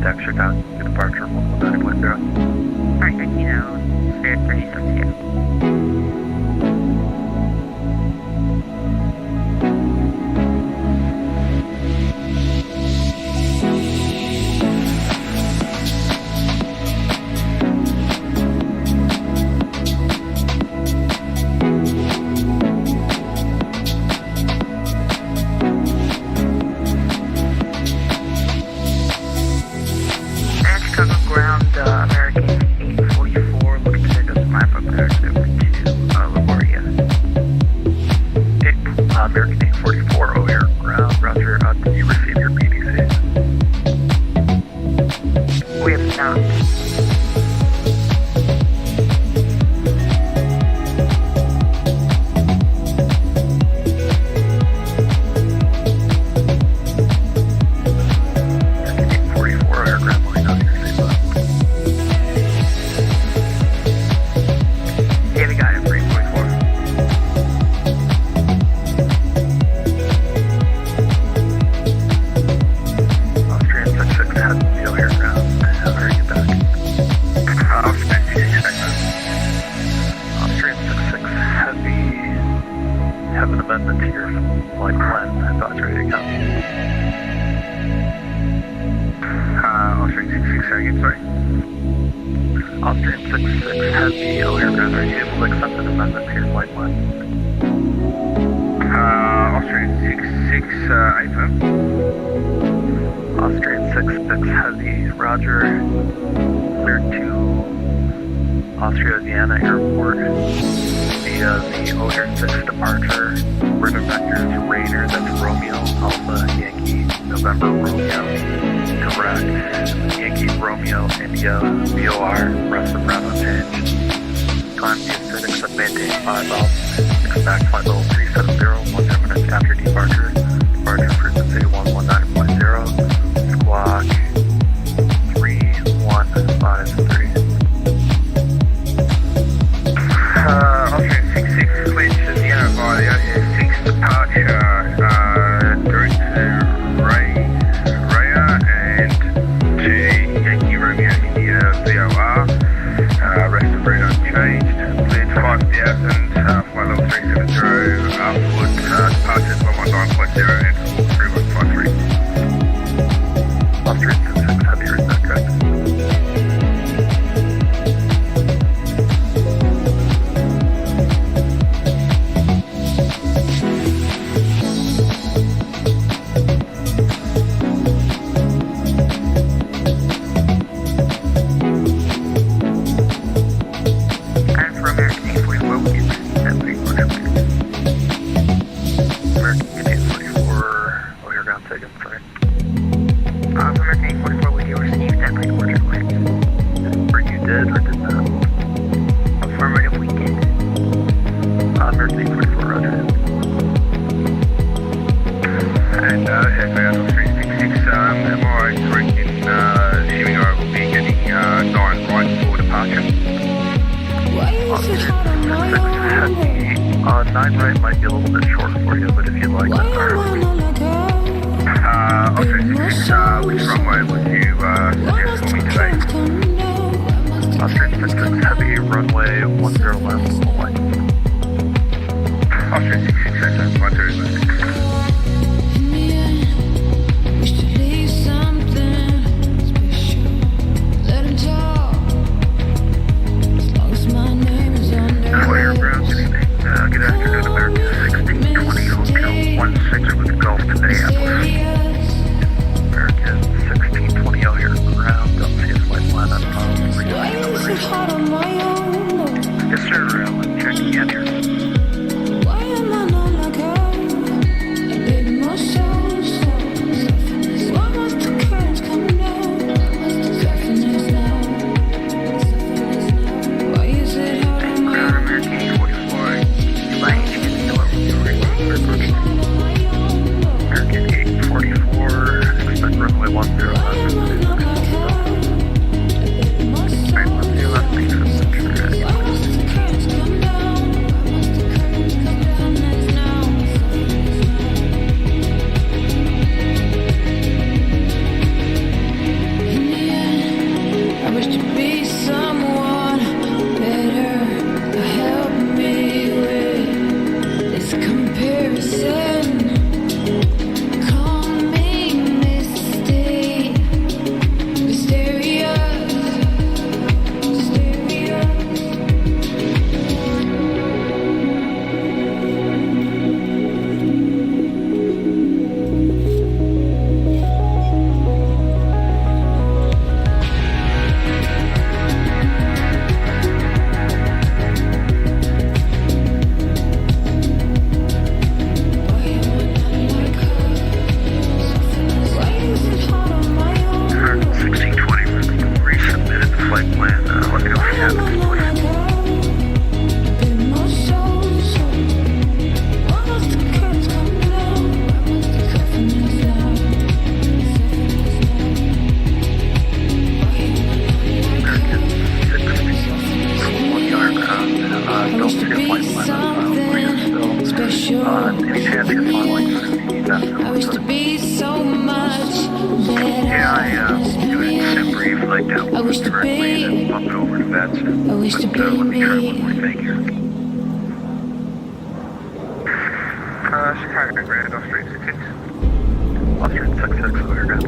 contact Chicago, your departure 119.0. Alright, good, you know, Spirit 3072. American 844, looking to take us map up there to LaGuardia. American 844, O'Hare ground, roger, did you receive your PDC? We have not. Austrian 66 Heavy, O'Hare ground, are you able to accept an amendment to your flight plan? Austrian 66, affirm. Austrian 66 Heavy, roger, cleared to Austria Vienna Airport via the O'Hare 6 departure. Weather vector is Raider, that's Romeo, Alpha, Yankee, November, Romeo. Correct. Yankee, Romeo, India, VOR, rest of Bravo change. Climb the ascent, except maintain 5 up. Expect flight level 370, 1 minutes after departure. Departure frequency 119.0. Squawk 3153. Austrian 66, cleared to Vienna via the O'Hare 6 departure, through to Raya and to Yankee Romeo India VOR, rest of route unchanged, cleared 5,000, flight level 370, forward departures 119.0 and full 3153. Austrian 66 Heavy, is that correct? And for American 844, we can receive that pre-order, please. American 844, O'Hare ground taken, sorry. For American 844, we do receive that pre-order, please. Or you did or did not? Affirmative, we did. American 844, roger. And Headbound Austrian 66, am I correct in assuming I will be getting 9 right for departure? Austrian 66 Heavy, 9 right might be a little bit short for you, but if you'd like that, Austrian 66, which runway would you suggest for me today? Austrian 66 Heavy, runway 10 left, Hawaii. Austrian 66, 10 left. O'Hare ground, good evening. Good afternoon, American 1620 Hotel 16 with Gulf to Minneapolis. American 1620 O'Hare ground, don't see a flight plan on Yes, sir, I'm checking in here. Ground American 844, by any chance know what we're approaching? American 844, expect runway 10 left. Alright, 10 left, thanks for the picture. like to upload directly and then pump it over to VATSIM. I wish to be Let me try me. one more thing here. Chicago Grand, Australia 66. Austrian 66, clear ground.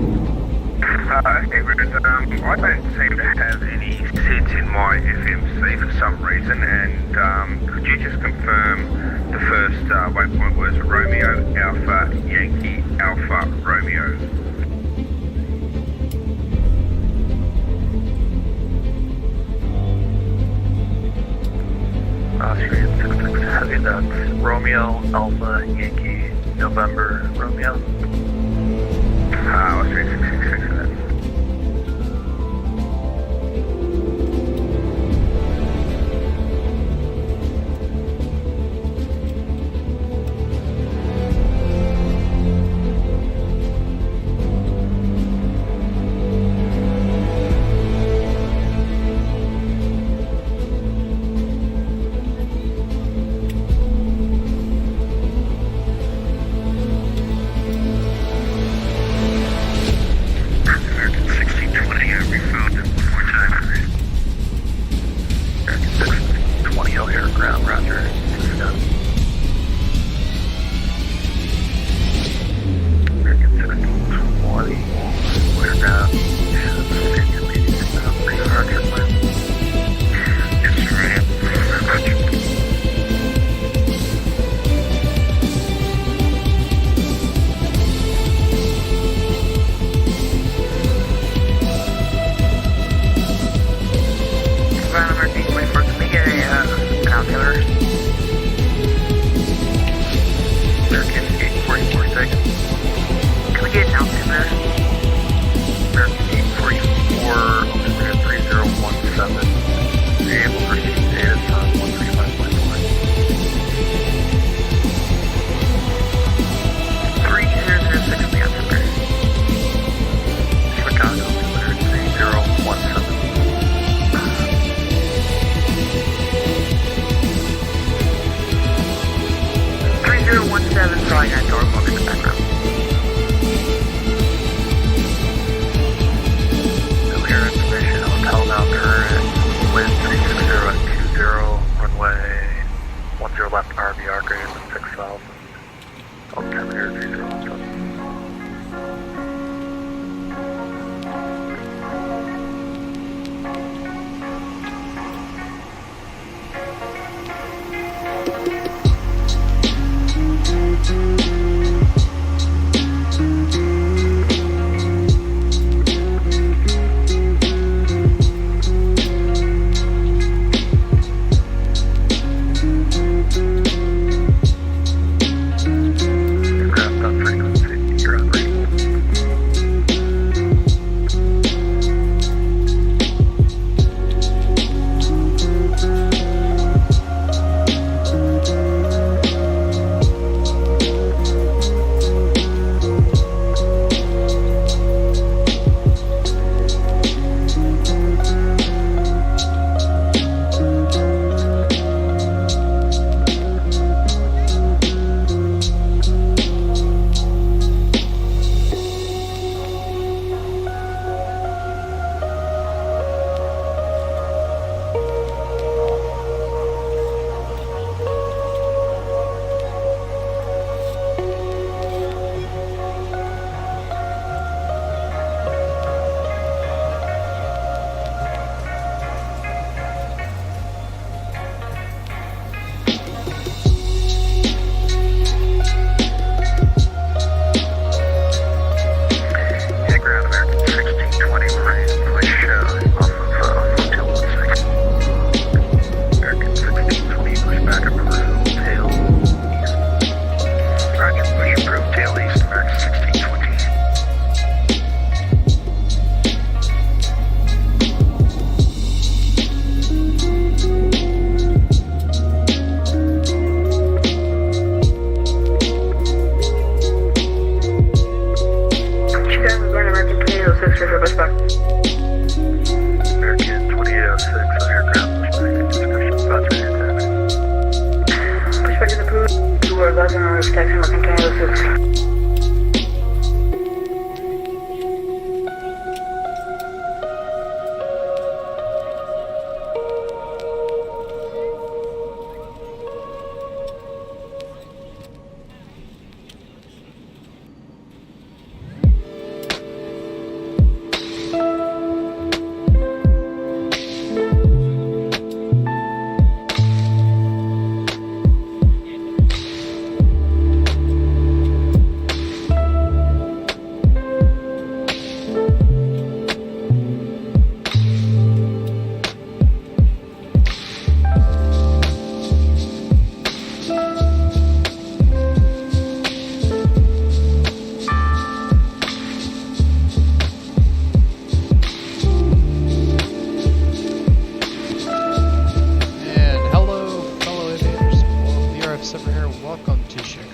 Okay, Ruben, I don't seem to have any SIDS in my FMC for some reason, and could you just confirm the first waypoint was Romeo Alpha Yankee Alpha Romeo? Austrian 66, heavy, that's Romeo Alpha Yankee November Romeo. Australia 666 for that.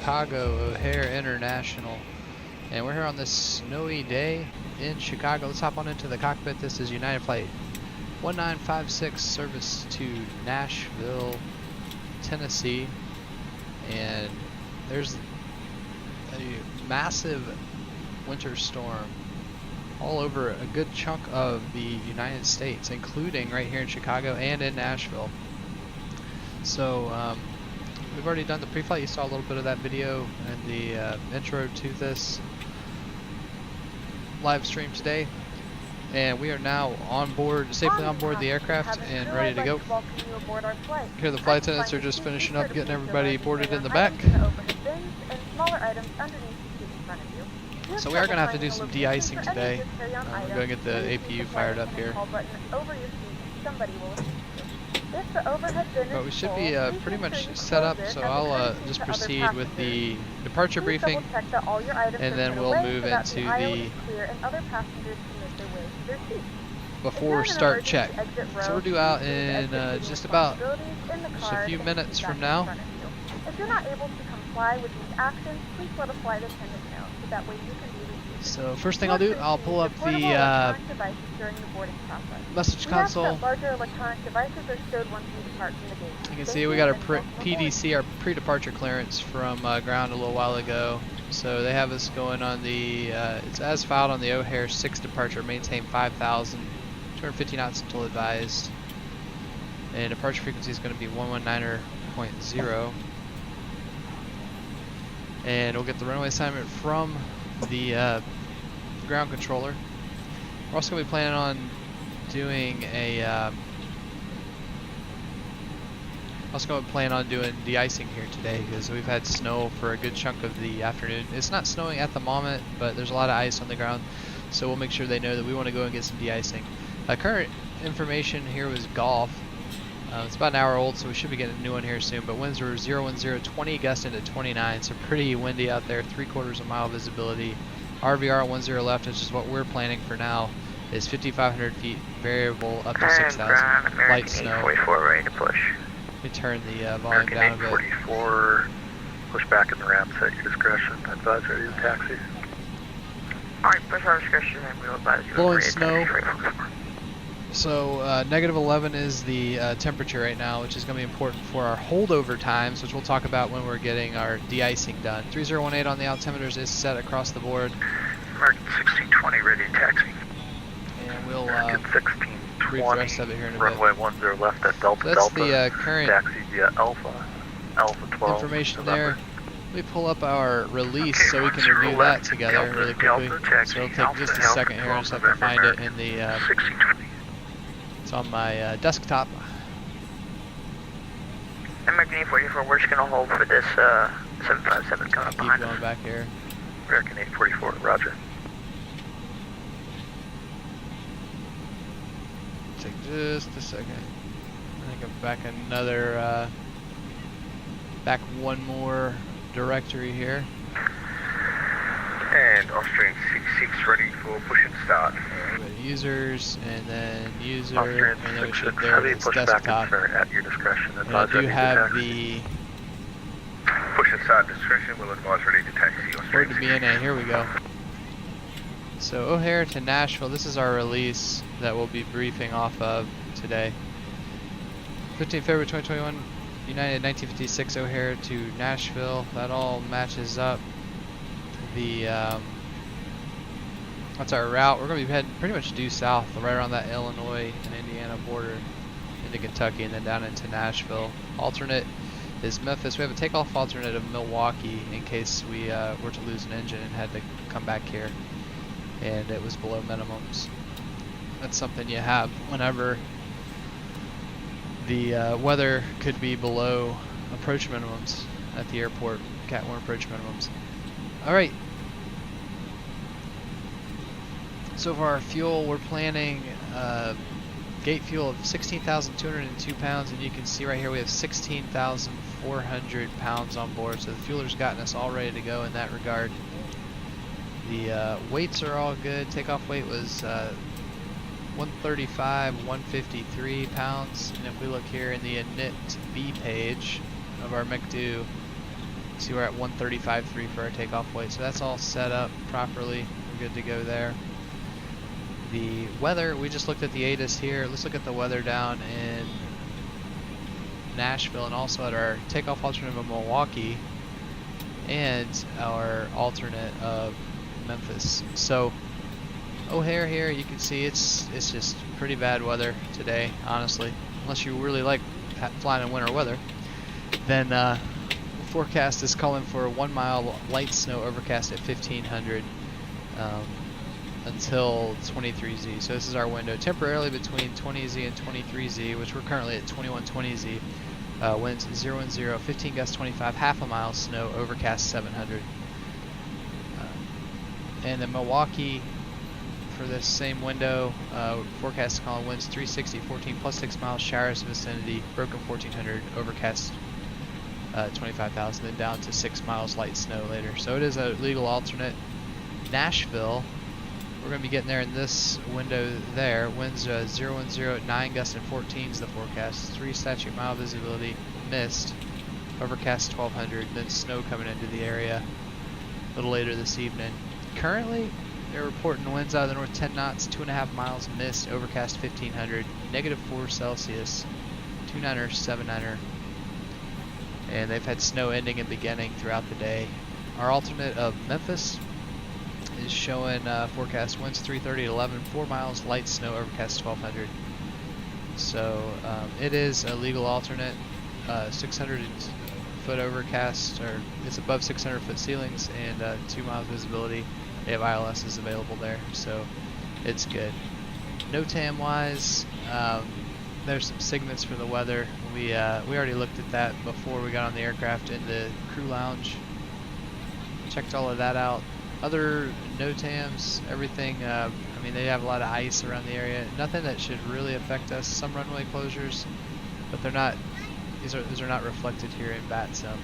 Chicago O'Hare International, and we're here on this snowy day in Chicago. Let's hop on into the cockpit. This is United Flight 1956 service to Nashville, Tennessee, and there's a massive winter storm all over a good chunk of the United States, including right here in Chicago and in Nashville. So we've already done the pre-flight. You saw a little bit of that video in the intro to this live stream today, and we are now on board, safely on board the aircraft and ready to go. Here the flight attendants are just finishing up getting everybody boarded in the back. So we are going to have to do some de-icing today. We're going to get the APU fired up here. But we should be pretty much set up, so I'll just proceed with the departure briefing, and then we'll move into the before start check. So we're due out in just a few minutes from now. If you're not able to comply with these actions, please let a flight attendant know, so that way you can be released. So first thing I'll do, I'll pull up the message console. Larger electronic devices are stowed once you depart from the gate. You can see we got our PDC, our pre-departure clearance from ground a little while ago. So they have us going on the, it's as filed on the O'Hare 6 departure, maintain 5,000, 250 knots until advised. And departure frequency is going to be 119.0. And we'll get the runway assignment from the ground controller. We're also going to be planning on doing a de-icing here today, because we've had snow for a good chunk of the afternoon. It's not snowing at the moment, but there's a lot of ice on the ground, so we'll make sure they know that we want to go and get some de-icing. Current information here was Golf. It's about an hour old, so we should be getting a new one here soon, but winds are 010, 20 gust into 29, so pretty windy out there, 3/4 mile visibility. RVR 10 left, which is what we're planning for now, is 5,500 feet, variable up to 6,000. Light snow. 44 ready to push. Let me turn the volume down a bit. 44, push back in the ramps at your discretion. Advise ready to taxi. Alright, push our discretion and we'll advise you. Blowing snow. So -11 is the temperature right now, which is going to be important for our holdover times, which we'll talk about when we're getting our de-icing done. 3018 on the altimeters is set across the board. American 1620 ready to taxi. And we'll brief the rest of it here in a bit. Runway 10 left at Delta So that's Delta. the current Taxi via Alpha 12. information November. there. Let me pull up our release so we can review that together really quickly. So it'll take just a second here. I just have to find it in the... 1620. It's on my desktop. American 844, we're just going to hold for this 757 coming up Keep behind going us. back here. American 844, roger. Take just a second. I think I'm back another, back one more directory here. And Austrian 66 ready for push and start. Users, and then user, Austrian and then we should 66 there heavy, it's push back desktop. and start at your discretion. And I Advise do ready to have taxi. the Push and start discretion will advise ready to taxi. word Austrian to KBNA. Here we go. So O'Hare to Nashville. This is our release that we'll be briefing off of today. 15 February 2021, United 1956 O'Hare to Nashville. That all matches up. The that's our route. We're going to be heading pretty much due south, right around that Illinois and Indiana border into Kentucky, and then down into Nashville. Alternate is Memphis. We have a takeoff alternate of Milwaukee in case we were to lose an engine and had to come back here and it was below minimums. That's something you have whenever the weather could be below approach minimums at the airport, Cat 1 approach minimums. Alright. So for our fuel, we're planning gate fuel of 16,202 pounds, and you can see right here we have 16,400 pounds on board, so the fueler's gotten us all ready to go in that regard. The weights are all good. Takeoff weight was 135, 153 pounds, and if we look here in the init B page of our McDo, See, we're at 135.3 for our takeoff weight, so that's all set up properly. We're good to go there. The weather, we just looked at the ATIS here. Let's look at the weather down in Nashville and also at our takeoff alternate of Milwaukee and our alternate of Memphis. So O'Hare here, you can see it's just pretty bad weather today, honestly. Unless you really like flying in winter weather, then the forecast is calling for a 1 mile light snow overcast at 1500 until 23Z. So this is our window temporarily between 20Z and 23Z, which we're currently at 2120Z. Winds 010, 15 gusts 25, half a mile snow, overcast 700. And then Milwaukee, for this same window, forecast calling winds 360, 14 plus 6 miles, showers vicinity, broken 1400, overcast 25,000, then down to 6 miles light snow later. So it is a legal alternate. Nashville, we're going to be getting there in this window there. Winds 010, 9 gusts and 14 is the forecast. 3 statute mile visibility, mist, overcast 1200, then snow coming into the area a little later this evening. Currently, they're reporting winds out of the north 10 knots, 2.5 miles, mist, overcast 1500, -4 Celsius, 29er, 7-9er. And they've had snow ending and beginning throughout the day. Our alternate of Memphis is showing forecast winds 330 to 11, 4 miles, light snow, overcast 1200. So it is a legal alternate, 600 foot overcast, or it's above 600 foot ceilings, and 2 miles visibility. They have ILSs available there, so it's good. NOTAM wise, there's some signets for the weather. We already looked at that before we got on the aircraft in the crew lounge. Checked all of that out. Other NOTAMs, everything, I mean, they have a lot of ice around the area. Nothing that should really affect us. Some runway closures, but they're not, these are not reflected here in VATSIM.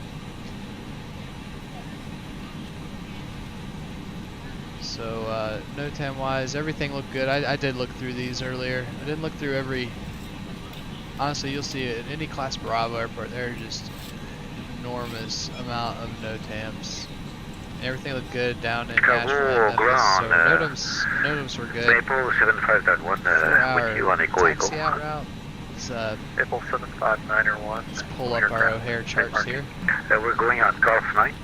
So NOTAM wise, everything looked good. I did look through these earlier. I didn't look through every, honestly, you'll see it in any class Bravo airport, there are just enormous amount of NOTAMs. Everything looked good down in Nashville and Memphis, so NOTAMs were good. Maple 75.1, with you on Echo. Taxi out route. Let's, Maple 759er1. let's pull up our O'Hare charts here. We're going on Gulf 9.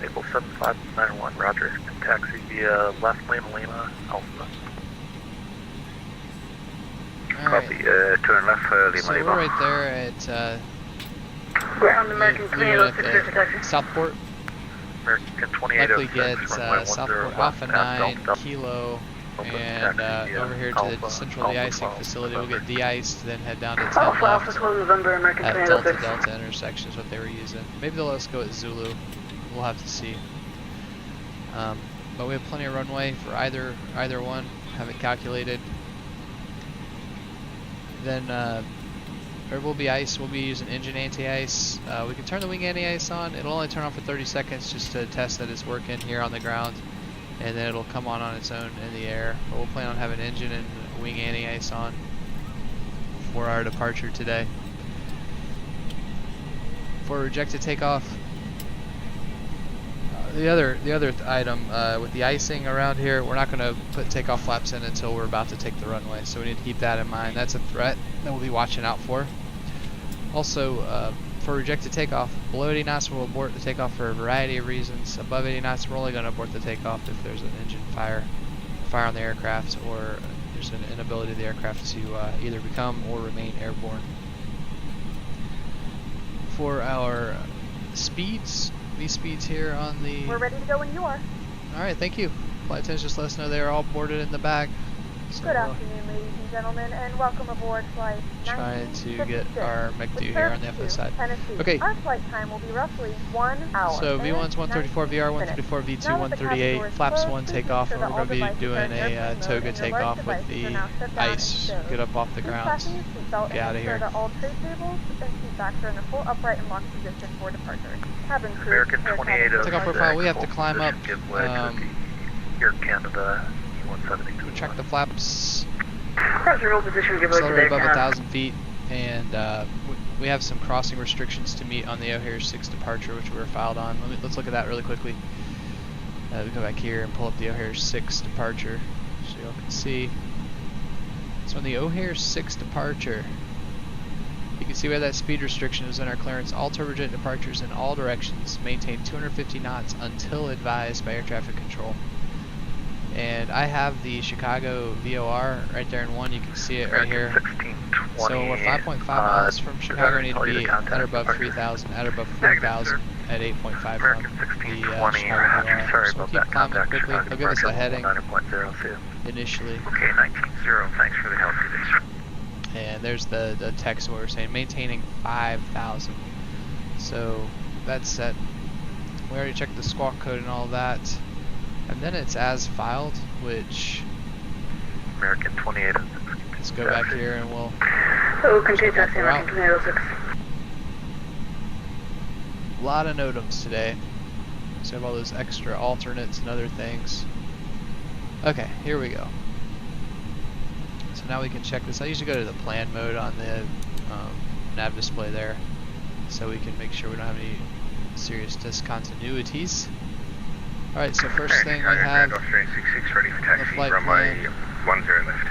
Maple 759er1, roger. Taxi via left Lima Alpha. Copy, turn left Lima So we're right there at Ground American we're 306 at for taxi. Southport. American Likely 2806, get runway 10 Southport left, Alpha past 9 Delta. Kilo, Open and taxi, over here to the Alpha, central de-icing 12, facility. We'll get de-iced, then head down to 10 Alpha Alpha left 12 November American at 2806. Delta intersection is what they were using. Maybe they'll let us go at Zulu. We'll have to see. But we have plenty of runway for either one. Have it calculated. Then there will be ice. We'll be using engine anti-ice. We can turn the wing anti-ice on. It'll only turn on for 30 seconds just to test that it's working here on the ground, and then it'll come on its own in the air. But we'll plan on having engine and wing anti-ice on for our departure today. For rejected takeoff, the other item with the icing around here, we're not going to put takeoff flaps in until we're about to take the runway, so we need to keep that in mind. That's a threat that we'll be watching out for. Also, for rejected takeoff, below 80 knots we'll abort the takeoff for a variety of reasons. Above 80 knots we're only going to abort the takeoff if there's an engine fire on the aircraft, or there's an inability of the aircraft to either become or remain airborne. For our speeds, these speeds here on the... We're ready to go when you are. Alright, thank you. Flight attendants just let us know they are all boarded in the back. So Good afternoon, ladies and gentlemen, and welcome aboard flight trying to get 1956 our McDo with here on the service FO to side. Tennessee. Okay. Our flight time will be roughly 1 hour. So V1's 134, VR 134, V2 138, flaps 1 takeoff, and we're going to be doing a toga takeoff with the ice. Get up off the grounds. Get out of here. All tray tables and seat backs are in the full upright and locked position for departure. Cabin crew, American air 2806. Takeoff profile, we have to climb up, Give way to the Air Canada E172. check the flaps, Roger, roll position, give way to accelerate the above Ecam. 1,000 feet, and we have some crossing restrictions to meet on the O'Hare 6 departure, which we were filed on. Let's look at that really quickly. We go back here and pull up the O'Hare 6 departure so y'all can see. So on the O'Hare 6 departure, you can see where that speed restriction is in our clearance. All turbojet departures in all directions maintain 250 knots until advised by air traffic control. And I have the Chicago VOR right there in one. You can see it right here. 1620. So we're 5.5 miles from Chicago. We need to be at or above 3,000, at or above 4,000 at 8.5 American from the 1620. Chicago VOR. Sorry So we'll about keep that. climbing Contact quickly. Chicago They'll give us a heading 9.0. See you. initially. Okay, 19.0. Thanks for the help today. And there's the text what we're saying, maintaining 5,000. So that's set. We already checked the squawk code and all that. And then it's as filed, which American 28. let's go back here and we'll continue check taxi, that route. American 2806. A lot of NOTAMs today. So we have all those extra alternates and other things. Okay, here we go. So now we can check this. I usually go to the plan mode on the nav display there, so we can make sure we don't have any serious discontinuities. Alright, so first thing we have Austrian 66 ready for the taxi, flight runway plan. 10 left.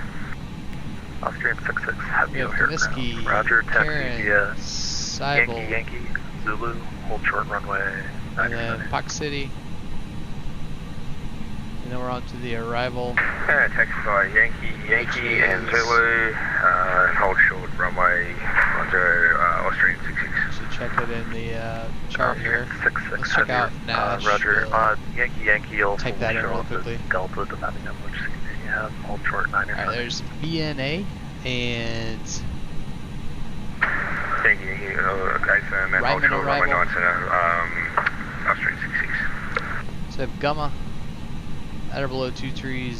Austrian 66. Have We you have here? Comiskey, Roger. Taxi Karen, via Seibel, Yankee Zulu. Hold short runway. and then Park City. And then we're on to the arrival. Taxi via Yankee and Zulu, and hold short runway 10, Austrian 66. Should check it in the chart here. 66. Let's check out Nashville. Roger. Yankee. You'll Type that in show real up quickly. as Delta, depending on which seat you have. Hold short 9 or Alright, there's VNA and Yankee, okay, so and then hold Ryman short runway arrival. 9, Austrian 66. so we have Gamma at or below 230,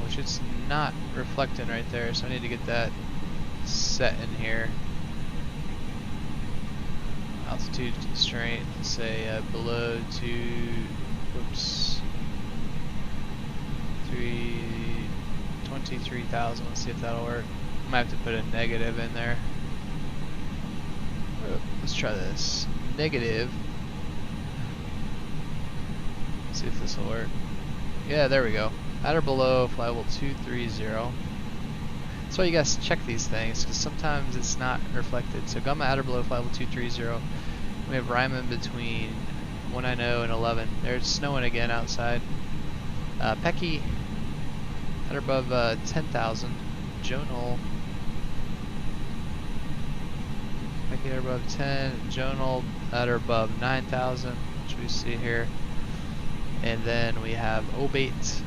which it's not reflecting right there, so I need to get that set in here. Altitude constraint, let's say below 23,000. Let's see if that'll work. I might have to put a negative in there. Let's try this. Negative. See if this will work. Yeah, there we go. At or below flight level 230. That's why you guys check these things, because sometimes it's not reflected. So Gamma at or below flight level 230. We have Ryman between 190 and 11. There's snowing again outside. Pecky at or above 10,000. Jonal. Pecky at or above 10. Jonal at or above 9,000, which we see here. And then we have Obate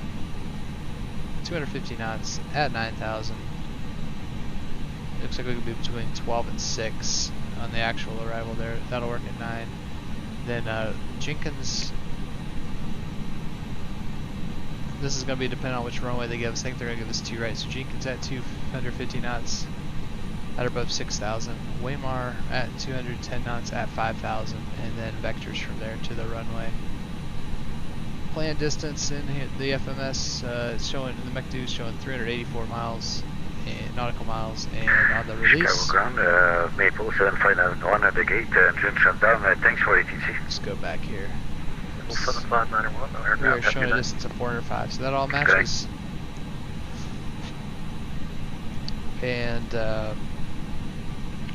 250 knots at 9,000. Looks like we could be between 12 and 6 on the actual arrival there. That'll work at 9. Then Jenkins. This is going to be dependent on which runway they give us. I think they're going to give us 2 right. So Jenkins at 250 knots at above 6,000. Waymar at 210 knots at 5,000. And then vectors from there to the runway. Planned distance in the FMS is showing, the MECDU is showing 384 miles, nautical miles, and on the release. Chicago Ground, Maple 7591 at the gate, engine shut down, thanks for ATC. Let's go back here. 7591. No We are aircraft. showing a distance of 405, so that all matches. And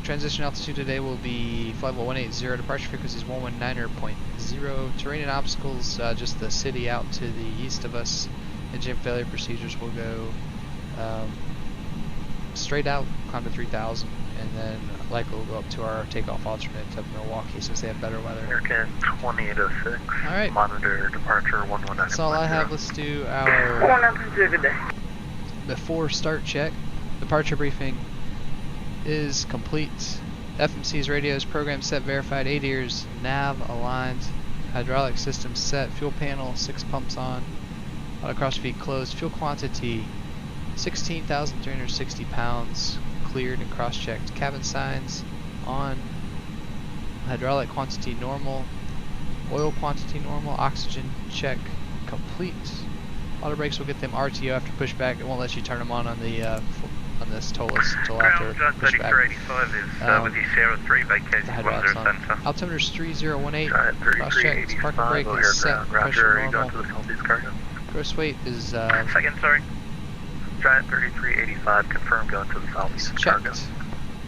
transition altitude today will be flight level 180, departure frequency is 119.0. Terrain and obstacles, just the city out to the east of us. Engine failure procedures will go straight out, climb to 3,000, and then likely we'll go up to our takeoff alternate of Milwaukee since they have better weather. American 2806. Alright. Monitor departure 119. That's all I have. Let's do our Good day. before start check. Departure briefing is complete. FMC's radios, program set, verified, 8 ears, nav aligned, hydraulic system set, fuel panel, 6 pumps on, auto cross feet closed, fuel quantity 16,360 pounds, cleared and cross-checked, cabin signs on, hydraulic quantity normal, oil quantity normal, oxygen check complete. Auto brakes will get them RTO after pushback. It won't let you turn them on the on this ToLiss until after Ground pushback. 3385 is with the Sierra 3 vacating The head 10 on. center. Altimeter's 3018. Giant Cross check. Parking 3385, brake O'Hare is set. ground. Roger, Pressure are you going normal. to the southeast cargo? Gross weight is Second, sorry. Giant 3385, confirmed going to the southeast cargo. checked.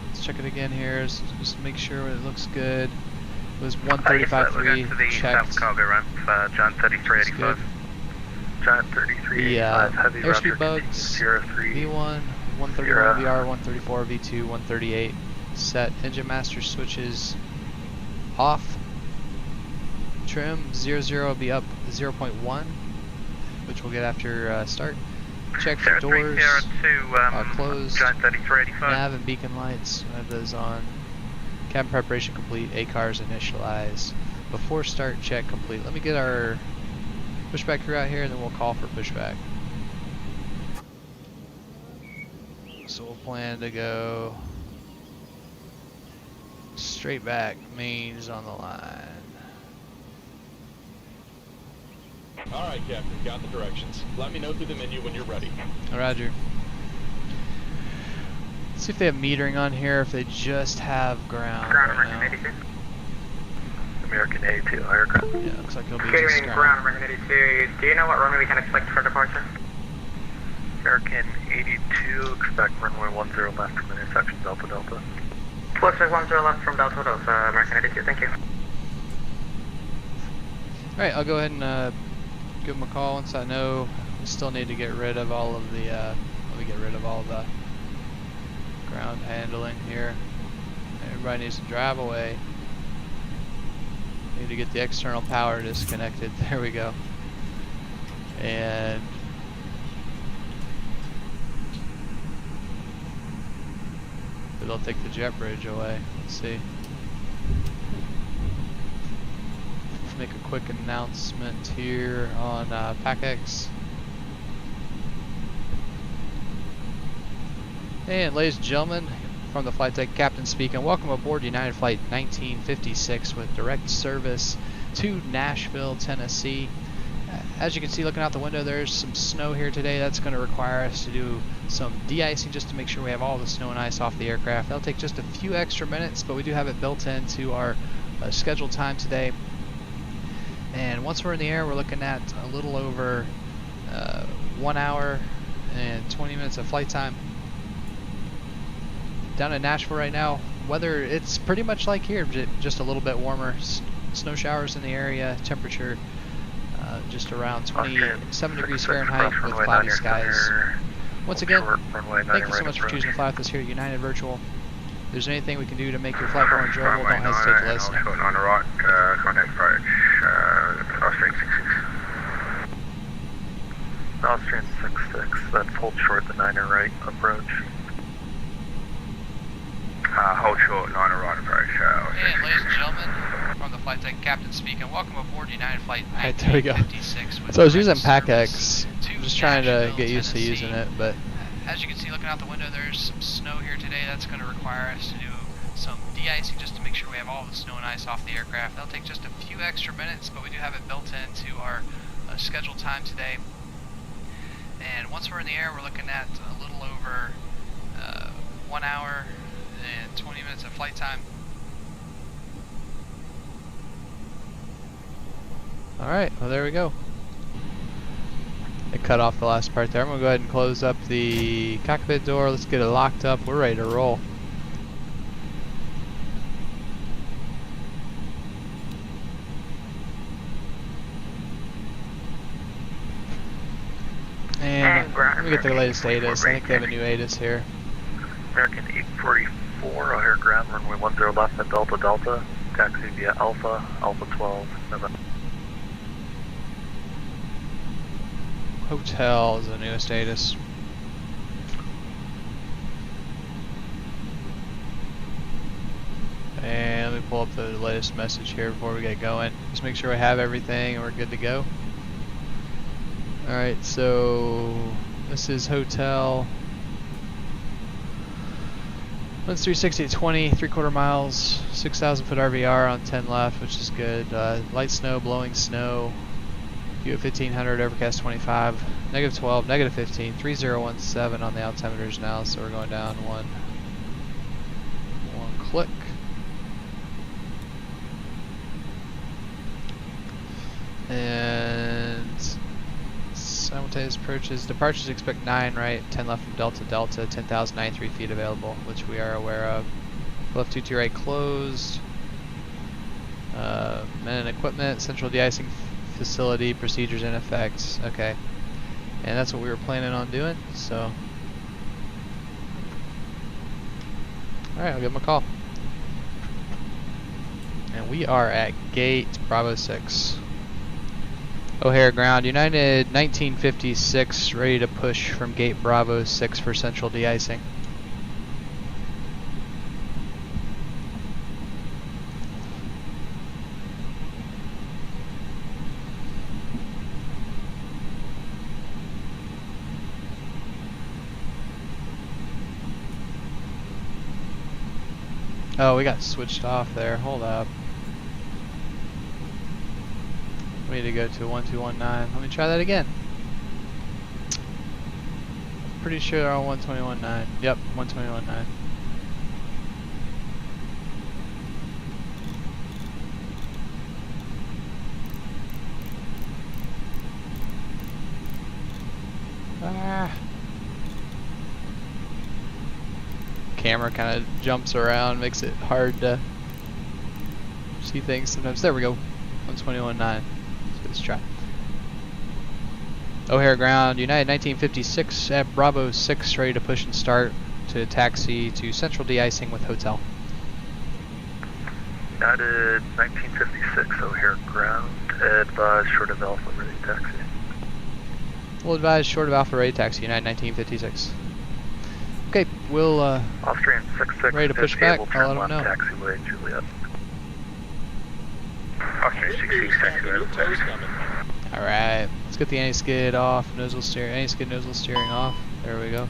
Let's check it again here. Just make sure it looks good. It was Yes, we're going 135.3 to the checked. south cargo ramp, Giant 3385. Giant 3385, heavy airspeed Roger, bugs, Sierra 3. V1, 131 Sierra. VR, 134 V2, 138 set. Engine master switches off. Trim 00 will be up 0.1, which we'll get after start. Check for Sierra 3, doors Sierra 2, closed. Giant 3385. Nav and beacon lights. I have those on. Cabin preparation complete. ACARs initialized. Before start, check complete. Let me get our pushback crew out here, and then we'll call for pushback. So we'll plan to go straight back. Mains on the line. All right, Captain, got the directions. Let me know through the menu when you're ready. Roger. Let's see if they have metering on here, if they just have ground. Ground right American now. 82. American 82, O'Hare ground. Yeah, looks like it'll be Good just evening, ground. Ground American 82. Do you know what runway we can expect for departure? American 82, expect runway 10 left from intersection Delta Delta. Plus 10 left from Delta Delta, American 82, thank you. Alright, I'll go ahead and give them a call once I know. We still need to get rid of all of the, let me get rid of all the ground handling here. Everybody needs to drive away. Need to get the external power disconnected. There we go. And they'll take the jet bridge away. Let's see. Let's make a quick announcement here on PACX. And ladies and gentlemen, from the flight deck, Captain speaking. Welcome aboard United Flight 1956 with direct service to Nashville, Tennessee. As you can see looking out the window, there's some snow here today. That's going to require us to do some de-icing just to make sure we have all the snow and ice off the aircraft. That'll take just a few extra minutes, but we do have it built into our scheduled time today. And once we're in the air, we're looking at a little over 1 hour and 20 minutes of flight time. Down in Nashville right now, weather, it's pretty much like here, just a little bit warmer. Snow showers in the area, temperature just around 27 degrees Fahrenheit with cloudy skies. Once again, thank you so much for choosing to fly with us here at United Virtual. If there's anything we can do to make your flight more enjoyable, don't hesitate to let us know. Short 9 right, contact approach, Austrian 66. Austrian 66, that's hold short the 9er right approach. Hold short 9 right approach, And ladies and gentlemen, from the flight deck, Captain speaking. Welcome aboard United Flight Alright, there we go. 1956. So I was using PACX. I'm just trying to get used to using it, but as you can see looking out the window, there's some snow here today. That's going to require us to do some de-icing just to make sure we have all the snow and ice off the aircraft. That'll take just a few extra minutes, but we do have it built into our scheduled time today. And once we're in the air, we're looking at a little over 1 hour and 20 minutes of flight time. alright, well there we go. I cut off the last part there. I'm going to go ahead and close up the cockpit door. Let's get it locked up. We're ready to roll. And let me get the latest ATIS. I think they have a new ATIS here. American 844, O'Hare ground, runway 10 left at Delta Delta. Taxi via Alpha, Alpha 12, November. Hotel is the newest ATIS. And let me pull up the latest message here before we get going. Just make sure we have everything and we're good to go. Alright, so this is hotel. Winds 360 at 20, 3/4 miles, 6,000 foot RVR on 10 left, which is good. Light snow, blowing snow. view at 1500, overcast 25, negative 12, negative 15, 3017 on the altimeters now, so we're going down one click. And simultaneous approaches, departures expect 9 right, 10 left from Delta Delta, 10,093 feet available, which we are aware of. Left 22 right closed. Men and equipment, central de-icing facility, procedures in effect. Okay. And that's what we were planning on doing, so. Alright, I'll give him a call. And we are at gate Bravo 6. O'Hare ground, United 1956, ready to push from gate Bravo 6 for central de-icing. Oh, we got switched off there. Hold up. We need to go to 1219. Let me try that again. Pretty sure they're on 1219. Yep, 1219. Ah. Camera kind of jumps around, makes it hard to see things sometimes. There we go. 1219. Let's try. O'Hare ground, United 1956 at Bravo 6, ready to push and start to taxi to central de-icing with hotel. United 1956 O'Hare ground, advise short of Alpha ready taxi. We'll advise short of Alpha ready taxi, United 1956. Okay, we'll Austrian 66 ready to push back. I'll let them know. Taxiway Juliet. Austrian 66 taxiway. Alright, let's get the anti-skid off, nozzle steering, anti-skid nozzle steering off. There we go.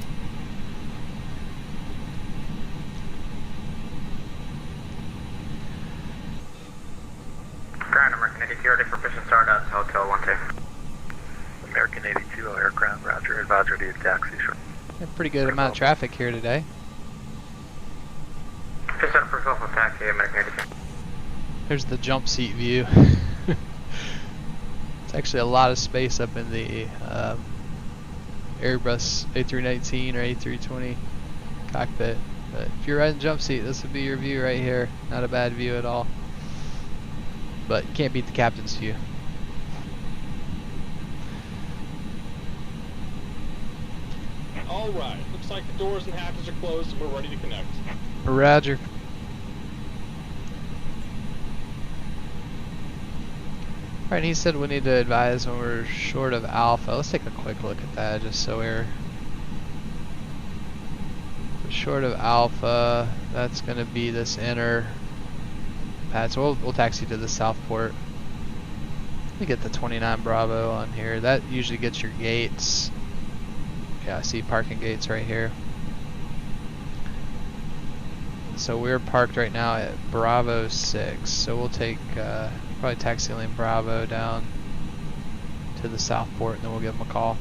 Ground, American 82, ready for push and start at Hotel 12. American 82 O'Hare ground, roger, advise ready to taxi short. Pretty good amount of traffic here today. Push out for Alpha taxi, American 82. There's the jump seat view. It's actually a lot of space up in the Airbus A319 or A320 cockpit. But if you're riding jump seat, this would be your view right here. Not a bad view at all. But you can't beat the captain's view. Alright, looks like the doors and hatches are closed and we're ready to connect. Roger. Alright, he said we need to advise when we're short of Alpha. Let's take a quick look at that just so we're short of Alpha. That's going to be this inner pad. So we'll taxi to the south port. Let me get the 29 Bravo on here. That usually gets your gates. Yeah, I see parking gates right here. So we're parked right now at Bravo 6. So we'll take probably taxi lane Bravo down to the south port and then we'll give them a call.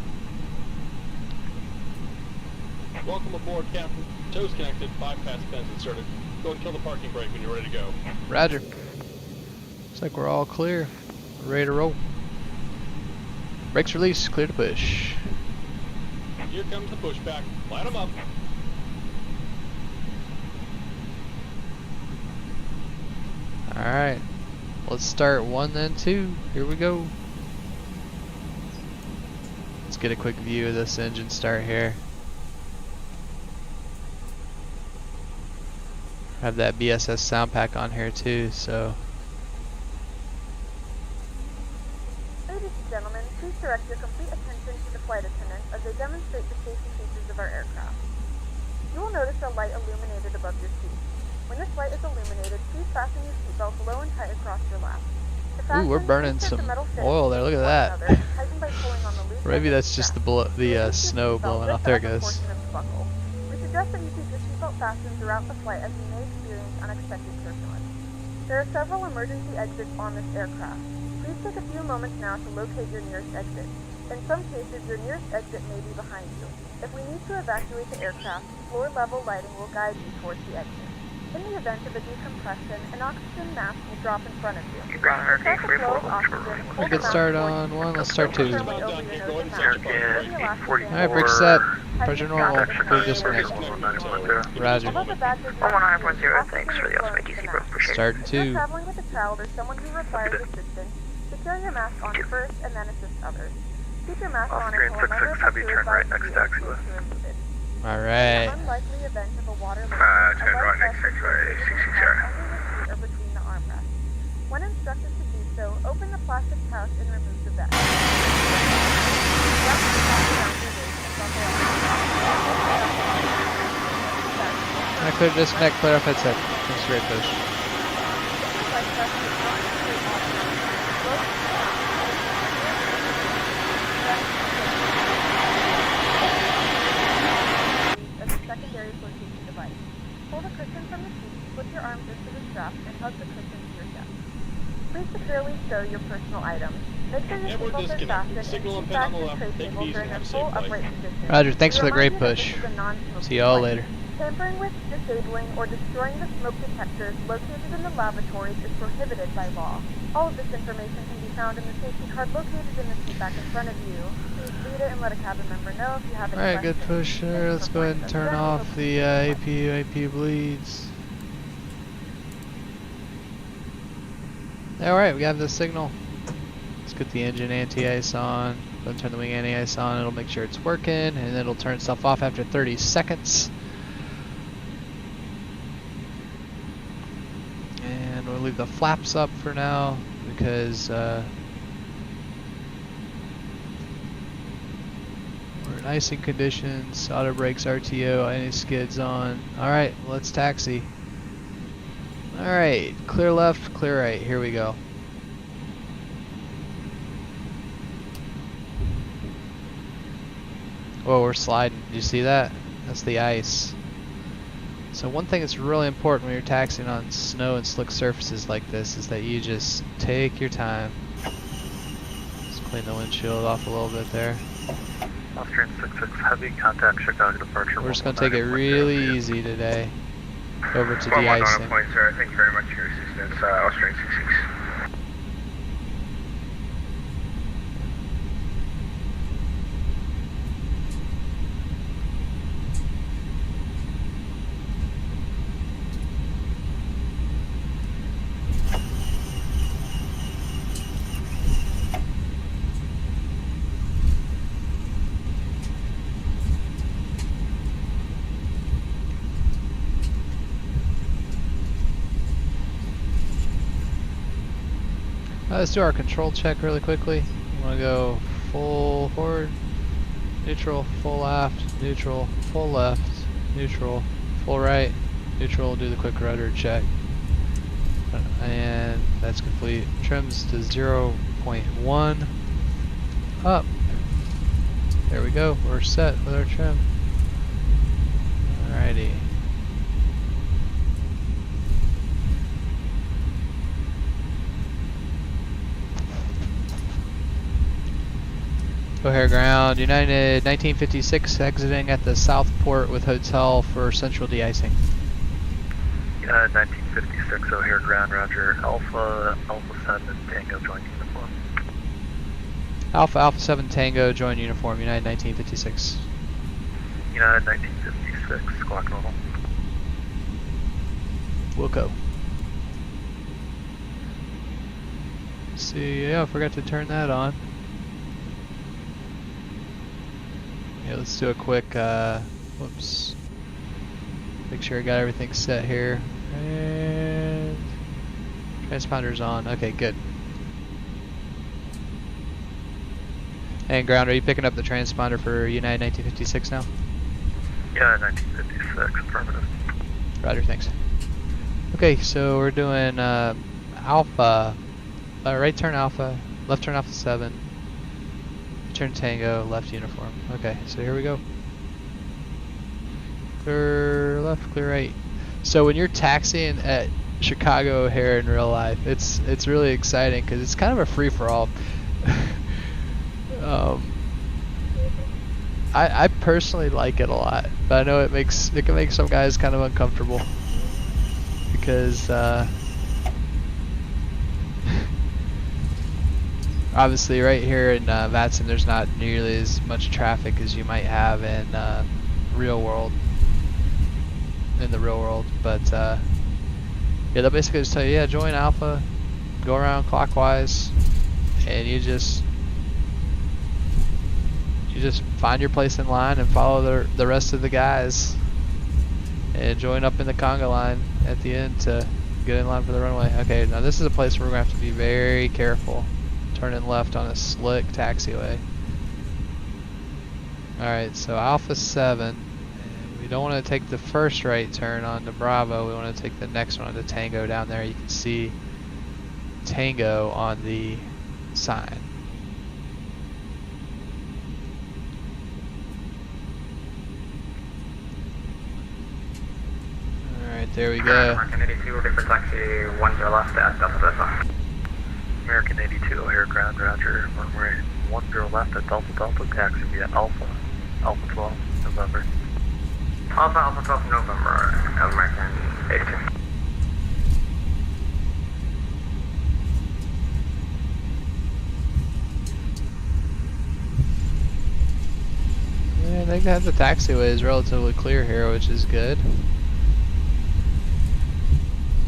Welcome aboard, Captain. Toes connected, bypass pins inserted. Go and kill the parking brake when you're ready to go. Roger. Looks like we're all clear. We're ready to roll. Brakes released, clear to push. Here comes the pushback. Line them up. Alright. Let's start 1 then 2. Here we go. Let's get a quick view of this engine start here. Have that BSS sound pack on here too, so. Ladies and gentlemen, please direct your complete attention to the flight attendants as they demonstrate the safety features of our aircraft. You will notice a light illuminated above your seat. When this light is illuminated, please fasten your seatbelt below and tight across your lap. Ooh, we're burning some oil there. Look at that. Maybe that's just the snow blowing off. There it goes. We suggest that you keep your seatbelt fastened throughout the flight as you may experience unexpected turbulence. There are several emergency exits on this aircraft. Please take a few moments now to locate your nearest exit. In some cases, your nearest exit may be behind you. If we need to evacuate the aircraft, floor-level lighting will guide you towards the exit. In the event of a decompression, an oxygen mask will drop in front of you. Ground American Check the flow of 44, oxygen. We'll get started on 1, let's start 2. Firmly over your nose and mouth. American 844. Alright, break set. Pressure normal. Crew disconnect. Roger. Above the badge is 119.0, thanks for the ultimate DC bro, appreciate it. Starting If you're 2. traveling with a child or someone who requires assistance, secure your mask on first and then assist others. Keep your mask on Austrian until a member 66, of the have you crew turn right advises next you taxi to left. remove it. In Alright. the unlikely event of a water leak, Turn right next taxiway, 660. or between the armrests. When instructed to do so, open the plastic pouch and remove the vest. Wrap the pouch around your waist and buckle up. I clear disconnect, clear off headset. Thanks for your push. As a secondary flotation device. Pull the cushion from the seat, put your arms into the strap, and hug the cushion to your chest. Please securely stow your personal items. Make sure your Edward seatbelts are disconnect. fastened and Signal keep and pin back on the your left. tray Take it tables easy during and have their a full safe flight. upright position. Roger, thanks for the great Remind you that push. this is a non-smoking See y'all device. later. Tampering with, disabling, or destroying the smoke detectors located in the lavatories is prohibited by law. All of this information can be found in the safety card located in the seat back in front of you. Please read it and let a cabin member know if you have any Alright, questions. good push there. Thank you Let's for go ahead flying and us. turn Then we off hope the you AP bleeds. Alright, we have the signal. Let's get the engine anti-ice on. Go and turn the wing anti-ice on. It'll make sure it's working, and then it'll turn itself off after 30 seconds. And we'll leave the flaps up for now because we're in icing conditions. Auto brakes, RTO, any skids on. Alright, let's taxi. Alright, clear left, clear right. Here we go. Whoa, we're sliding. Did you see that? That's the ice. So one thing that's really important when you're taxiing on snow and slick surfaces like this is that you just take your time. Just clean the windshield off a little bit there. Austrian 66, heavy contact Chicago departure. We're just going to take it really easy today. Over to de-icing. Point, sir. Thank you very much for your assistance, Austrian 66. Let's do our control check really quickly. We want to go full forward, neutral, full aft, neutral, full left, neutral, full right, neutral, do the quick rudder check. And that's complete. Trims to 0.1 up. There we go, we're set with our trim. Alrighty. O'Hare ground, United 1956 exiting at the South Port with hotel for central de-icing. 1956 O'Hare ground, roger. Alpha 7 Tango join uniform. Alpha 7 Tango join uniform, United 1956. United 1956, squawk normal. Wilco. See, yeah, I forgot to turn that on. Yeah, let's do a quick, whoops. Make sure I got everything set here. And transponder's on. Okay, good. And ground, are you picking up the transponder for United 1956 now? Yeah, 1956, affirmative. Roger, thanks. Okay, so we're doing Alpha, right turn Alpha, left turn Alpha 7, turn Tango, left uniform. Okay, so here we go. Clear left, clear right. So when you're taxiing at Chicago O'Hare in real life. It's really exciting because it's kind of a free for all. I personally like it a lot, but I know it can make some guys kind of uncomfortable because obviously right here in VATSIM there's not nearly as much traffic as you might have in real world. In the real world, but yeah, they'll basically just tell you, yeah, join Alpha, go around clockwise, and you just find your place in line and follow the rest of the guys, and join up in the conga line at the end to get in line for the runway. Okay, now this is a place where we're gonna have to be very careful, turning left on a slick taxiway. All right, so Alpha 7. We don't want to take the first right turn onto Bravo. We want to take the next one onto Tango down there. You can see Tango on the sign. Alright, there we go. American 82, ready for taxi 10 left at Delta. American 82 O'Hare ground, roger. Runway 10 left at Delta Delta, taxi via Alpha 12, November. Alpha 12 November, American 82. Yeah, they got the taxiway is relatively clear here, which is good.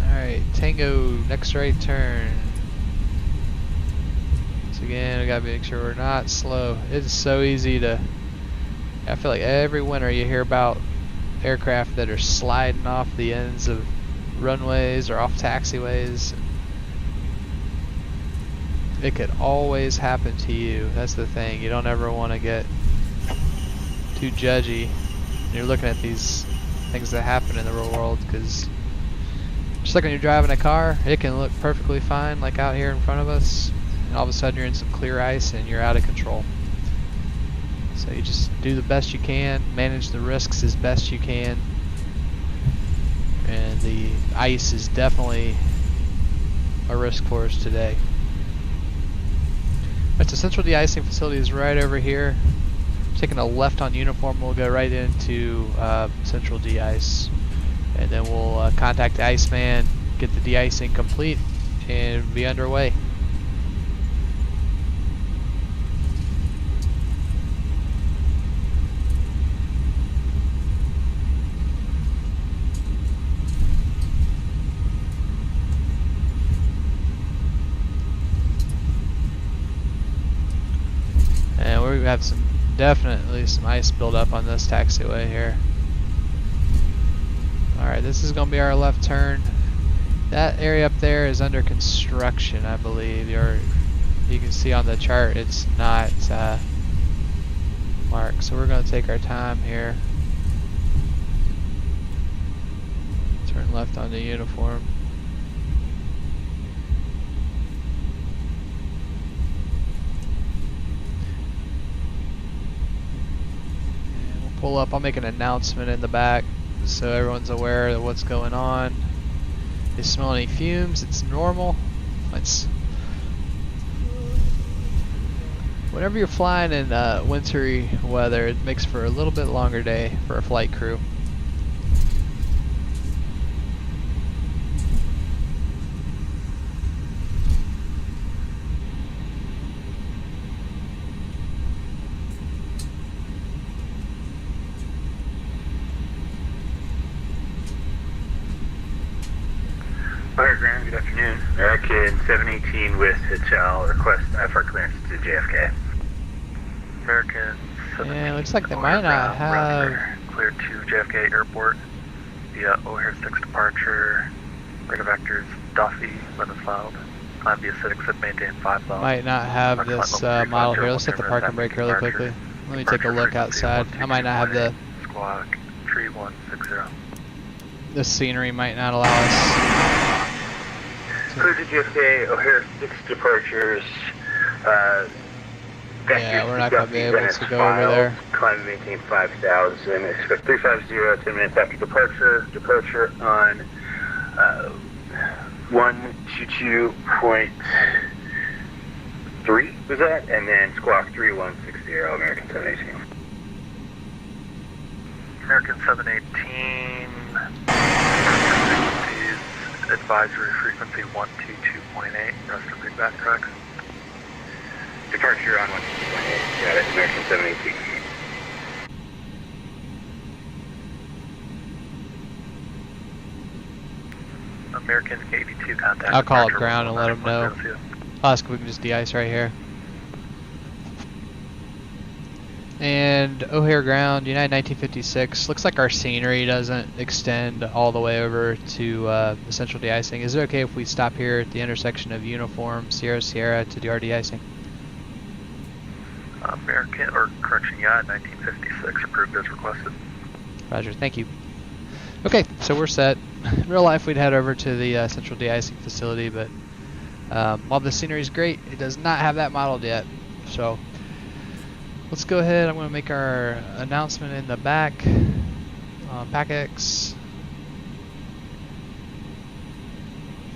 Alright, Tango, next right turn. So again, we gotta make sure we're not slow. It's so easy to... I feel like every winter you hear about aircraft that are sliding off the ends of runways or off taxiways. It could always happen to you. That's the thing. You don't ever want to get too judgy when you're looking at these things that happen in the real world, because just like when you're driving a car, it can look perfectly fine, like out here in front of us, and all of a sudden you're in some clear ice and you're out of control. So you just do the best you can, manage the risks as best you can, and the ice is definitely a risk for us today. Right, so central de-icing facility is right over here. Taking a left on uniform, we'll go right into central de-ice, and then we'll contact the Iceman, get the de-icing complete, and be underway. And we have definitely some ice buildup on this taxiway here. Alright, this is going to be our left turn. That area up there is under construction, I believe. You can see on the chart it's not marked. So we're going to take our time here. Turn left onto uniform. Pull up. I'll make an announcement in the back so everyone's aware of what's going on. If you smell any fumes, it's normal. Whenever you're flying in wintry weather, it makes for a little bit longer day for a flight crew. Fire Ground, good afternoon. American 718 with Intl, request IFR clearance to JFK. American 718 Yeah, it looks like they O'Hare might not ground, have... roger. Clear to JFK Airport via O'Hare 6 departure. Radar vectors Duffy, limit cloud. Climb via Citic, sit, maintain 5,000. Might not have this model here. Let's hit the parking brake really quickly. Let me take a look outside. I might not have the... Squawk 3160. The scenery might not allow us... Clear to JFK, O'Hare 6 departures. Yeah, we're not going to be able to go over there. Climb and maintain 5,000. Expect 350, 10 minutes after departure. Departure on 122.3 was that? And then squawk 3160, American 718. American 718, frequencies, advisory frequency 122.8, rest of readback tracks. Departure on 122.8, got it, American 718. American 82 contact. I'll call up departure ground and let them know. 191.0. I'll ask if we can just de-ice right here. And O'Hare ground, United 1956. Looks like our scenery doesn't extend all the way over to the central de-icing. Is it okay if we stop here at the intersection of Uniform Sierra Sierra to do our de-icing? American, or correction, yeah, 1956, approved as requested. Roger, thank you. Okay, so we're set. In real life, we'd head over to the central de-icing facility, but while the scenery is great, it does not have that modeled yet. So let's go ahead. I'm going to make our announcement in the back. PACX.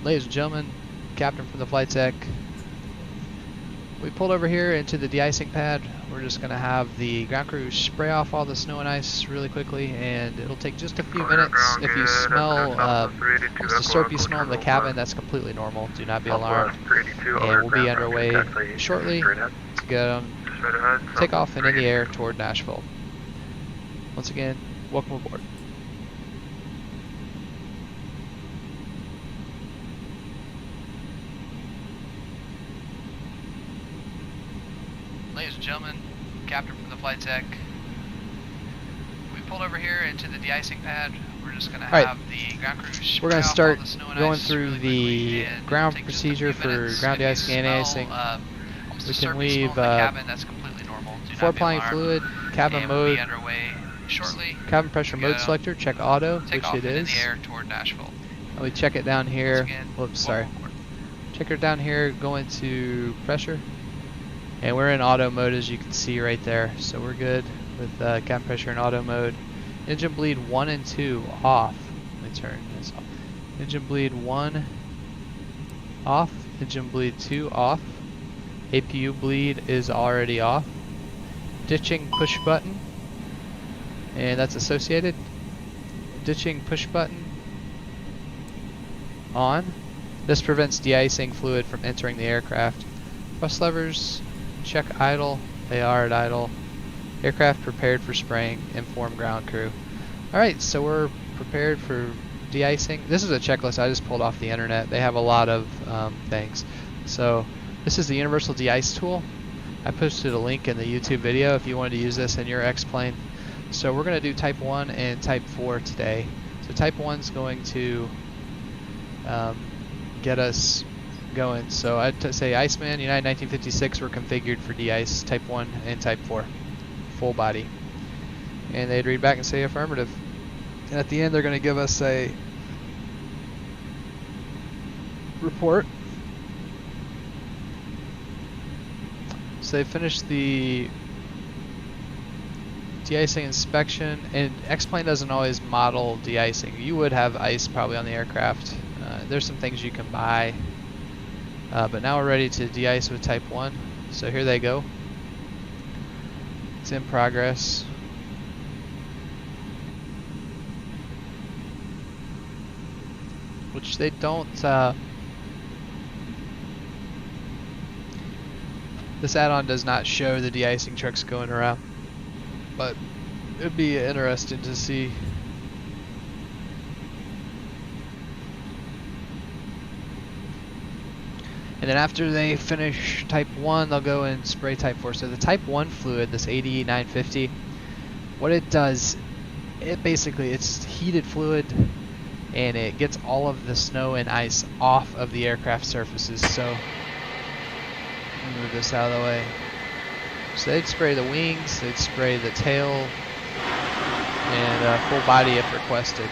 Ladies and gentlemen, Captain from the flight deck. We pulled over here into the de-icing pad. We're just going to have the ground crew spray off all the snow and ice really quickly, and it'll take just a few minutes. If you smell the soapy smell in the cabin, that's completely normal. Do not be alarmed. And we'll be underway shortly to get on takeoff and in the air toward Nashville. Once again, welcome aboard. Ladies and gentlemen, Captain from the flight deck. We pulled over here into the de-icing pad. We're just going to have the ground crew spray We're going to off start all the snow and going ice through really the quickly, and ground it'll take just a procedure few for minutes. ground If you de-icing and smell, anti-icing. almost We a can soapy leave smell in the cabin, that's completely normal. Do for not be applying alarmed. fluid, cabin And we'll mode, be underway shortly. cabin pressure mode selector, check auto, Take which off it and in is. the air toward Nashville. And we check it down here. Once again, Whoops, sorry. welcome aboard. Check it down here, go into pressure. And we're in auto mode, as you can see right there. So we're good with cabin pressure in auto mode. Engine bleed 1 and 2 off. Let me turn this off. Engine bleed 1 off. Engine bleed 2 off. APU bleed is already off. Ditching push button. And that's associated. Ditching push button on. This prevents de-icing fluid from entering the aircraft. Thrust levers, check idle. They are at idle. Aircraft prepared for spraying. Inform ground crew. Alright, so we're prepared for de-icing. This is a checklist I just pulled off the internet. They have a lot of things. So this is the universal de-ice tool. I posted a link in the YouTube video if you wanted to use this in your X-plane. So we're going to do type 1 and type 4 today. So type 1 is going to get us going. So I'd say Iceman, United 1956 were configured for de-ice, type 1 and type 4. Full body. And they'd read back and say affirmative. And at the end they're going to give us a report. So they finished the de-icing inspection, and X-plane doesn't always model de-icing. You would have ice probably on the aircraft. There's some things you can buy. But now we're ready to de-ice with type 1. So here they go. It's in progress. Which they don't, this add-on does not show the de-icing trucks going around, but it'd be interesting to see. And then after they finish type 1, they'll go and spray type 4. So the type 1 fluid, this 8950, what it does, it's heated fluid, and it gets all of the snow and ice off of the aircraft surfaces. So let me move this out of the way. So they'd spray the wings, they'd spray the tail, and full body if requested.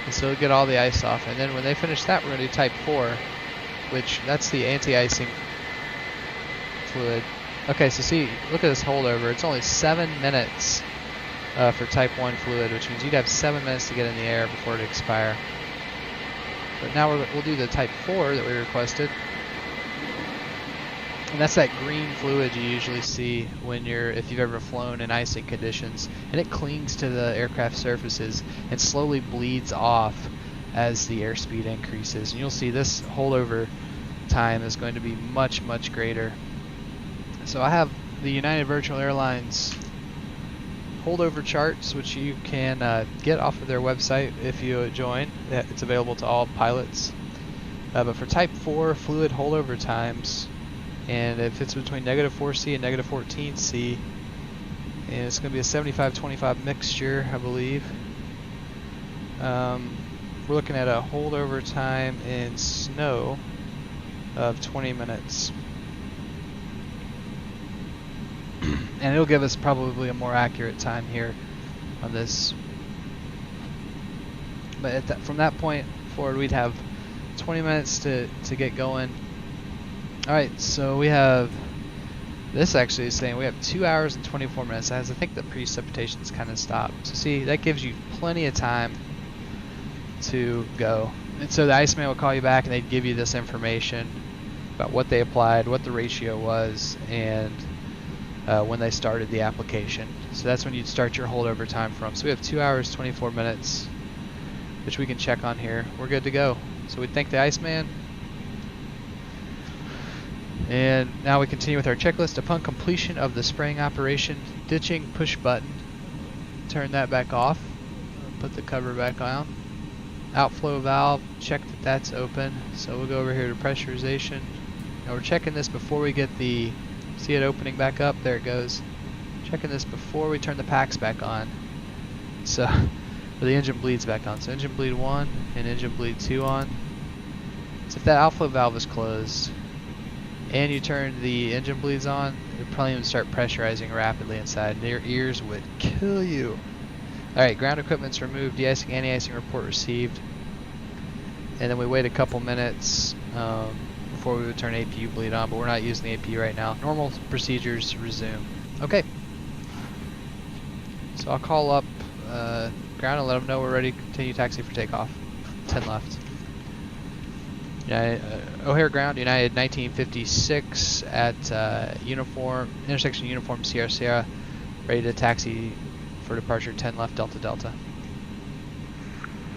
And so it'll get all the ice off. And then when they finish that, we're going to do type 4, which that's the anti-icing fluid. Okay, so see, look at this holdover. It's only 7 minutes for type 1 fluid, which means you'd have 7 minutes to get in the air before it expire. But now we'll do the Type 4 that we requested. And that's that green fluid you usually see when if you've ever flown in icing conditions, and it clings to the aircraft surfaces and slowly bleeds off as the airspeed increases. And you'll see this holdover time is going to be much, much greater. So I have the United Virtual Airlines holdover charts, which you can get off of their website if you join. It's available to all pilots. But for Type 4 fluid holdover times, and if it's between -4C and -14C, and it's going to be a 75-25 mixture, I believe. We're looking at a holdover time in snow of 20 minutes. And it'll give us probably a more accurate time here on this. But from that point forward, we'd have 20 minutes to get going. Alright, so we have, this actually is saying we have 2 hours and 24 minutes, as I think the precipitation's kind of stopped. So see, that gives you plenty of time to go. And so the Iceman will call you back and they'd give you this information about what they applied, what the ratio was, and when they started the application. So that's when you'd start your holdover time from. So we have 2 hours, 24 minutes, which we can check on here. We're good to go. So we thank the Iceman. And now we continue with our checklist. Upon completion of the spraying operation, ditching push button, turn that back off, put the cover back on. Outflow valve, check that that's open. So we'll go over here to pressurization. Now we're checking this before we get the, see it opening back up, there it goes. Checking this before we turn the packs back on. So, or the engine bleeds back on. So engine bleed 1 and engine bleed 2 on. So if that outflow valve is closed, and you turn the engine bleeds on, it'll probably even start pressurizing rapidly inside, and your ears would kill you. Alright, ground equipment's removed, de-icing, anti-icing report received. And then we wait a couple minutes before we would turn APU bleed on, but we're not using the APU right now. Normal procedures resume. Okay. So I'll call up ground and let them know we're ready to continue taxi for takeoff. 10 left. O'Hare ground, United 1956 at intersection Uniform Sierra Sierra, ready to taxi for departure 10 left Delta Delta.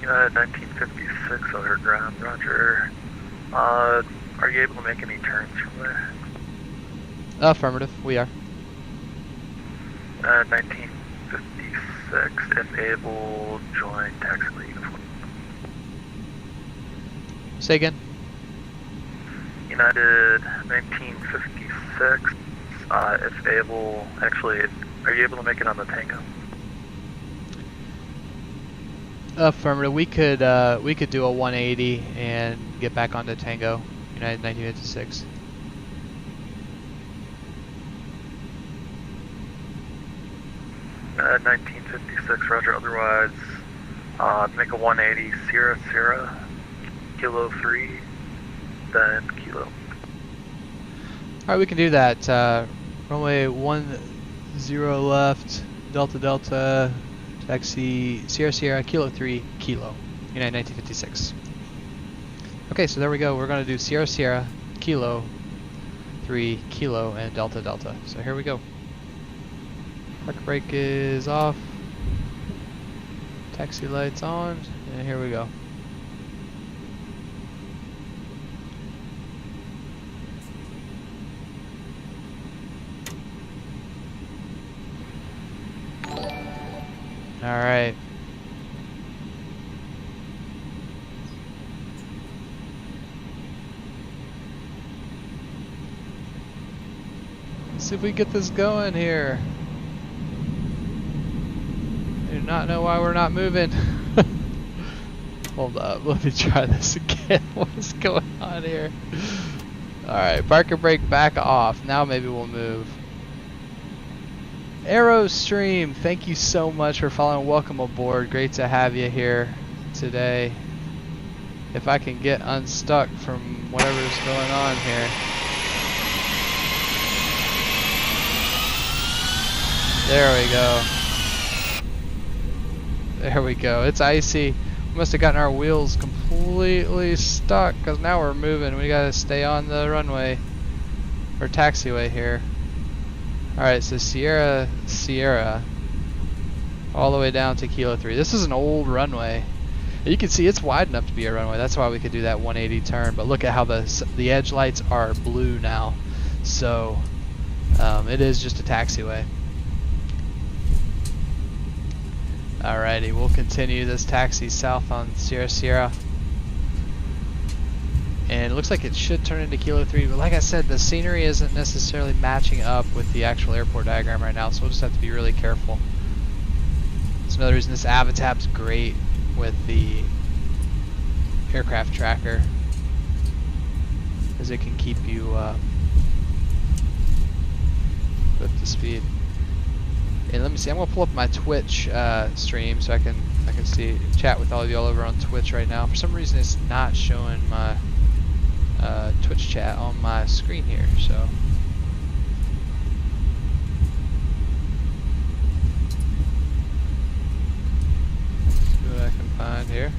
United 1956 O'Hare ground, roger. Are you able to make any turns from there? Affirmative, we are. 1956, if able, join taxi uniform. Say again. United 1956, if able, actually, are you able to make it on the Tango? Affirmative. We could do a 180 and get back onto Tango. United 1956. United 1956, roger. Otherwise, make a 180 Sierra Sierra, Kilo 3, then Kilo. Alright, we can do that. Runway 10 left, Delta Delta, taxi Sierra Sierra, Kilo 3, Kilo, United 1956. Okay, so there we go. We're going to do Sierra Sierra, Kilo 3, Kilo, and Delta Delta. So here we go. Park brake is off. Taxi lights on, and here we go. All right. Let's see if we can get this going here. I do not know why we're not moving. Hold up, let me try this again. What is going on here? Alright, park and brake back off. Now maybe we'll move. Aerostream, thank you so much for following. Welcome aboard. Great to have you here today. If I can get unstuck from whatever's going on here. There we go. There we go. It's icy. Must have gotten our wheels completely stuck because now we're moving. We gotta stay on the runway or taxiway here. Alright, so Sierra all the way down to Kilo 3. This is an old runway. You can see it's wide enough to be a runway. That's why we could do that 180 turn. But look at how the edge lights are blue now. So it is just a taxiway. Alrighty, we'll continue this taxi south on Sierra. And it looks like it should turn into Kilo 3, but like I said, the scenery isn't necessarily matching up with the actual airport diagram right now, so we'll just have to be really careful. That's another reason this Avatab's great with the aircraft tracker, because it can keep you up to speed. And let me see, I'm gonna pull up my Twitch stream so I can see chat with all of y'all over on Twitch right now. For some reason it's not showing my Twitch chat on my screen here, so let's see what I can find here.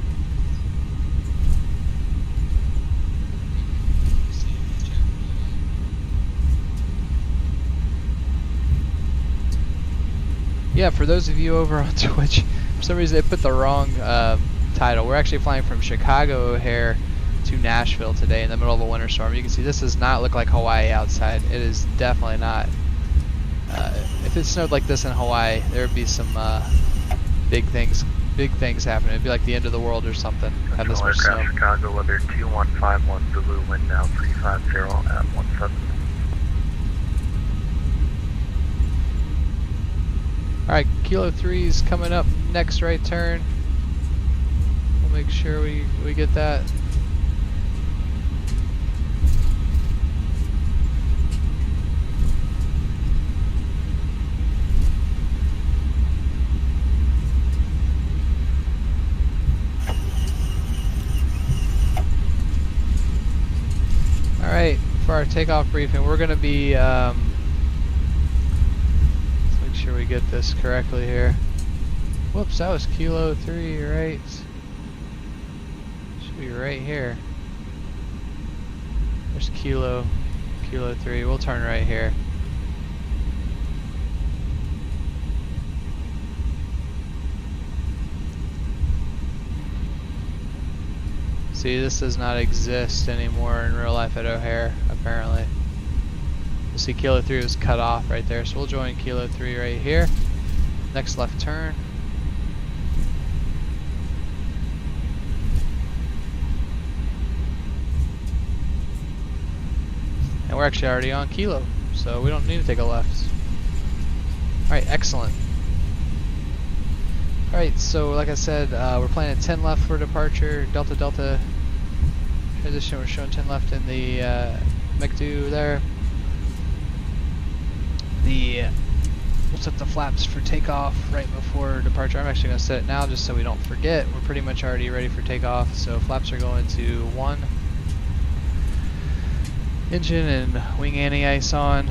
Yeah, for those of you over on Twitch, for some reason they put the wrong title. We're actually flying from Chicago O'Hare to Nashville today in the middle of a winter storm. You can see this does not look like Hawaii outside. It is definitely not. If it snowed like this in Hawaii, there would be some big things happening. It'd be like the end of the world or something. Have this much snow. Chicago Weather 2151 Zulu, wind now 350 at 17. Alright, Kilo 3 is coming up next right turn. We'll make sure we get that. Alright, for our takeoff briefing, we're going to be sure we get this correctly here. Whoops, that was Kilo 3, right? Should be right here. There's Kilo 3. We'll turn right here. See, this does not exist anymore in real life at O'Hare, apparently. You see Kilo 3 was cut off right there, so we'll join Kilo 3 right here. Next left turn. And we're actually already on Kilo, so we don't need to take a left. Alright, excellent. Alright, so like I said, we're planning 10 left for departure. Delta Delta transition, we're showing 10 left in the MEC2 there. We'll set the flaps for takeoff right before departure. I'm actually going to set it now just so we don't forget. We're pretty much already ready for takeoff, so flaps are going to 1. Engine and wing anti-ice on.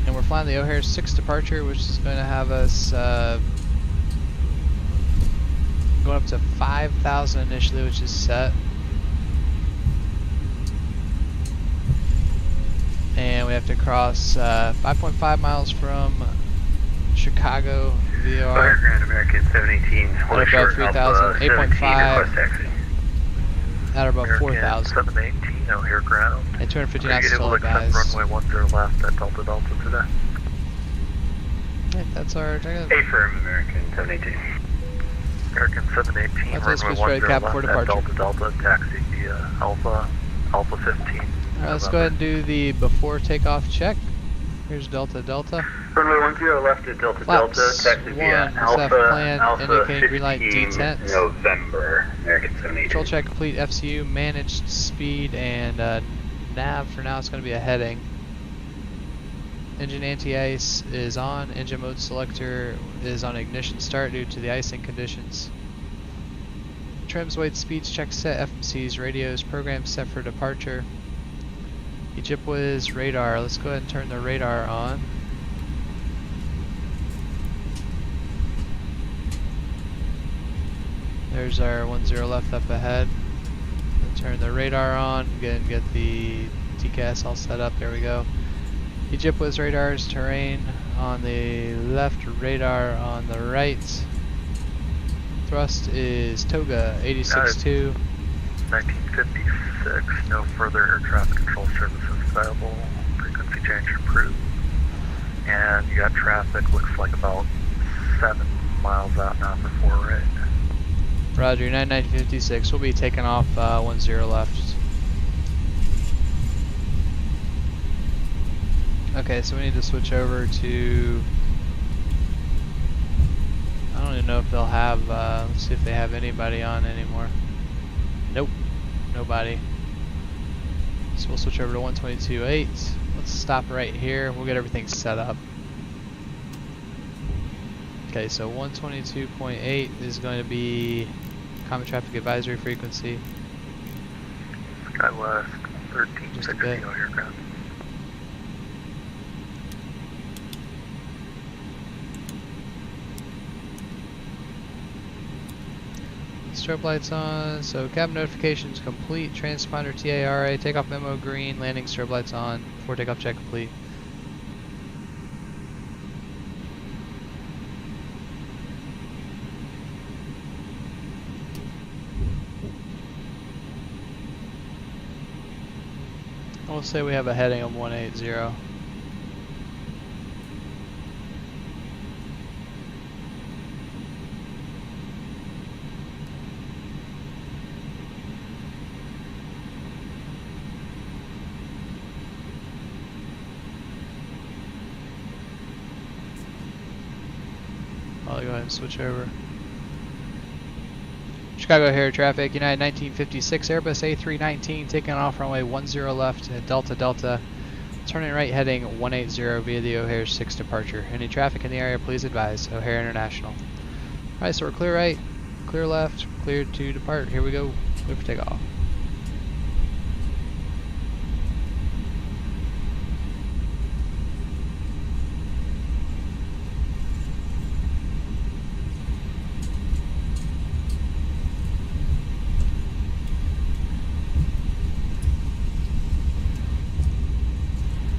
And we're flying the O'Hare 6 departure, which is going to have us going up to 5,000 initially, which is set. And we have to cross 5.5 miles from Chicago VOR. Grand American 718. At above 3,000, 8.5 at above 4,000. 718 O'Hare ground. And 250 Are knots you able still, to accept guys. runway 10 left at Delta Delta today? Right, that's our target. Affirm American 718. American 718, That's us, runway push right 10 cap left for at departure. Delta Delta, taxi via Alpha 15. Alright, let's go ahead and do the before takeoff check. Here's Delta Delta. Runway 10 left at Delta Flaps Delta, taxi via 1, Alpha, plan, Alpha indicating green light 15, detent. November, American 718. Control check complete, FCU, managed speed, and nav for now it's going to be a heading. Engine anti-ice is on, engine mode selector is on ignition start due to the icing conditions. Trims, weight, speeds, check set, FMCs, radios, program set for departure. Ojibwa's radar. Let's go ahead and turn the radar on. There's our 10 left up ahead. We'll turn the radar on. Again, get the TCAS all set up. There we go. Ojibwa's radars, terrain on the left, radar on the right. Thrust is Toga 86.2. 1956, no further air traffic control services available. Frequency change approved. And you got traffic, looks like about 7 miles out now for 4 right. Roger, 1956. We'll be taking off 10 left. Okay, so we need to switch over to... I don't even know if they'll have... let's see if they have anybody on anymore. Nope, nobody. So we'll switch over to 122.8. Let's stop right here. We'll get everything set up. Okay, so 122.8 is going to be Common Traffic Advisory frequency. SkyWest 1360 aircraft. Strobe lights on, so cabin notifications complete, transponder TARA, takeoff memo green, landing strobe lights on, before takeoff check complete. We'll say we have a heading of 180. I'll go ahead and switch over. Chicago Air traffic, United 1956, Airbus A319, taking off runway 10 left at Delta Delta, turning right heading 180 via the O'Hare 6 departure. Any traffic in the area, please advise. O'Hare International. Alright, so we're clear right, clear left, cleared to depart. Here we go, clear for takeoff.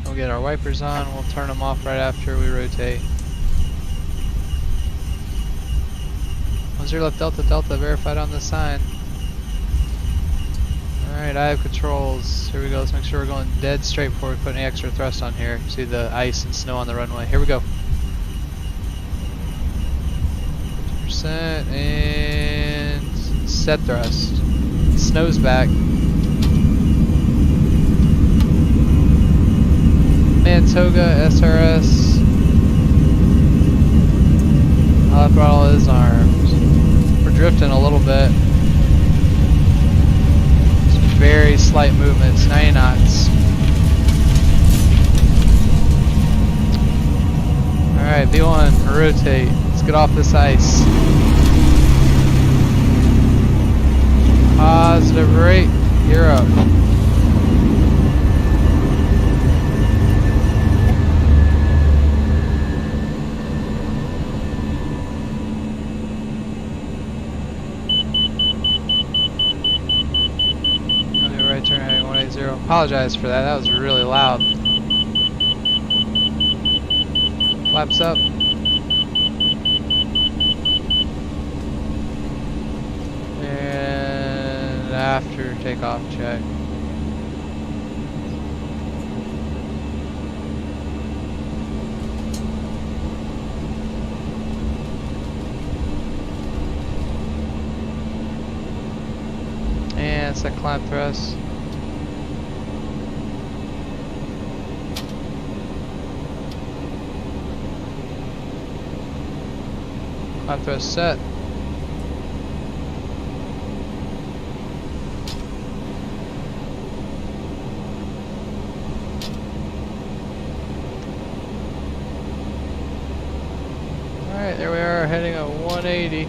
We'll get our wipers on, we'll turn them off right after we rotate. 10 left Delta Delta, verified on the sign. Alright, I have controls. Here we go, let's make sure we're going dead straight before we put any extra thrust on here. See the ice and snow on the runway. Here we go. 50% and set thrust. Snow's back. Mantoga, SRS. I'll throttle his arms. We're drifting a little bit. Some very slight movements, 90 knots. Alright, V1, rotate. Let's get off this ice. Positive rate, you're up. Turn heading 180. Apologize for that. That was really loud. Flaps up. And after takeoff check. And set climb thrust. Climb thrust set. Alright, there we are, heading at 180.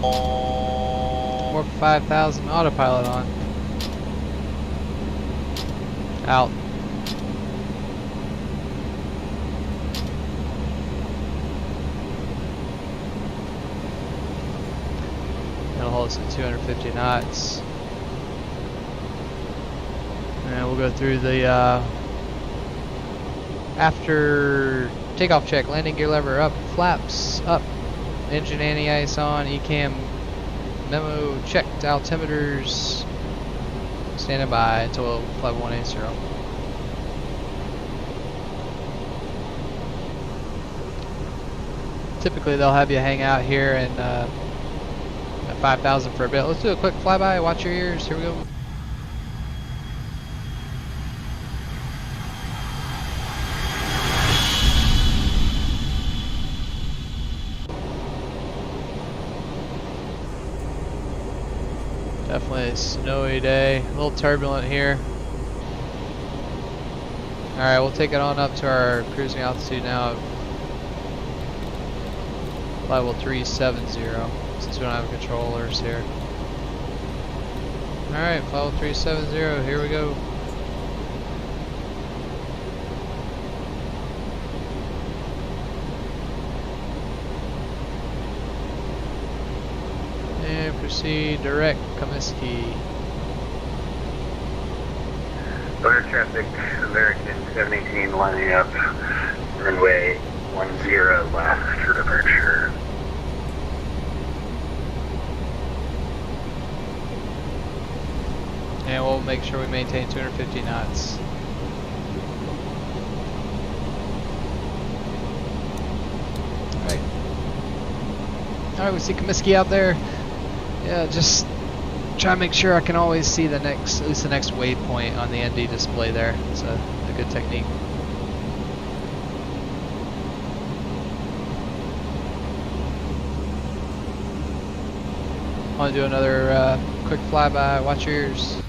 More 5,000, autopilot on. Out. It'll hold us at 250 knots. And we'll go through the after takeoff check. Landing gear lever up, flaps up, engine anti-ice on, Ecam memo checked, altimeters standing by until flight 180. Typically they'll have you hang out here and at 5,000 for a bit. Let's do a quick flyby. Watch your ears. Here we go. Definitely a snowy day. A little turbulent here. Alright, we'll take it on up to our cruising altitude now of level 370 since we don't have controllers here. Alright, level 370, here we go. And proceed direct Comiskey. Air traffic, American 718 lining up, runway 10 left for departure. And we'll make sure we maintain 250 knots. Alright, we see Comiskey out there. Yeah, just try to make sure I can always see the next, at least the next waypoint on the ND display there. It's a good technique. Want to do another quick flyby? Watch your ears.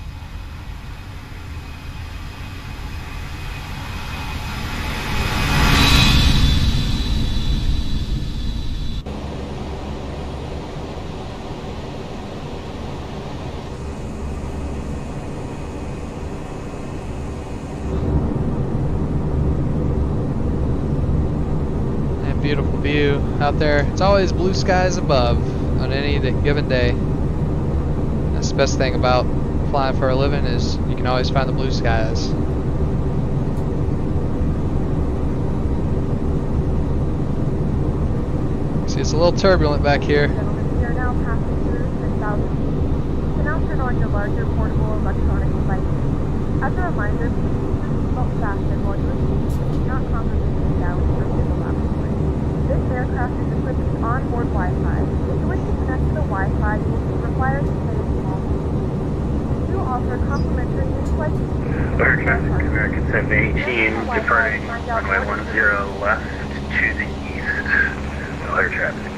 Beautiful view out there. It's always blue skies above on any given day. That's the best thing about flying for a living is you can always find the blue skies. See, it's a little turbulent back here. Gentlemen, we are now passing through 6,000 feet. You can now turn on your larger portable electronic devices. As a reminder, please keep your seatbelt fastened while you are seated and do not congregate in the galley or in the laboratory. This aircraft is equipped with onboard Wi-Fi. If you wish to connect to the Wi-Fi, you will be required to pay a small fee. We do offer complimentary in-flight seats. Air traffic, American 718, departing runway 10 left to the east. Air traffic.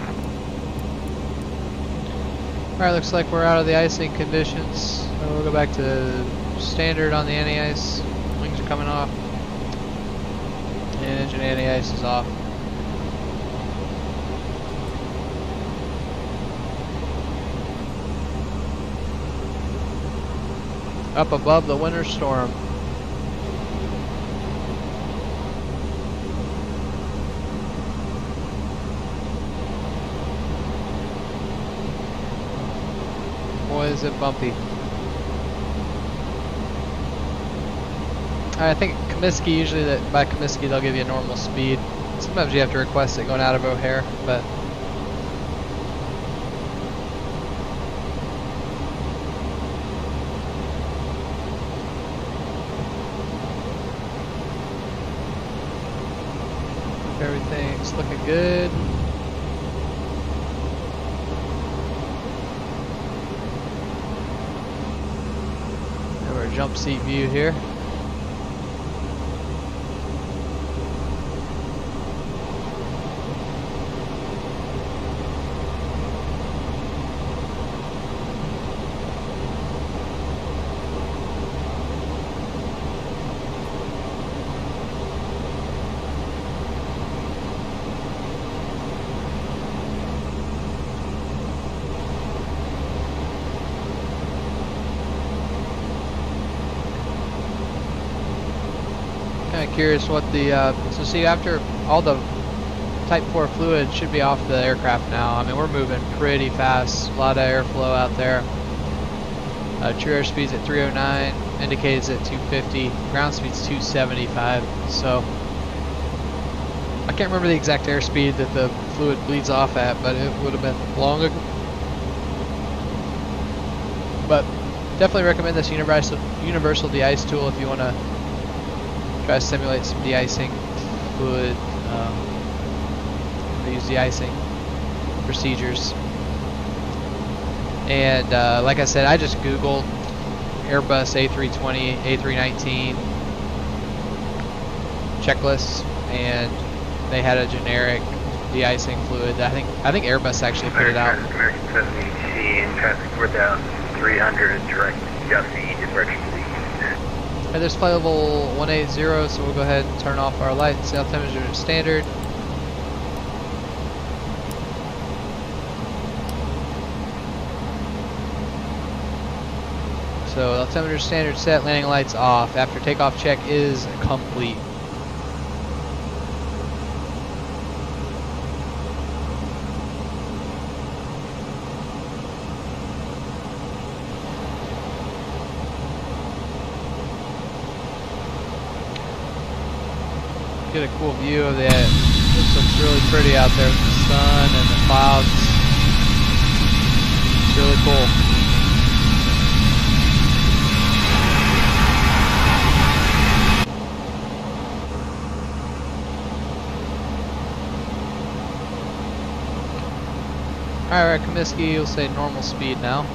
Alright, looks like we're out of the icing conditions. So we'll go back to standard on the anti-ice. Wings are coming off. And engine anti-ice is off. Up above the winter storm. Boy, is it bumpy. I think Comiskey, usually by Comiskey they'll give you a normal speed. Sometimes you have to request it going out of O'Hare, but everything's looking good. Have our jump seat view here. curious what the, so see after all the Type 4 fluid should be off the aircraft now. I mean, we're moving pretty fast. A lot of airflow out there. True airspeed's at 309, indicated at 250, ground speed's 275. So I can't remember the exact airspeed that the fluid bleeds off at, but it would have been long ago. But definitely recommend this universal de-ice tool if you want to try to simulate some de-icing fluid. Use de-icing procedures. And like I said, I just googled Airbus A320, A319 checklists, and they had a generic de-icing fluid. I think Airbus actually put it out. American 718, traffic, we're down 300, direct Gussie, direction to the east. And there's flight level 180, so we'll go ahead and turn off our lights. Sail temperature is standard. So altimeter standard set, landing lights off. After takeoff check is complete. Get a cool view of that. This looks really pretty out there with the sun and the clouds. It's really cool. Alright, Comiskey, you'll say normal speed now.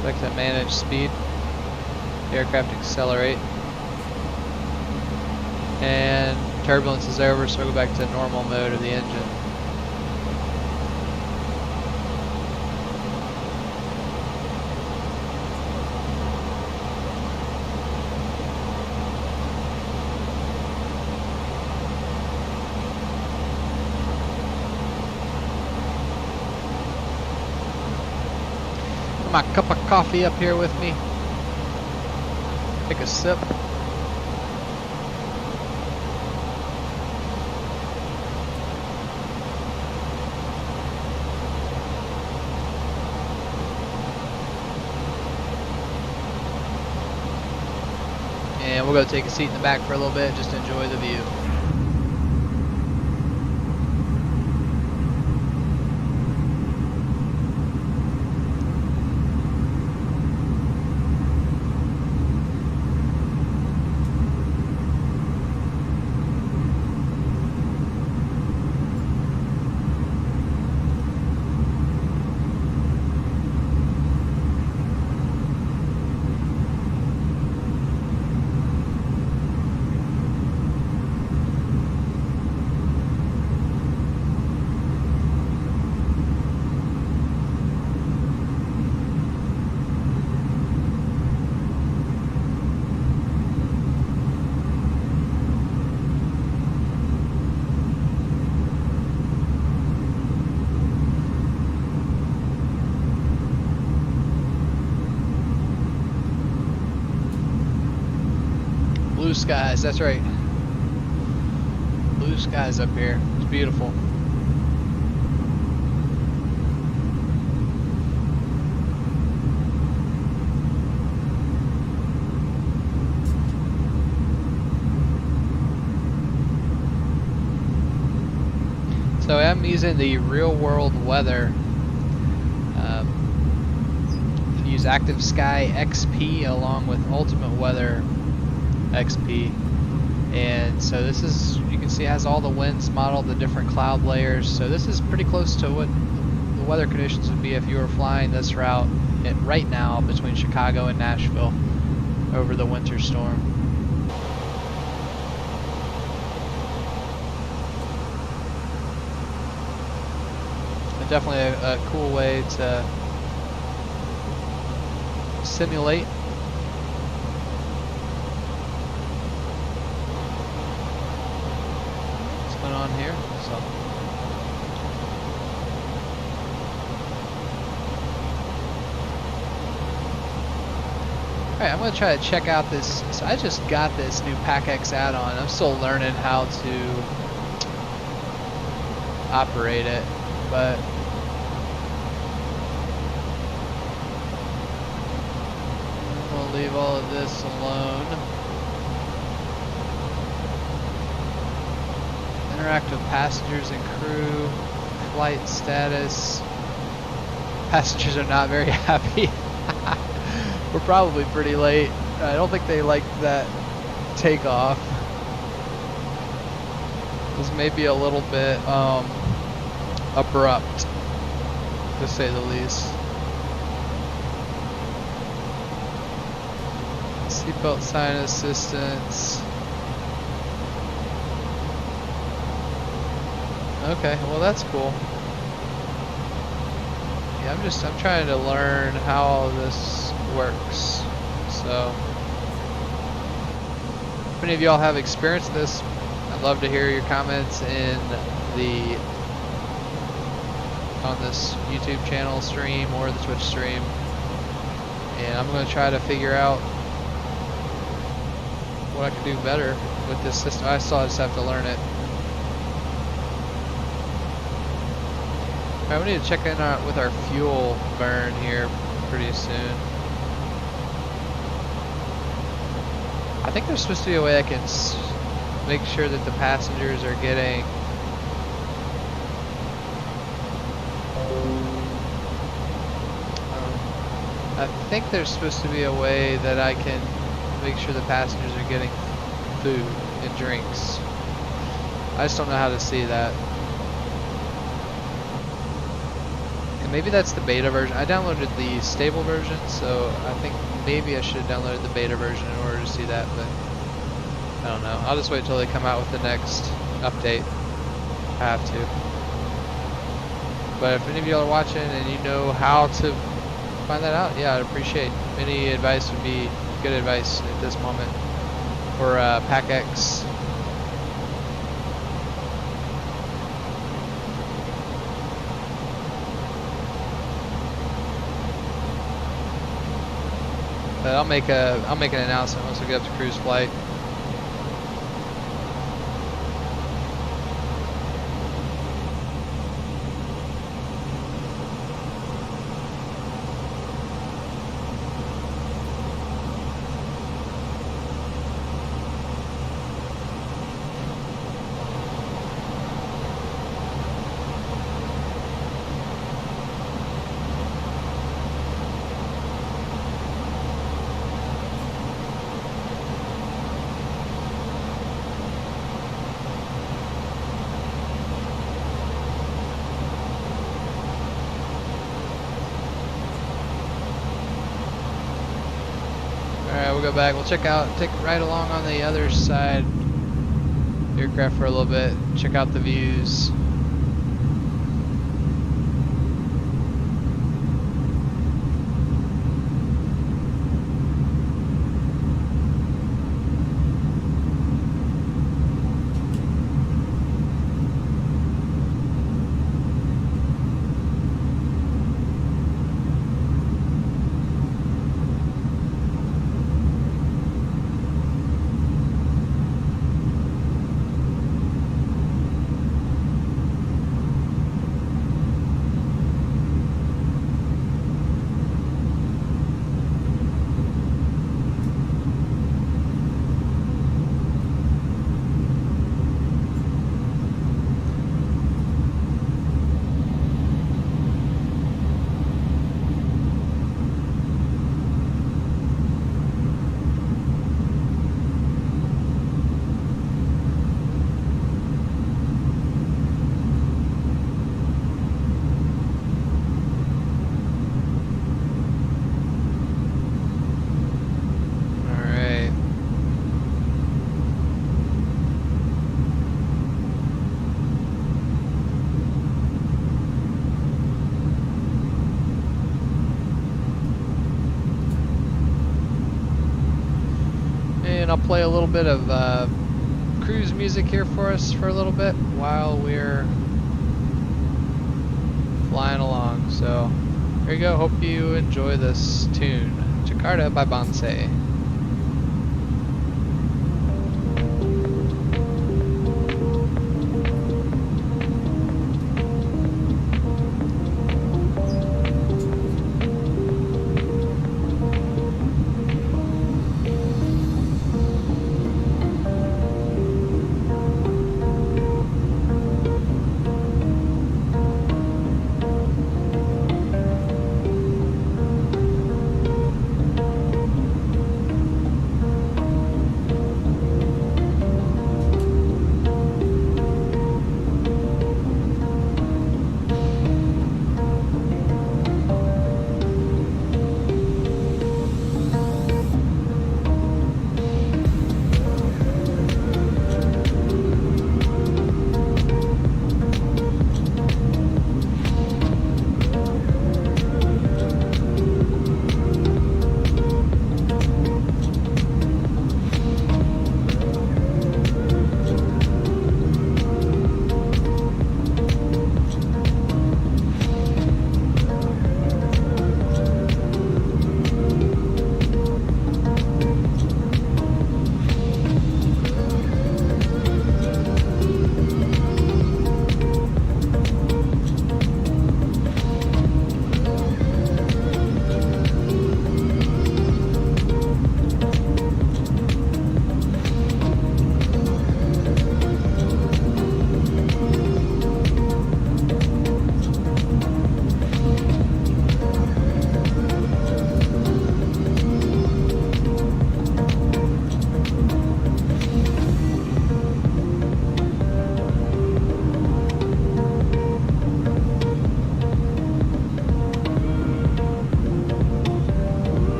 Select that manage speed. The aircraft accelerate. And turbulence is over, so we'll go back to normal mode of the engine. My cup of coffee up here with me. Take a sip. And we'll go take a seat in the back for a little bit, just to enjoy the view. Blue skies, that's right. Blue skies up here. It's beautiful. So I'm using the real world weather. Use Active Sky XP along with Ultimate Weather XP, and so this is, you can see, it has all the winds modeled, the different cloud layers. So this is pretty close to what the weather conditions would be if you were flying this route right now between Chicago and Nashville over the winter storm. And definitely a cool way to simulate. On here, so Alright, I'm gonna try to check out this. So I just got this new PackX add-on. I'm still learning how to operate it, but we'll leave all of this alone. Interact with passengers and crew. Flight status. Passengers are not very happy. We're probably pretty late. I don't think they liked that takeoff. It was maybe a little bit abrupt, to say the least. Seatbelt sign assistance. Okay, well that's cool. Yeah, I'm trying to learn how this works. So, if any of y'all have experienced this, I'd love to hear your comments on this YouTube channel stream or the Twitch stream. And I'm going to try to figure out what I can do better with this system. I still just have to learn it. Alright, we need to check in with our fuel burn here pretty soon. I think there's supposed to be a way I can make sure that the passengers are getting I think there's supposed to be a way that I can make sure the passengers are getting food and drinks. I just don't know how to see that. And maybe that's the beta version. I downloaded the stable version, so I think maybe I should have downloaded the beta version in order to see that, but I don't know. I'll just wait till they come out with the next update. I have to. But if any of y'all are watching and you know how to find that out, yeah, I'd appreciate any advice. Would be good advice at this moment for PackX. But I'll make an announcement once we get up to cruise flight. Go back, we'll take right along on the other side aircraft for a little bit, check out the views. I'll play a little bit of cruise music here for us for a little bit while we're flying along. So here you go. Hope you enjoy this tune. Jakarta by Banse.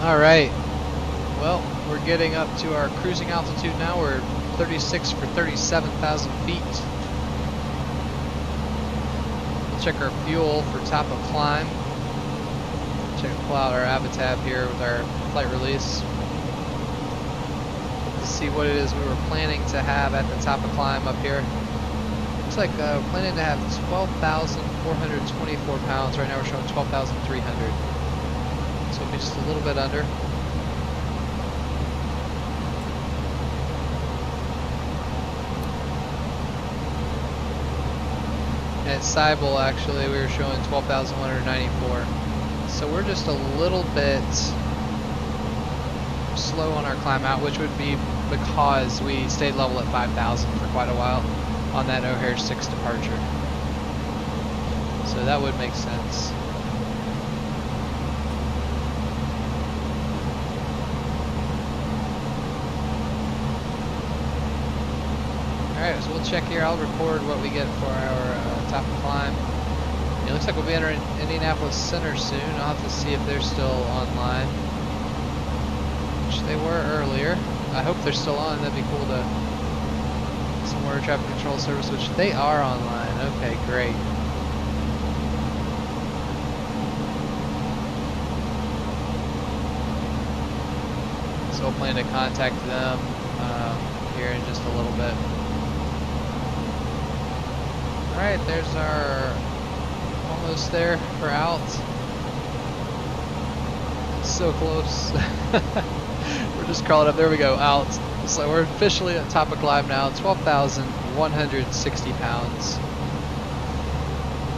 Alright, well, we're getting up to our cruising altitude now. We're 36 for 37,000 feet. We'll check our fuel for top of climb. Pull out our Avatab here with our flight release to see what it is we were planning to have at the top of climb up here. Looks like we're planning to have 12,424 pounds. Right now we're showing 12,300. So it'll be just a little bit under. At Seibel, actually, we were showing 12,194. So we're just a little bit slow on our climb out, which would be because we stayed level at 5,000 for quite a while on that O'Hare 6 departure. So that would make sense. Alright, so we'll check here. I'll record what we get for our top climb. It looks like we'll be entering Indianapolis Center soon. I'll have to see if they're still online, which they were earlier. I hope they're still on. That'd be cool to some more traffic control service, which they are online. Okay, great. So we'll plan to contact them here in just a little bit. Alright, there's our almost there for out. So close. We're just crawling up. There we go, out. So we're officially at top of climb now. 12,160 pounds.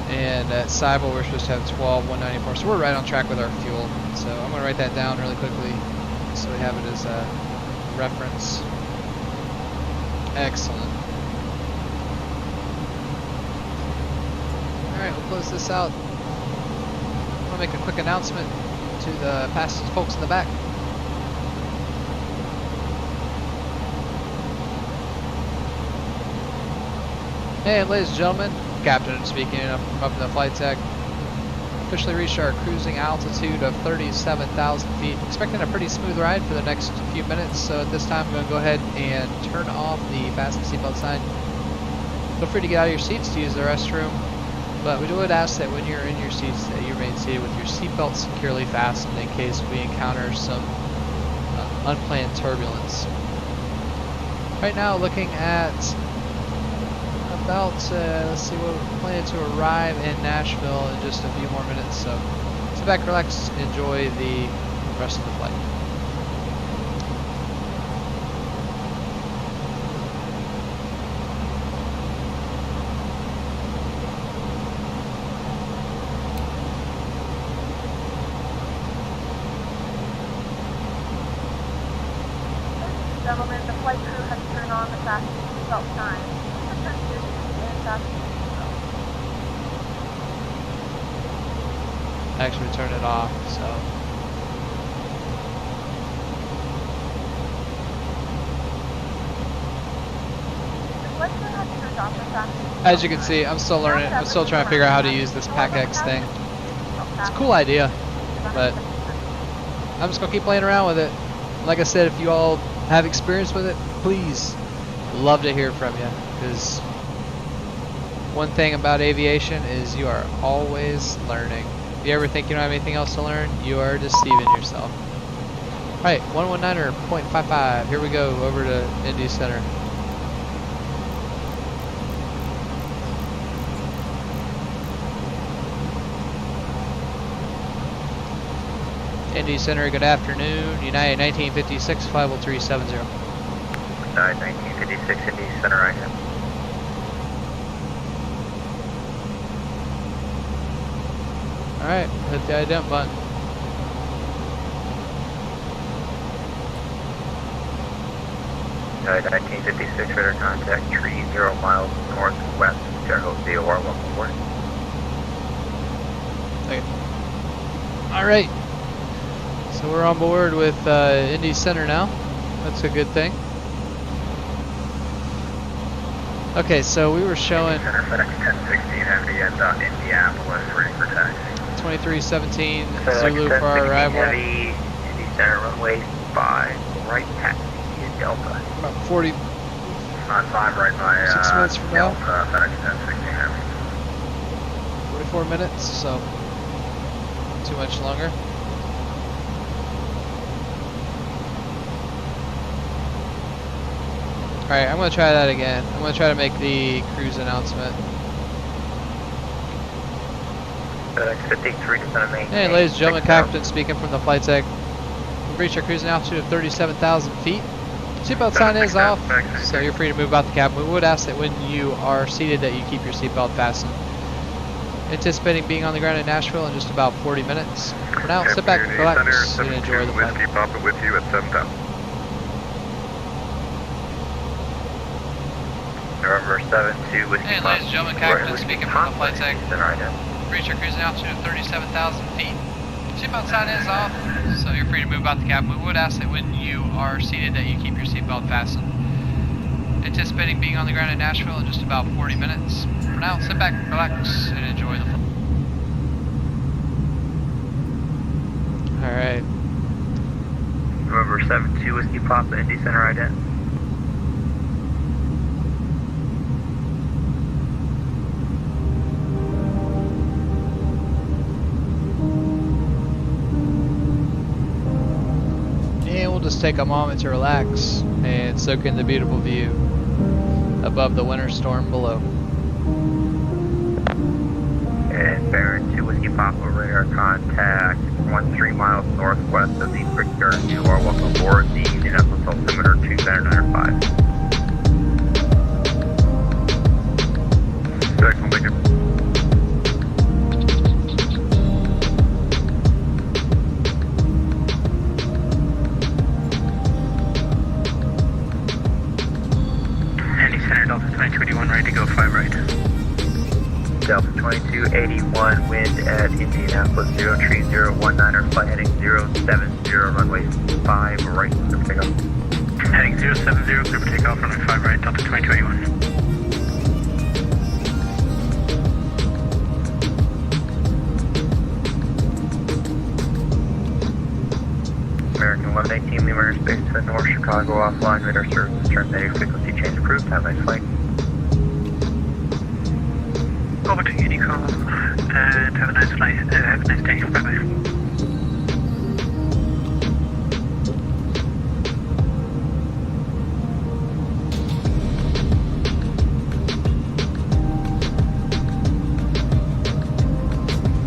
And at Cybele we're supposed to have 12,194. So we're right on track with our fuel. So I'm going to write that down really quickly so we have it as a reference. Excellent. Alright, we'll close this out. I want to make a quick announcement to the passengers, folks in the back. Hey, ladies and gentlemen, Captain speaking up in the flight deck. Officially reached our cruising altitude of 37,000 feet. Expecting a pretty smooth ride for the next few minutes, so at this time I'm going to go ahead and turn off the fasten seatbelt sign. Feel free to get out of your seats to use the restroom, but we would ask that when you're in your seats that you remain seated with your seatbelt securely fastened in case we encounter some unplanned turbulence. Right now looking at about, let's see, we're planning to arrive in Nashville in just a few more minutes, so sit back, relax, enjoy the rest of the flight. Ladies and gentlemen, the flight crew has turned on the fasten seatbelt sign. Actually turn it off, so. As you can see, I'm still learning. I'm still trying to figure out how to use this PackX thing. It's a cool idea, but I'm just gonna keep playing around with it. Like I said, if you all have experience with it, please, love to hear from you, because one thing about aviation is you are always learning. If you ever think you don't have anything else to learn, you are deceiving yourself. Alright, 119er, 0.55. Here we go, over to Indy Center. Indy Center, good afternoon. United 1956, 50370. United 1956, Indy Center, I am. Alright, hit the ident button. United 1956, radar contact, 30 miles northwest, General VOR, welcome aboard. Okay. Alright. So we're on board with Indy Center now. That's a good thing. Okay, so we were showing Center, FedEx 1016, Heavy and Indianapolis, ready for taxi. 2317 Zulu for our arrival. Heavy, Indy Center, runway 5, right taxi via Delta. About 40, On 5 right by 6 minutes from now. Delta, FedEx 1016 Heavy. 44 minutes, so too much longer. Alright, I'm going to try that again. I'm going to try to make the cruise announcement. FedEx 53 to Center Main. Hey, ladies and gentlemen, Captain speaking from the flight deck. We've reached our cruising altitude of 37,000 feet. Seatbelt sign is off, so you're free to move about the cabin. We would ask that when you are seated that you keep your seatbelt fastened. Anticipating being on the ground in Nashville in just about 40 minutes. For now, sit back, relax, and enjoy the flight. Whiskey Papa with you at 7,000. November 72, Whiskey Hey, Papa. ladies and gentlemen, Captain speaking from the flight deck. Center, I am. Reach our cruising altitude of 37,000 feet. Seatbelt sign is off, so you're free to move about the cabin. We would ask that when you are seated that you keep your seatbelt fastened. anticipating being on the ground in Nashville in just about 40 minutes. For now, sit back, relax, and enjoy the flight. Alright. November 72 Whiskey Papa, Indy Center ident. And we'll just take a moment to relax and soak in the beautiful view above the winter storm below. And Baron 2 Whiskey Papa, radar contact 13 miles northwest of the Brickyard. You are welcome aboard the Indianapolis altimeter 2995. Excellent, thank you. Indy Center, Delta 2281, ready to go 5 right. Delta 2281, wind at Indianapolis 03019, flight heading 070, runway 5 right, clear for takeoff. Heading 070, clear for takeoff, runway 5 right, Delta 2281. American 1118, Lima Airspace to North Chicago, offline, radar service, turn negative, frequency change approved, have a nice flight. Over to Unicom, and have a nice day, bye-bye.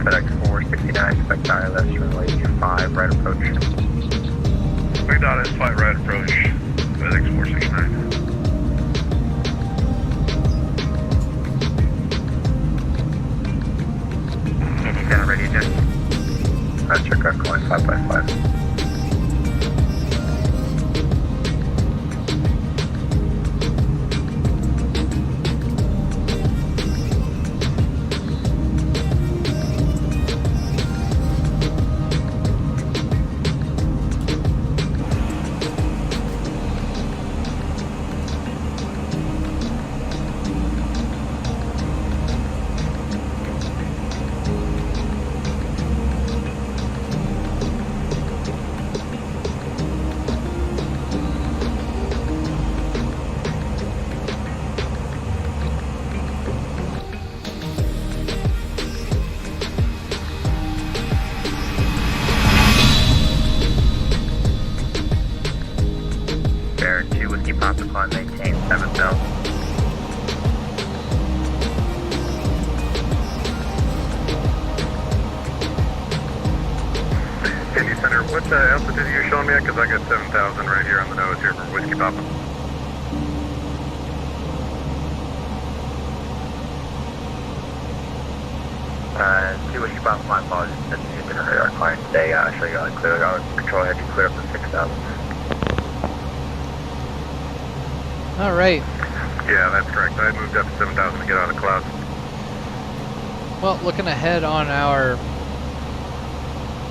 FedEx 469, expect ILS, runway 5, right approach. McDonald's flight right approach, FedEx 469. Down ready again. Check out calling 555. Baron 2 Whiskey Papa, climb maintain 7000. Indy Center, what altitude are you showing me at? Because I got 7,000 right here on the nose here for Whiskey Papa. See what you bought my apologies. That's the radar client today. Show you all clear. Our control had you clear up to 6,000. Alright. Yeah, that's correct. I had moved up to 7,000 to get out of the clouds. Well, looking ahead on our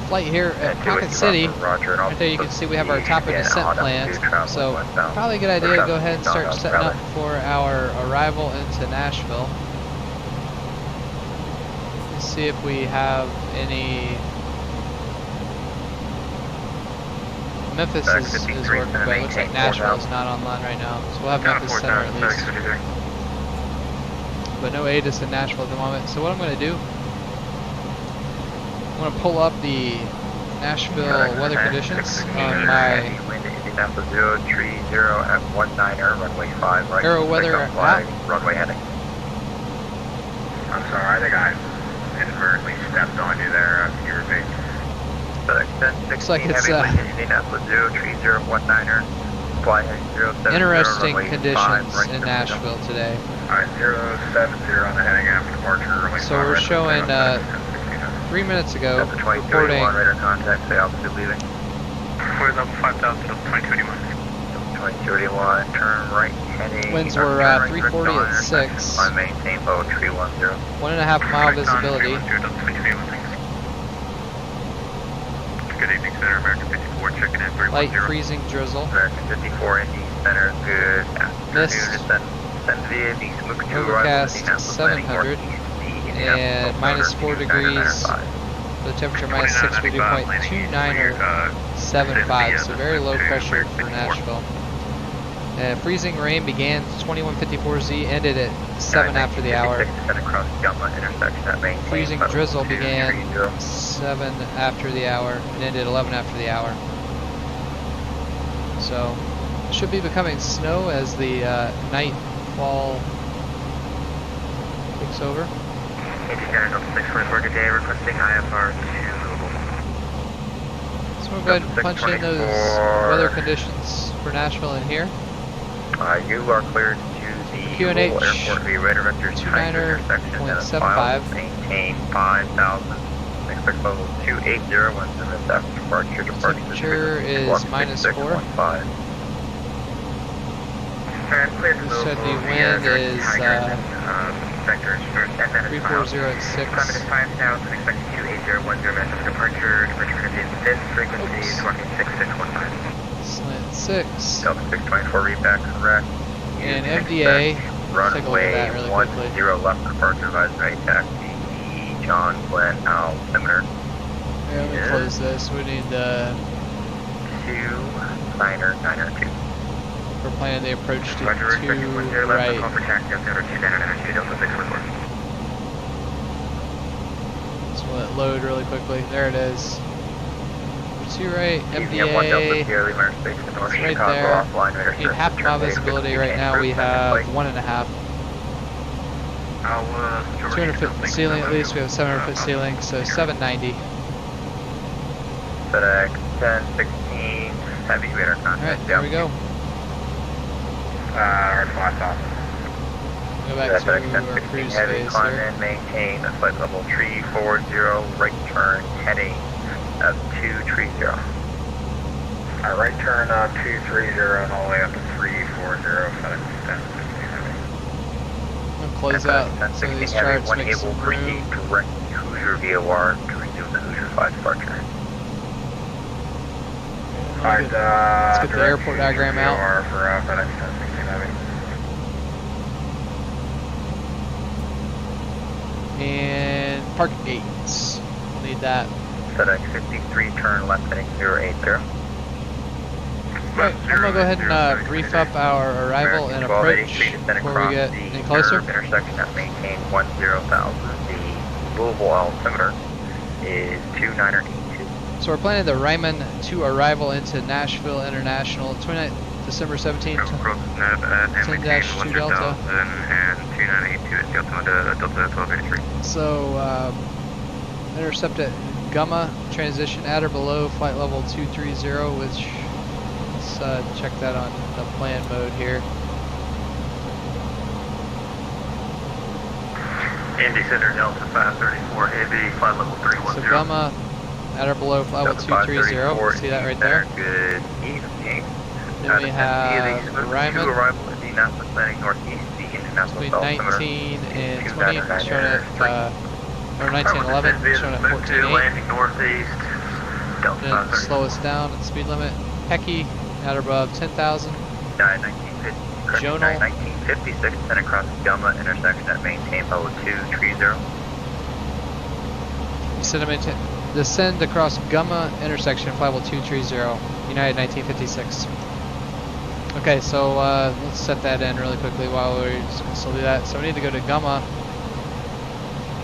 flight here at Pocket City, right there you can see we have our top of descent plans. So probably a good idea to go ahead and start setting up for our arrival into Nashville. Let's see if we have any. Memphis is working, but it looks like Nashville is not online right now. So we'll have Memphis Center at least. But no ATIS in Nashville at the moment. So what I'm going to do, I'm going to pull up the Nashville weather conditions on my Aero Weather app. Runway heading. I'm sorry, I think I inadvertently stepped on you there. You were big. Looks like it's interesting conditions in Nashville today. Alright, 070 on the heading after departure. So we're showing 3 minutes ago reporting radar contact, say altitude leaving. We're level 5,000 to 2281. 2281, turn right heading. winds were 340 at 6. I maintain low 310. 1.5 mile visibility. Good evening, Center. American 54 checking in 310. Light freezing drizzle. American 54 Indy Center, good Mist. afternoon. Send via the Smoke 2 arrival Overcast at Indianapolis Landing 700 Northeast, the Indianapolis and minus 4 degrees. 2995. The temperature minus 6 dew point 2975, so very low pressure for Nashville. Freezing rain began 2154Z, ended at 7 after the hour. Across Gumma intersection at Main. Freezing drizzle began 7 after the hour and ended 11 after the hour. So, should be becoming snow as the nightfall takes over. Delta 644 today, requesting IFR 2. So we'll go ahead and punch in those weather conditions for Nashville in here. You are cleared to the QNH Louisville Airport via radar vector 29 intersection and file. Maintain 5,000. Expect level 280 when service after departure. Temperature is minus 4. Said the wind is 340 at 6. Climate is 5,000. Expect 28010 minutes after departure. Departure contains this frequency is 26615. Slant 6. Delta 624 read back correct. And MDA, runway that really 10 quickly. left departure advisory taxi John Glenn altimeter. Yeah, let me close this. We need 2992. we're planning the approach to Roger, 2 left, right. call for taxi altimeter 2992 Delta 644. So we'll let it load really quickly. There it is. 2 right, MDA. One Delta Sierra Lima Airspace to North It's right Chicago there. offline radar We have half service, mile turn visibility base, right now. We have improvement, 1.5. 200 foot ceiling at least. We have 700 foot ceiling, so 790. FedEx 1016 heavy radar contact. Alright, there we go. Response off. Go back to our cruise heavy phase climb here. and maintain a flight level 340, right turn heading of 230. Right turn 230 and all the way up to 340, FedEx 1016 heavy. I'll close out some of these charts, make some room. Proceed direct Hoosier VOR to resume the Hoosier flight departure. Let's get the airport diagram out. For FedEx 1016 heavy. And park gates. We'll need that. FedEx 53, turn left heading 080. Right, I'm gonna go ahead and brief up our arrival and approach before we get any closer. Intersection at maintain 10,000. The Louisville altimeter is 2982. So we're planning the Ryman to arrival into Nashville International, 29th December 17th, 10-2 Delta. And 2982 is the altimeter, Delta 1283. So intercept at Gumma, transition at or below flight level 230, which let's check that on the plan mode here. Indy Center Delta 534 heavy, flight level 310. So Gumma at or below flight level 230, see that right there? Good evening. Then we have Ryman. Arrival at Indianapolis Landing Northeast, the Indianapolis Between altimeter 19 and 20, 2993. showing at, or 19 and 11, showing at 14.8. Landing northeast. Delta Then 534. slow us down at speed limit. Pecky at or above 10,000. 1956, and across Gumma intersection at maintain level 230. Descend across Gumma intersection, flight level 230, United 1956. Okay, so let's set that in really quickly while we're just gonna still do that. So we need to go to Gumma.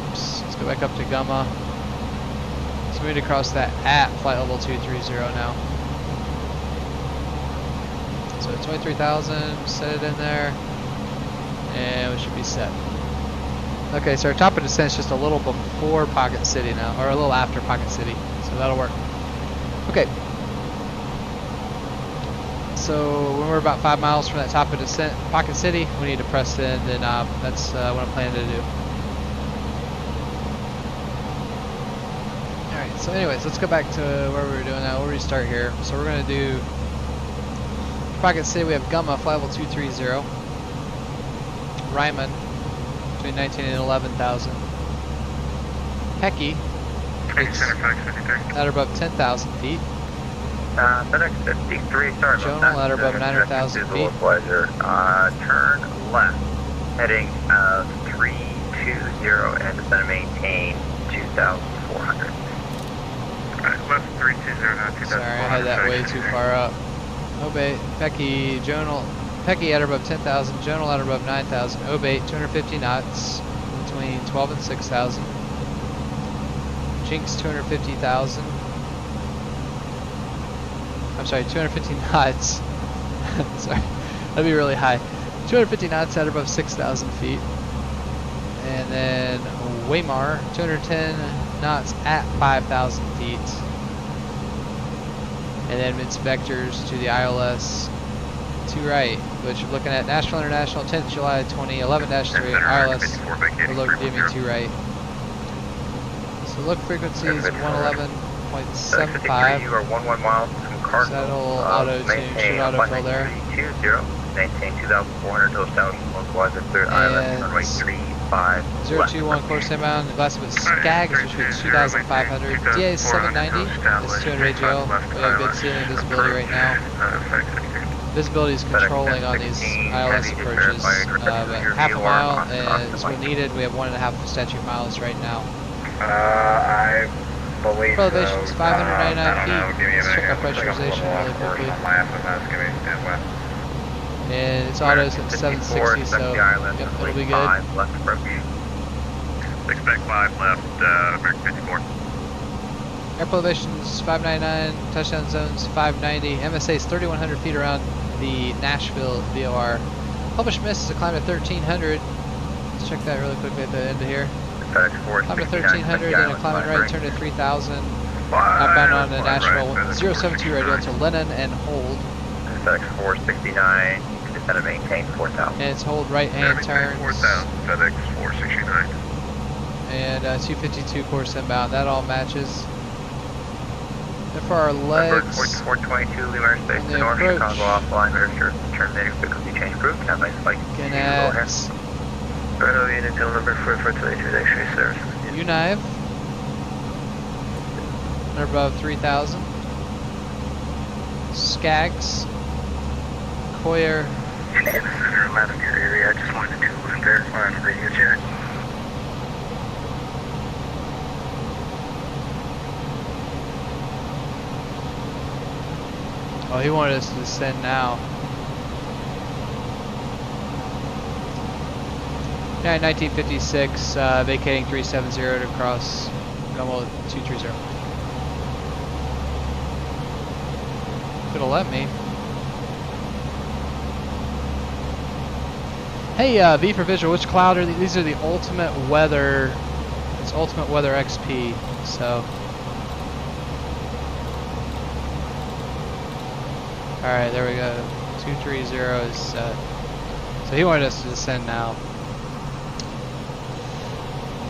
Oops, let's go back up to Gumma. So we need to cross that at flight level 230 now. So 23,000, set it in there, and we should be set. Okay, so our top of descent is just a little before Pocket City now, or a little after Pocket City, so that'll work. Okay. So when we're about 5 miles from that top of descent, Pocket City, we need to press in the knob. That's what I'm planning to do. Alright, so anyways, let's go back to where we were doing now. We'll restart here. So we're going to do Pocket City, we have Gumma, flight level 230. Ryman, between 19 and 11,000. Pecky, it's at or above 10,000 feet. FedEx 53, sorry Jonal, about that. ladder above 900,000 To the feet. localizer. Turn left, heading 320 and descend and maintain 2,400. Alright, left 320 now, 2,400. Sorry, I had that way too far up. Obey, Pecky, Jonal, Pecky ladder above 10,000, Jonal ladder above 9,000, Obey 250 knots between 12 and 6,000. Jinx 250,000. I'm sorry, 250 knots. Sorry, that'd be really high. 250 knots at above 6,000 feet. And then Waymar, 210 knots at 5,000 feet. And then its vectors to the ILS to right, which we're looking at Nashville International, 10th July 2011-3, ILS, below dimming to right. So look frequencies 111.75. You are 11 miles from Cardinal. Settle auto tune, should auto fill there. 320, maintain 2,400 to establish localizer third island, runway 35 left. 021 course inbound, glass with Skag is between 2,500. DA is 790, it's 200 AGL. We have good ceiling visibility right now. Visibility is controlling on these ILS approaches, but half a mile is when needed. We have 1.5 statute miles right now. I believe Elevation's so. 599 feet. Give me a Let's check our minute. pressurization really quickly. On my FMS, give me west. And its auto's at 760, so yep, it'll be good. Left approach. Expect 5 left, American 54. Airport elevation's 599, touchdown zone's 590. MSA is 3,100 feet around the Nashville VOR. Published miss is a climb to 1,300. Let's check that really quickly at the end of here. Climb to 1,300, then a climb and right, turn to 3,000. Outbound on to Nashville, 072 radial to Lennon and hold. FedEx 469, you can descend and maintain 4,000. And it's hold right hand turns. 4,000, FedEx 469. And 252 course inbound, that all matches. And for our legs, 422, Lima Airspace on to the north, approach. Chicago offline, register, terminating frequency change approved, have nice flight. Gannett, Right over unit, deal number 442, X-ray service. Unive, they're above 3,000. Skags, Coyer, In the center of your area, I just wanted to verify on the radio check. oh, he wanted us to descend now. Yeah, 1956, vacating 370 to cross Gummel 230. It'll let me. Hey, V for visual, which cloud are these? Are the Ultimate Weather, it's Ultimate Weather XP, so. Alright, there we go. 230 is set. So he wanted us to descend now.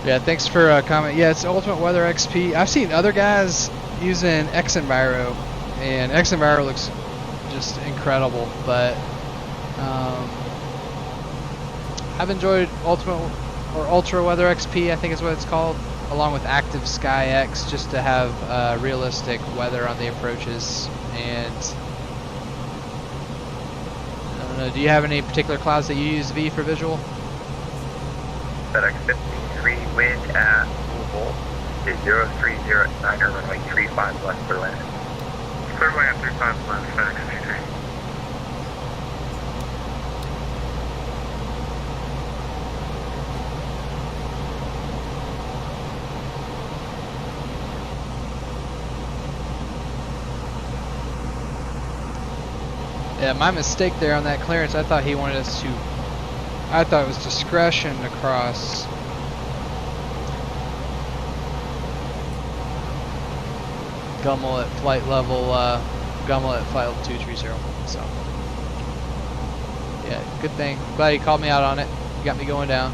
Yeah, thanks for comment. Yeah, it's Ultimate Weather XP. I've seen other guys using Xenviro, and Xenviro looks just incredible, but I've enjoyed Ultimate or Ultra Weather XP, I think is what it's called, along with Active Sky X, just to have realistic weather on the approaches. And I don't know, do you have any particular clouds that you use, V, for visual? FedEx 53, wind at Louisville is 0309, runway 35 left for land. Clear way at 35 left, FedEx 53. Yeah, my mistake there on that clearance. I thought he wanted us to. I thought it was discretion to cross. Gummel at flight level. Gummel at flight level 230. So yeah, good thing. Glad he called me out on it. Got me going down.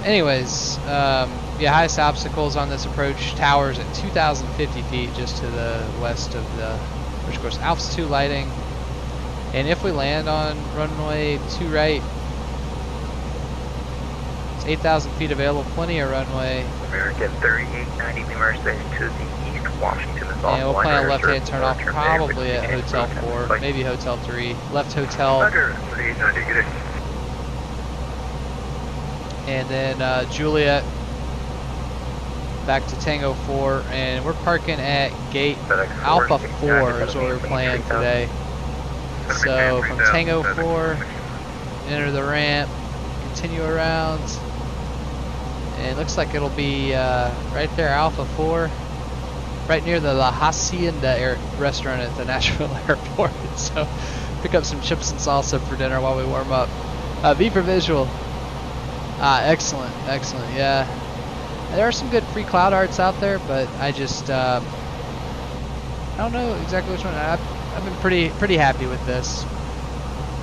Anyways, yeah, highest obstacles on this approach. Towers at 2,050 feet, just to the west of the. Which of course, Alps 2 lighting, and if we land on runway 2 right, It's 8,000 feet available, plenty of runway. American 3890 Lima space to the east, Washington is off. And we'll plan a left-hand turn off probably at Hotel 4, maybe Hotel 3. Left hotel. Roger, 3890, good day. And then Juliet back to Tango 4, and we're parking at gate Alpha 4 is what we're playing today. So from Tango 4, enter the ramp, continue around, and it looks like it'll be right there, Alpha 4, right near the La Hacienda restaurant at the Nashville airport. So pick up some chips and salsa for dinner while we warm up. V for visual. Excellent, excellent, yeah. There are some good free cloud arts out there, but I just, I don't know exactly which one. I've been pretty happy with this.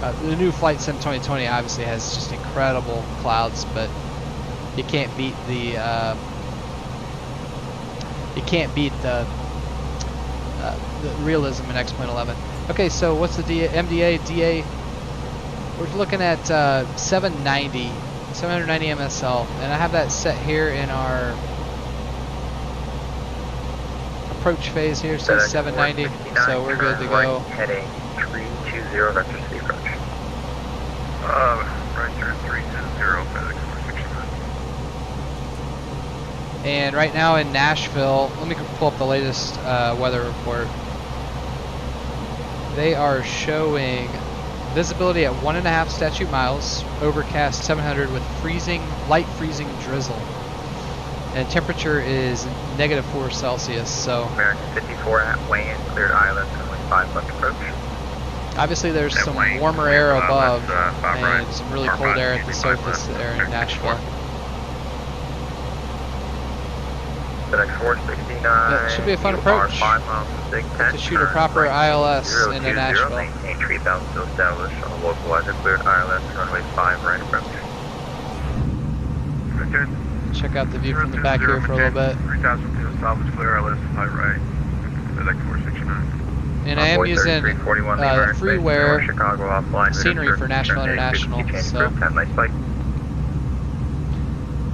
The new Flight Sim 2020 obviously has just incredible clouds, but you can't beat the, the realism in X-Plane 11. Okay, so what's the MDA, DA? We're looking at 790 MSL, and I have that set here in our approach phase here, so 790, so we're good to go. Heading 320 vector C approach. Right there, 320, FedEx 469. And right now in Nashville, let me pull up the latest weather report. They are showing visibility at 1.5 statute miles, overcast 700 with light freezing drizzle. And temperature is -4 Celsius, so. American 54 at Wayne, cleared island, runway 5 left approach. Obviously there's some warmer air above and some really cold air at the surface there in Nashville. FedEx 469. Yeah, it should be a fun approach 5 miles from Big Tent, to shoot a proper ILS into Nashville. Maintain tree bound still established on the localizer cleared ILS, runway 5 right approach. Okay. Check out the view from the back here for a little bit. 3,000 feet established, clear ILS, high right. FedEx 469. And I am using Freware Chicago offline scenery for Nashville International, so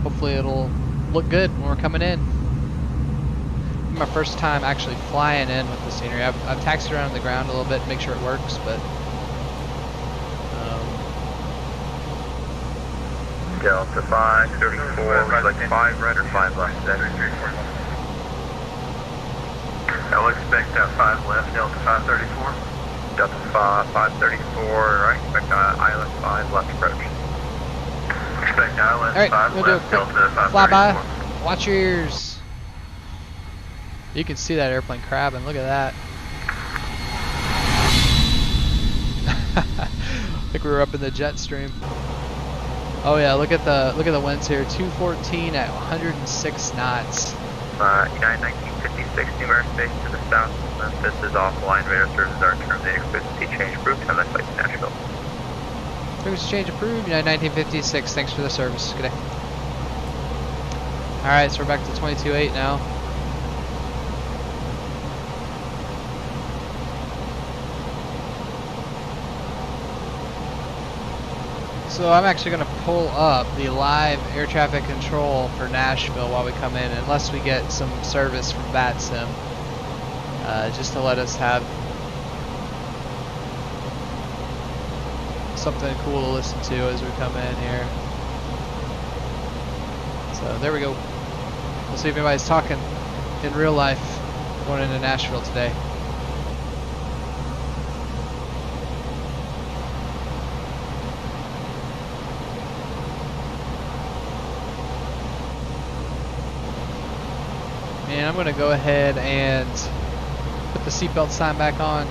hopefully it'll look good when we're coming in. My first time actually flying in with the scenery. I've taxied around on the ground a little bit to make sure it works, but Delta 534, like 5 right or 5 left today. I'll expect 5 left, Delta 534. Delta 534, right, expect ILS 5 left approach. Expect ILS alright, 5 we'll do a left, quick Delta 534. flyby. Watch your ears. You can see that airplane crabbing. Look at that. I think we were up in the jet stream. Oh yeah, look at the winds here. 214 at 106 knots. United 1956 numeric space to the south. Memphis is offline. Radar services are terminated. Frequency change approved. Time that flight to Nashville. Frequency change approved. United 1956. Thanks for the service. Good day. All right, so we're back to 22.8 now. So I'm actually going to pull up the live air traffic control for Nashville while we come in, unless we get some service from VATSIM, just to let us have something cool to listen to as we come in here. So there we go. We'll see if anybody's talking in real life going into Nashville today. And I'm going to go ahead and put the seatbelt sign back on.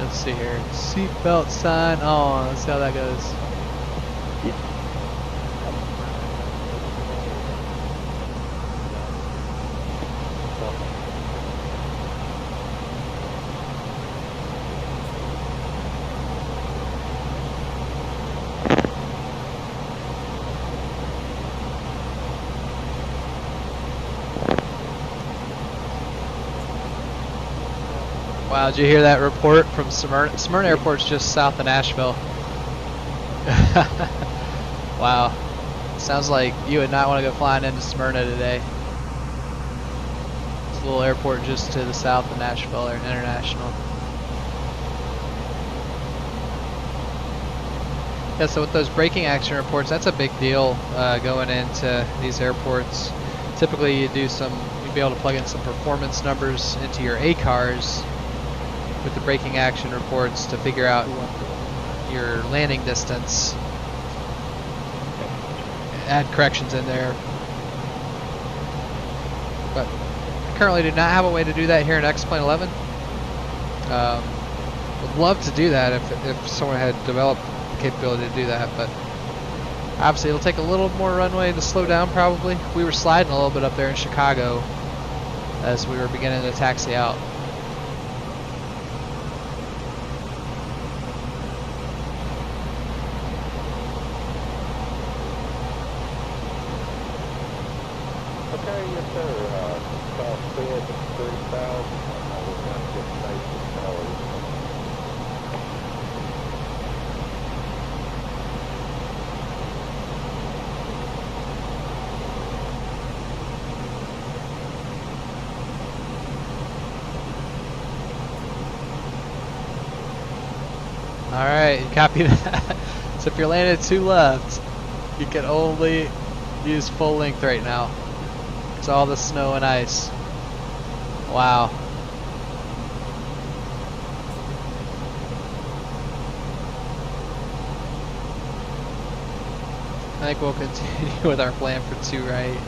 Let's see here. Seatbelt sign on. Let's see how that goes. Wow, did you hear that report from Smyrna? Smyrna Airport's just south of Nashville. Wow. Sounds like you would not want to go flying into Smyrna today. It's a little airport just to the south of Nashville, or International. Yeah, so with those braking action reports, that's a big deal going into these airports. Typically you'd be able to plug in some performance numbers into your ACARs with the braking action reports to figure out your landing distance. Add corrections in there. But I currently do not have a way to do that here in X-Plane 11. Would love to do that if someone had developed the capability to do that, but obviously it'll take a little more runway to slow down probably. We were sliding a little bit up there in Chicago as we were beginning to taxi out. Okay, yes sir. South Bend 3000. We're going to get station towers. Alright, copy that. So if you're landed to left, you can only use full length right now. It's all the snow and ice. Wow. I think we'll continue with our plan for 2 right.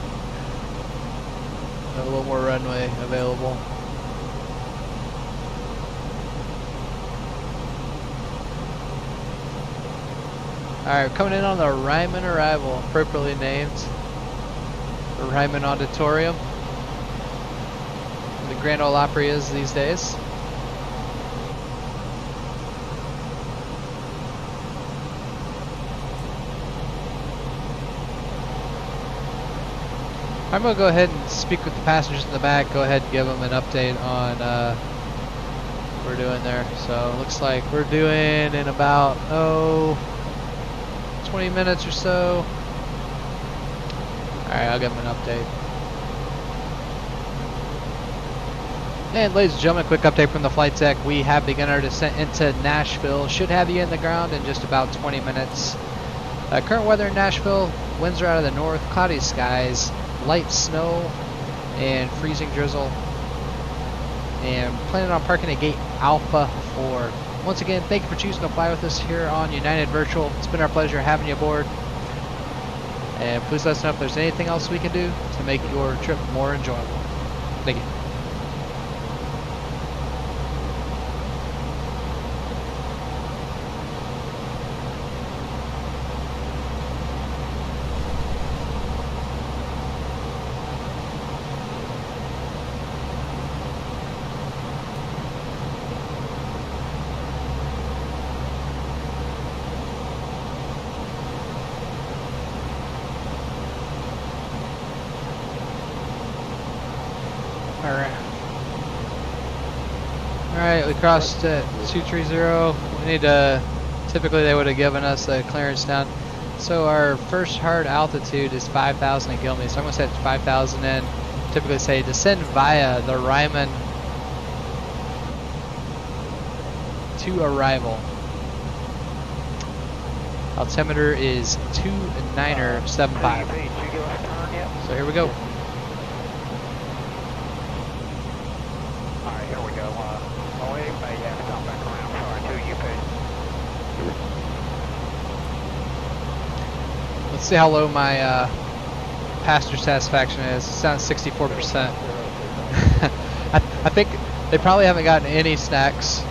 A little more runway available. Alright, coming in on the Ryman arrival, appropriately named the Ryman Auditorium. The Grand Ole Opry is these days. I'm going to go ahead and speak with the passengers in the back, go ahead and give them an update on what we're doing there. So it looks like we're doing in about, 20 minutes or so. Alright, I'll give them an update. And ladies and gentlemen, a quick update from the flight deck. We have begun our descent into Nashville. Should have you in the ground in just about 20 minutes. Current weather in Nashville, winds are out of the north, cloudy skies, light snow, and freezing drizzle. And planning on parking at gate Alpha 4. Once again, thank you for choosing to fly with us here on United Virtual. It's been our pleasure having you aboard. And please let us know if there's anything else we can do to make your trip more enjoyable. Thank you. Alright, we crossed at 230. We need to, typically they would have given us a clearance down. So our first hard altitude is 5,000 at Gilmy. So I'm going to set 5,000 in. Typically say descend via the Ryman to arrival. Altimeter is 2975. So here we go. Let's see how low my passenger satisfaction is. It's down at 64%. I think they probably haven't gotten any snacks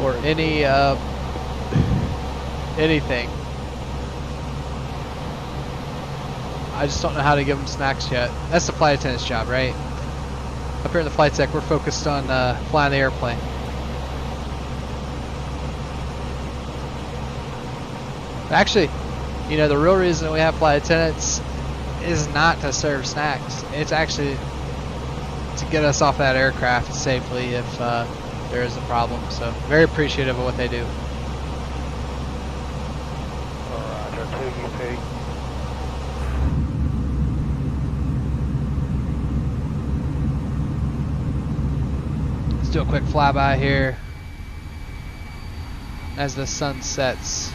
or any anything. I just don't know how to give them snacks yet. That's the flight attendant's job, right? Up here in the flight deck, we're focused on flying the airplane. Actually, you know, the real reason we have flight attendants is not to serve snacks. It's actually to get us off that aircraft safely if there is a problem. So very appreciative of what they do. Roger, 2UP. Let's do a quick flyby here as the sun sets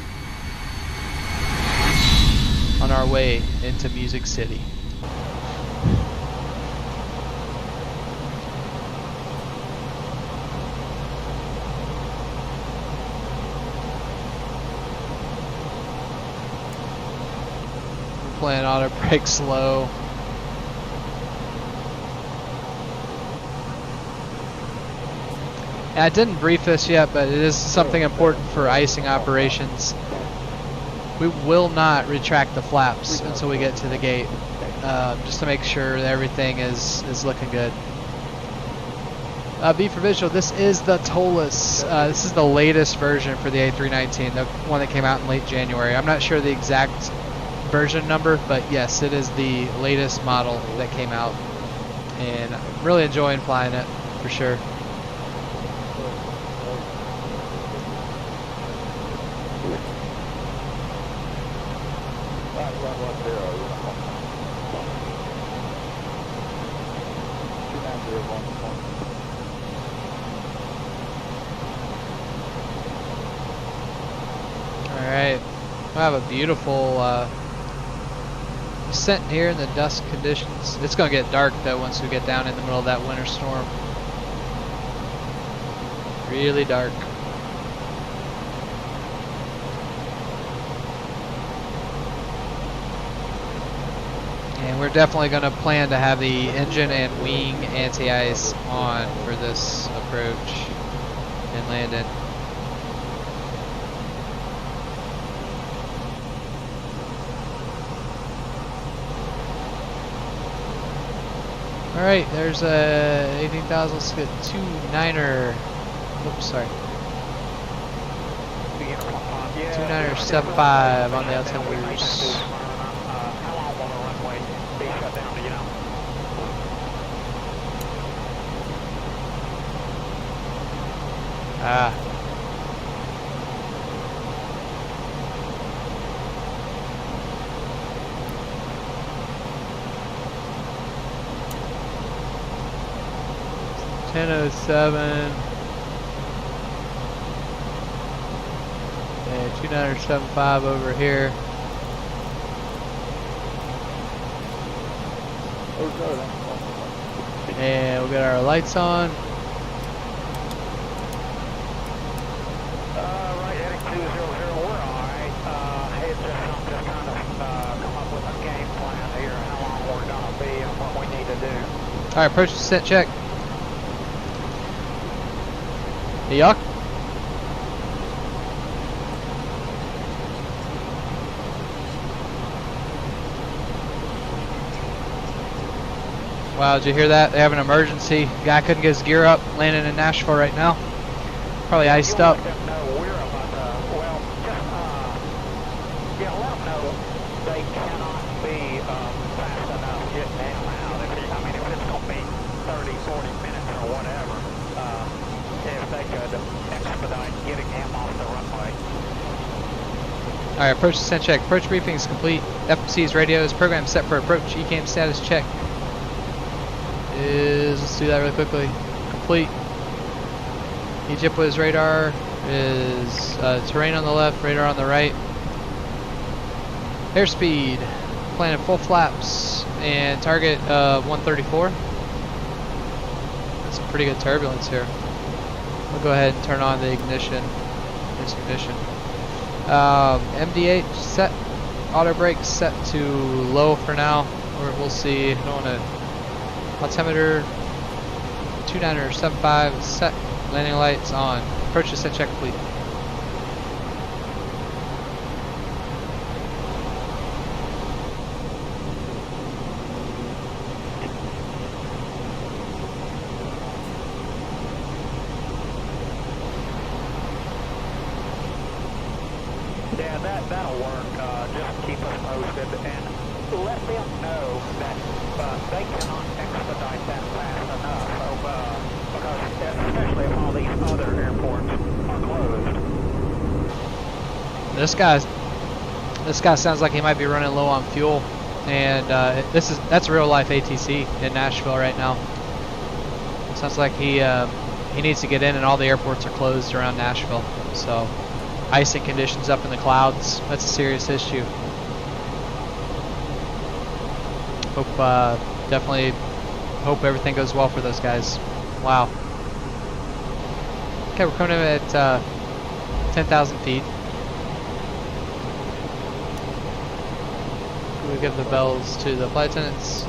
on our way into Music City. We're playing auto brake slow. And I didn't brief this yet, but it is something important for icing operations. We will not retract the flaps until we get to the gate, just to make sure that everything is looking good. B for visual, this is the ToLiss. This is the latest version for the A319, the one that came out in late January. I'm not sure the exact version number, but yes, it is the latest model that came out. And I'm really enjoying flying it, for sure. Alright, we have a beautiful descent here in the dusk conditions. It's going to get dark though once we get down in the middle of that winter storm. Really dark. And we're definitely going to plan to have the engine and wing anti-ice on for this approach and landing. Alright, there's a 18,000, let's get 29er, oops, sorry. 29er 75 on the altimeters. Ah. .1007 and 2975 over here. And we'll get our lights on. Right, heading 200, we're alright. Hey, just kind of come up with a game plan here, how long we're gonna be and what we need to do. Alright, approach descent check. Yuck. Wow, did you hear that? They have an emergency. Guy couldn't get his gear up, landing in Nashville right now. Probably iced up. Let them know they cannot be fast enough getting him out. If it's going to be 30, 40 minutes or whatever, if they could expedite getting him off the runway. Alright, approach descent check. Approach briefing is complete. FMC's radios. Program set for approach. Ecam status check. Let's do that really quickly. Complete. EgyptWiz radar is terrain on the left, radar on the right. Airspeed, planning full flaps, and target 134. That's some pretty good turbulence here. We'll go ahead and turn on the ignition. MD8 set, auto brake set to low for now, or we'll see. I don't want to. Altimeter 29er 75 set, landing lights on. Approach descent check complete. Yeah, that'll work. Just keep us posted and let them know that they cannot expedite that fast enough because especially if all these other airports are closed. This guy sounds like he might be running low on fuel, and that's real life ATC in Nashville right now. Sounds like he needs to get in, and all the airports are closed around Nashville. So icing conditions up in the clouds, that's a serious issue. Definitely hope everything goes well for those guys. Wow. Okay, we're coming in at 10,000 feet. We give the bells to the flight attendants.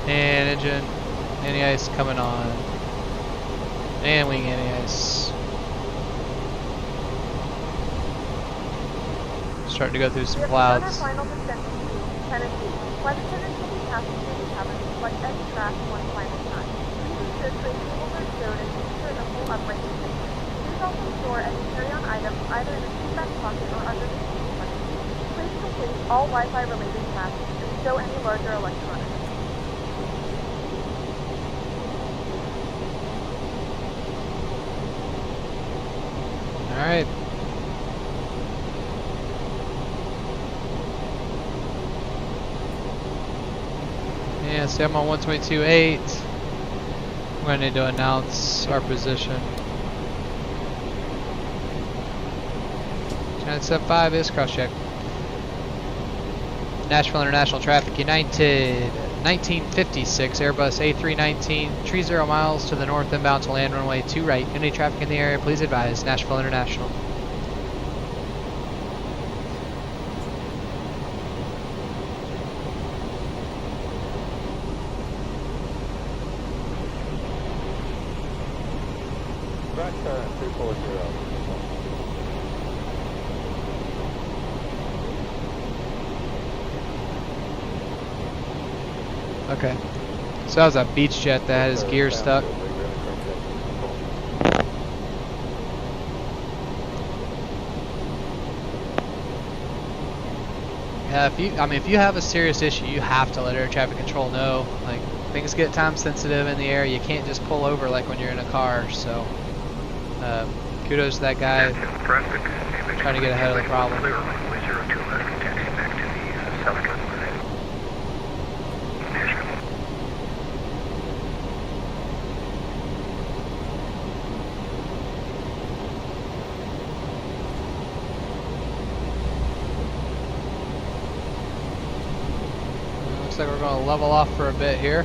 And engine anti-ice coming on. And wing anti-ice. Starting to go through some clouds. Final descent to Tennessee. Flight attendants will be passing through the cabin to select any crash one final time. Please ensure tray tables are stowed and insert a full upright position. Please also store any carry-on items either in the seatback pocket or under the seat button. Please complete all Wi-Fi related tasks and stow any larger electronics. Alright. Yeah, so I'm on 122.8. We're going to need to announce our position. 975 is cross check. Nashville International Traffic United 1956 Airbus A319, tree 0 miles to the north inbound to land runway 2 right. Any traffic in the area, please advise Nashville International. Right turn 240. Okay. So that was a beach jet that had his gear stuck. Yeah, if you have a serious issue, you have to let air traffic control know. Like, things get time sensitive in the air. You can't just pull over like when you're in a car. So, kudos to that guy trying to get ahead of the problem. Looks like we're going to level off for a bit here.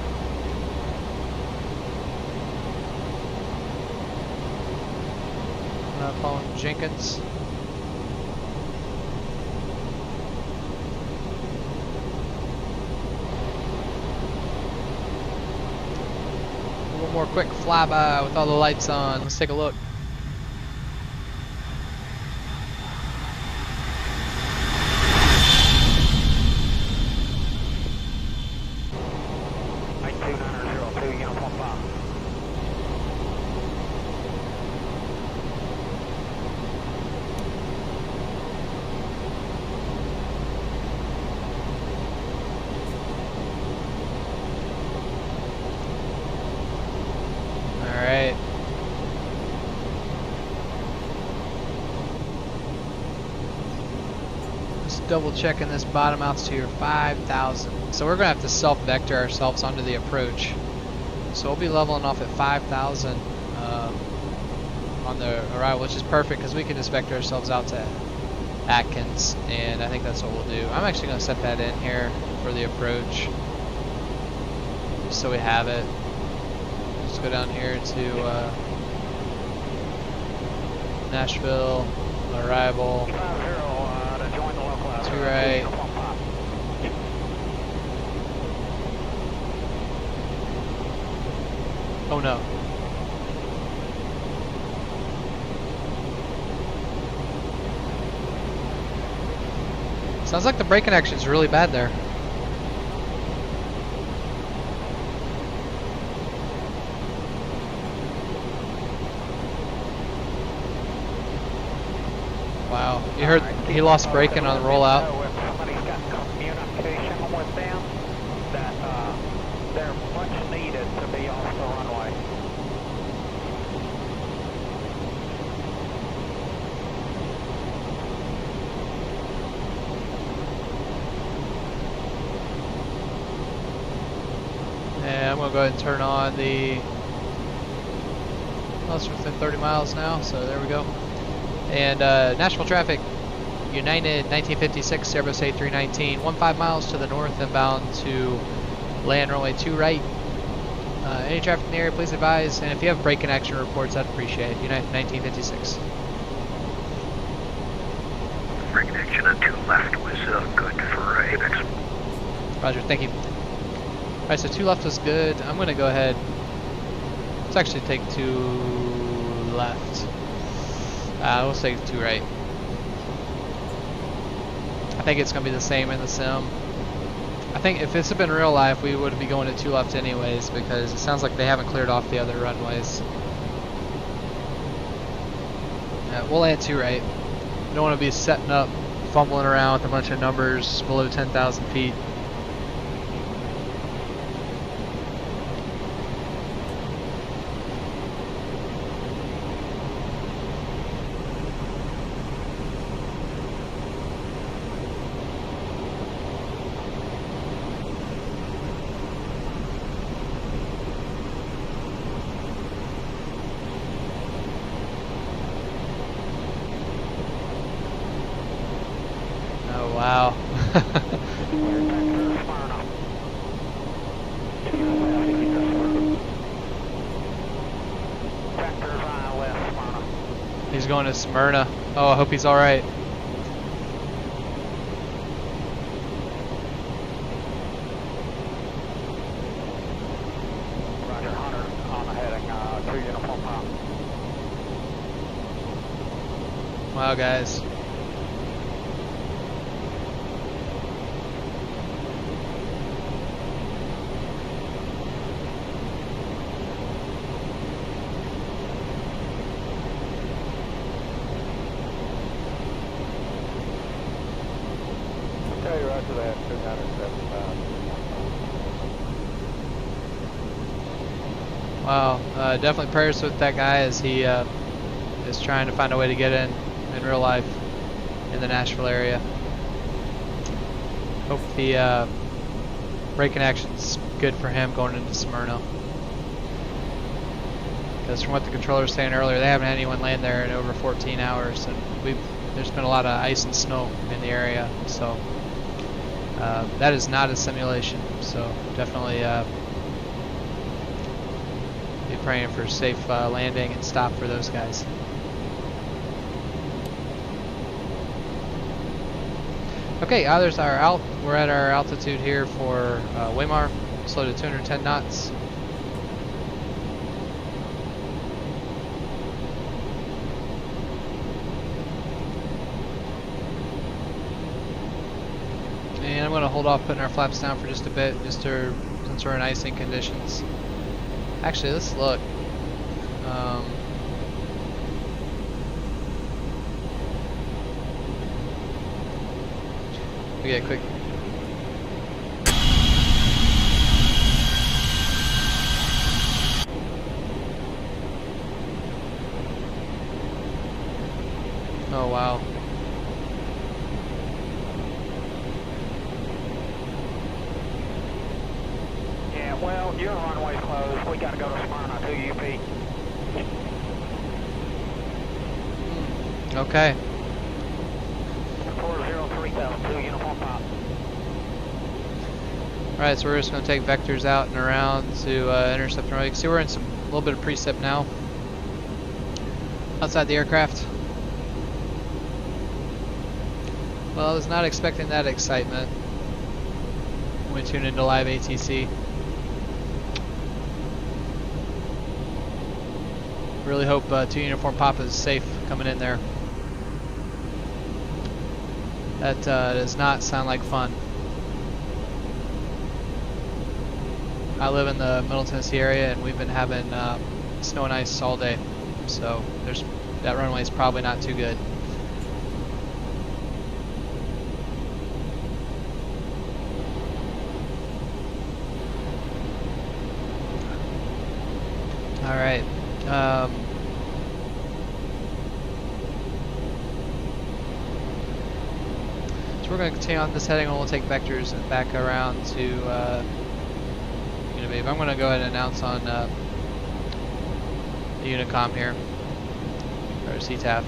Following Jenkins. A little more quick flyby with all the lights on. Let's take a look. Double checking this bottom altitude 5,000. So we're gonna have to self-vector ourselves onto the approach. So we'll be leveling off at 5,000 on the arrival, which is perfect because we can just vector ourselves out to Atkins, and I think that's what we'll do. I'm actually gonna set that in here for the approach, just so we have it. Just go down here to Nashville arrival. 2 right. Oh no. Sounds like the brake connection is really bad there. Wow, you heard he lost braking on the rollout. Somebody's got communication with them that I'm going to go ahead and turn on the, well, it's within 30 miles now, so there we go. And Nashville traffic, United 1956 Airbus A319, 15 miles to the north, inbound to land runway 2 right. Any traffic in the area, please advise, and if you have break-in action reports, I'd appreciate it. United 1956. Break action at 2 left was good for Apex. Roger, thank you. Alright, so 2 left was good. I'm going to go ahead. Let's actually take 2 left. We'll take 2 right. I think it's going to be the same in the sim. I think if this had been real life, we would be going to 2 left anyways, because it sounds like they haven't cleared off the other runways. We'll land 2 right. You don't want to be setting up, fumbling around with a bunch of numbers below 10,000 feet. Wow. He's going to Smyrna. Oh, I hope he's alright. Roger, Hunter on the heading, 2 uniform pop. Wow, guys. Okay, roger that, 275. Wow, definitely prayers with that guy as he is trying to find a way to get in real life in the Nashville area. Hope the break-in action's good for him going into Smyrna. Because from what the controller was saying earlier, they haven't had anyone land there in over 14 hours, and there's been a lot of ice and snow in the area, so that is not a simulation. So definitely be praying for safe landing and stop for those guys. Okay, there's our we're at our altitude here for Weimar, slow to 210 knots. And I'm going to hold off putting our flaps down for just a bit, just to, since we're in icing conditions. Actually, let's look. We get a quick. Oh wow. Yeah, well, your runway's closed. We gotta go to Smyrna, 2 UP. Okay. 403,002, uniform pop. Alright, so we're just going to take vectors out and around to intercept the runway. You can see we're in a little bit of precip now. Outside the aircraft. Well, I was not expecting that excitement when we tune into live ATC. Really hope 2 uniform pop is safe coming in there. That does not sound like fun. I live in the Middle Tennessee area, and we've been having snow and ice all day, so that runway is probably not too good. All right. So we're going to continue on this heading, and we'll take vectors back around to going to be. But I'm going to go ahead and announce on the Unicom here, or CTAF.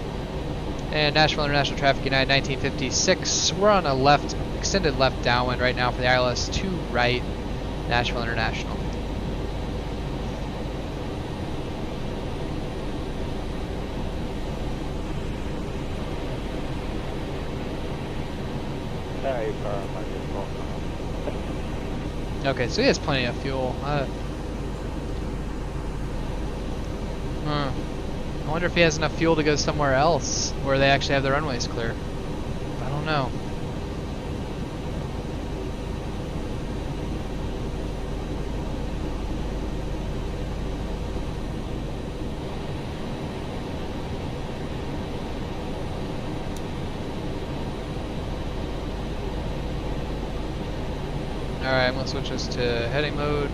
And Nashville International Traffic United 1956. We're on a left, extended left downwind right now for the ILS 2 right, Nashville International. Okay, so he has plenty of fuel. I wonder if he has enough fuel to go somewhere else where they actually have the runways clear. I don't know. Alright, I'm going to switch this to heading mode.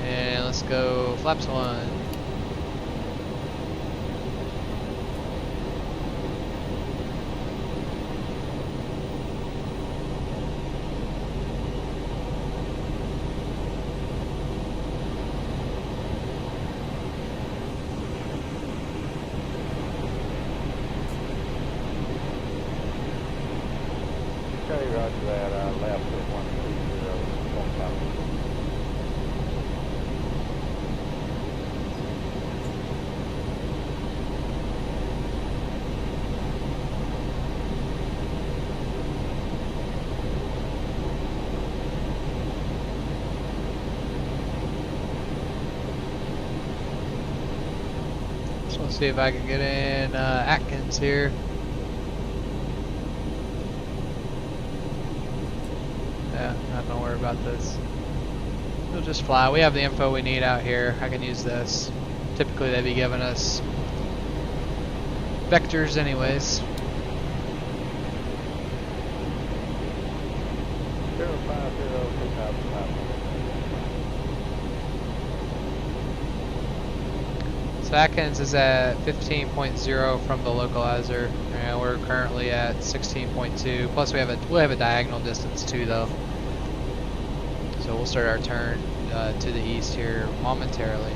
And let's go flaps 1. Okay, roger that. Left at 130. So let's see if I can get in Atkins here. Yeah, not gonna worry about this. We'll just fly. We have the info we need out here. I can use this. Typically they'd be giving us vectors anyways. 050-2005. So Atkins is at 15.0 from the localizer. And we're currently at 16.2. Plus we'll have a diagonal distance too though. So we'll start our turn to the east here momentarily.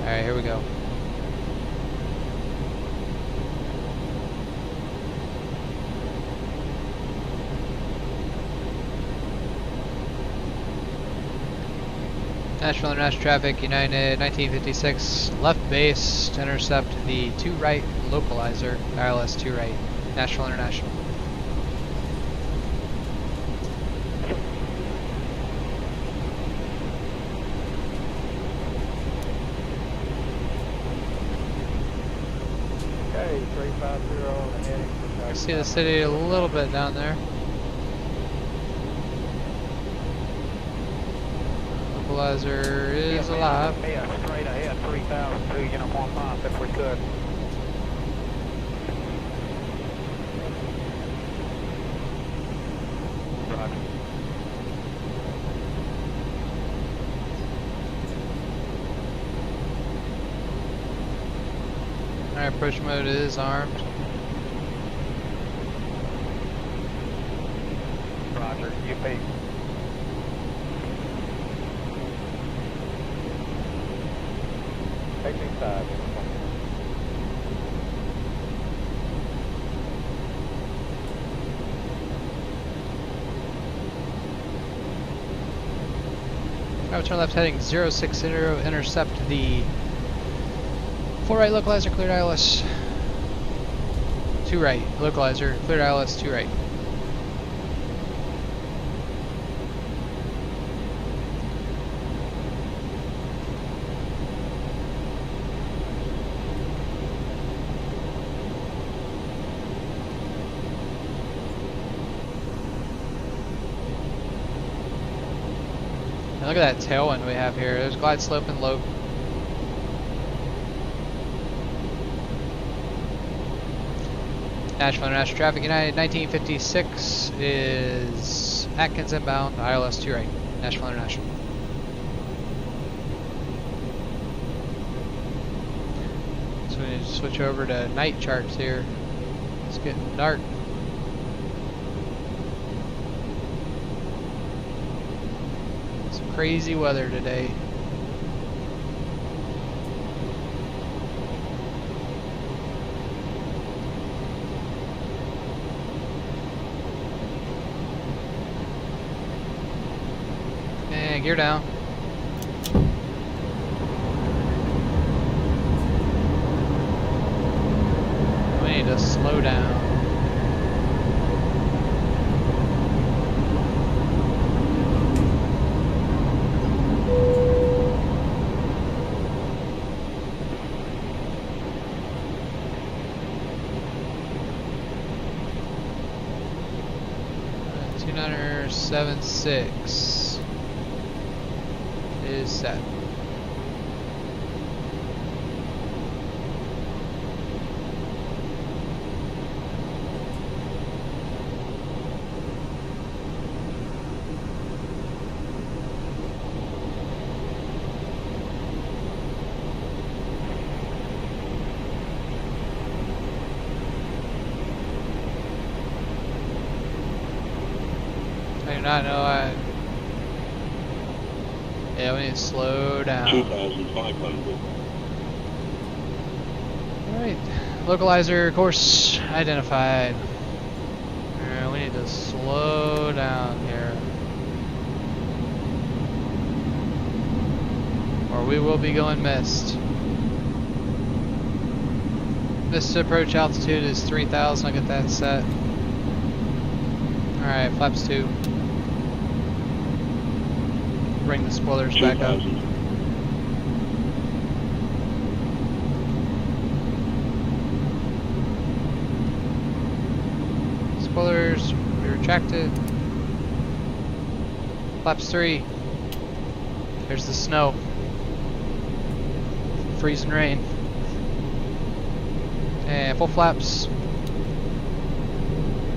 Alright, here we go. Nashville International Traffic United 1956 left base to intercept the 2 right localizer, ILS 2 right, Nashville International. Okay, 350 and heading for I see the city a little bit down there. Localizer is alive. Yeah, straight ahead, 3002, uniform off if we could. Roger. Alright, push mode is armed. Roger, UP. Take me inside. Alright, turn left heading 060, intercept the 4 right localizer, cleared ILS 2 right, localizer, cleared ILS 2 right. And look at that tailwind we have here. There's glide slope and lope. Nashville International Traffic United 1956 is Atkins inbound, ILS 2 right, Nashville International. So we need to switch over to night charts here. It's getting dark. crazy weather today. And gear down. We need to slow down. Tuner 76 is set. I do not know. Yeah, we need to slow down. 2,500. Alright, localizer course identified. Alright, we need to slow down here, or we will be going missed. This approach altitude is 3,000. I'll get that set. Alright, flaps 2. Bring the spoilers back up. Spoilers, we retracted. Flaps 3. There's the snow. Freezing rain. And full flaps.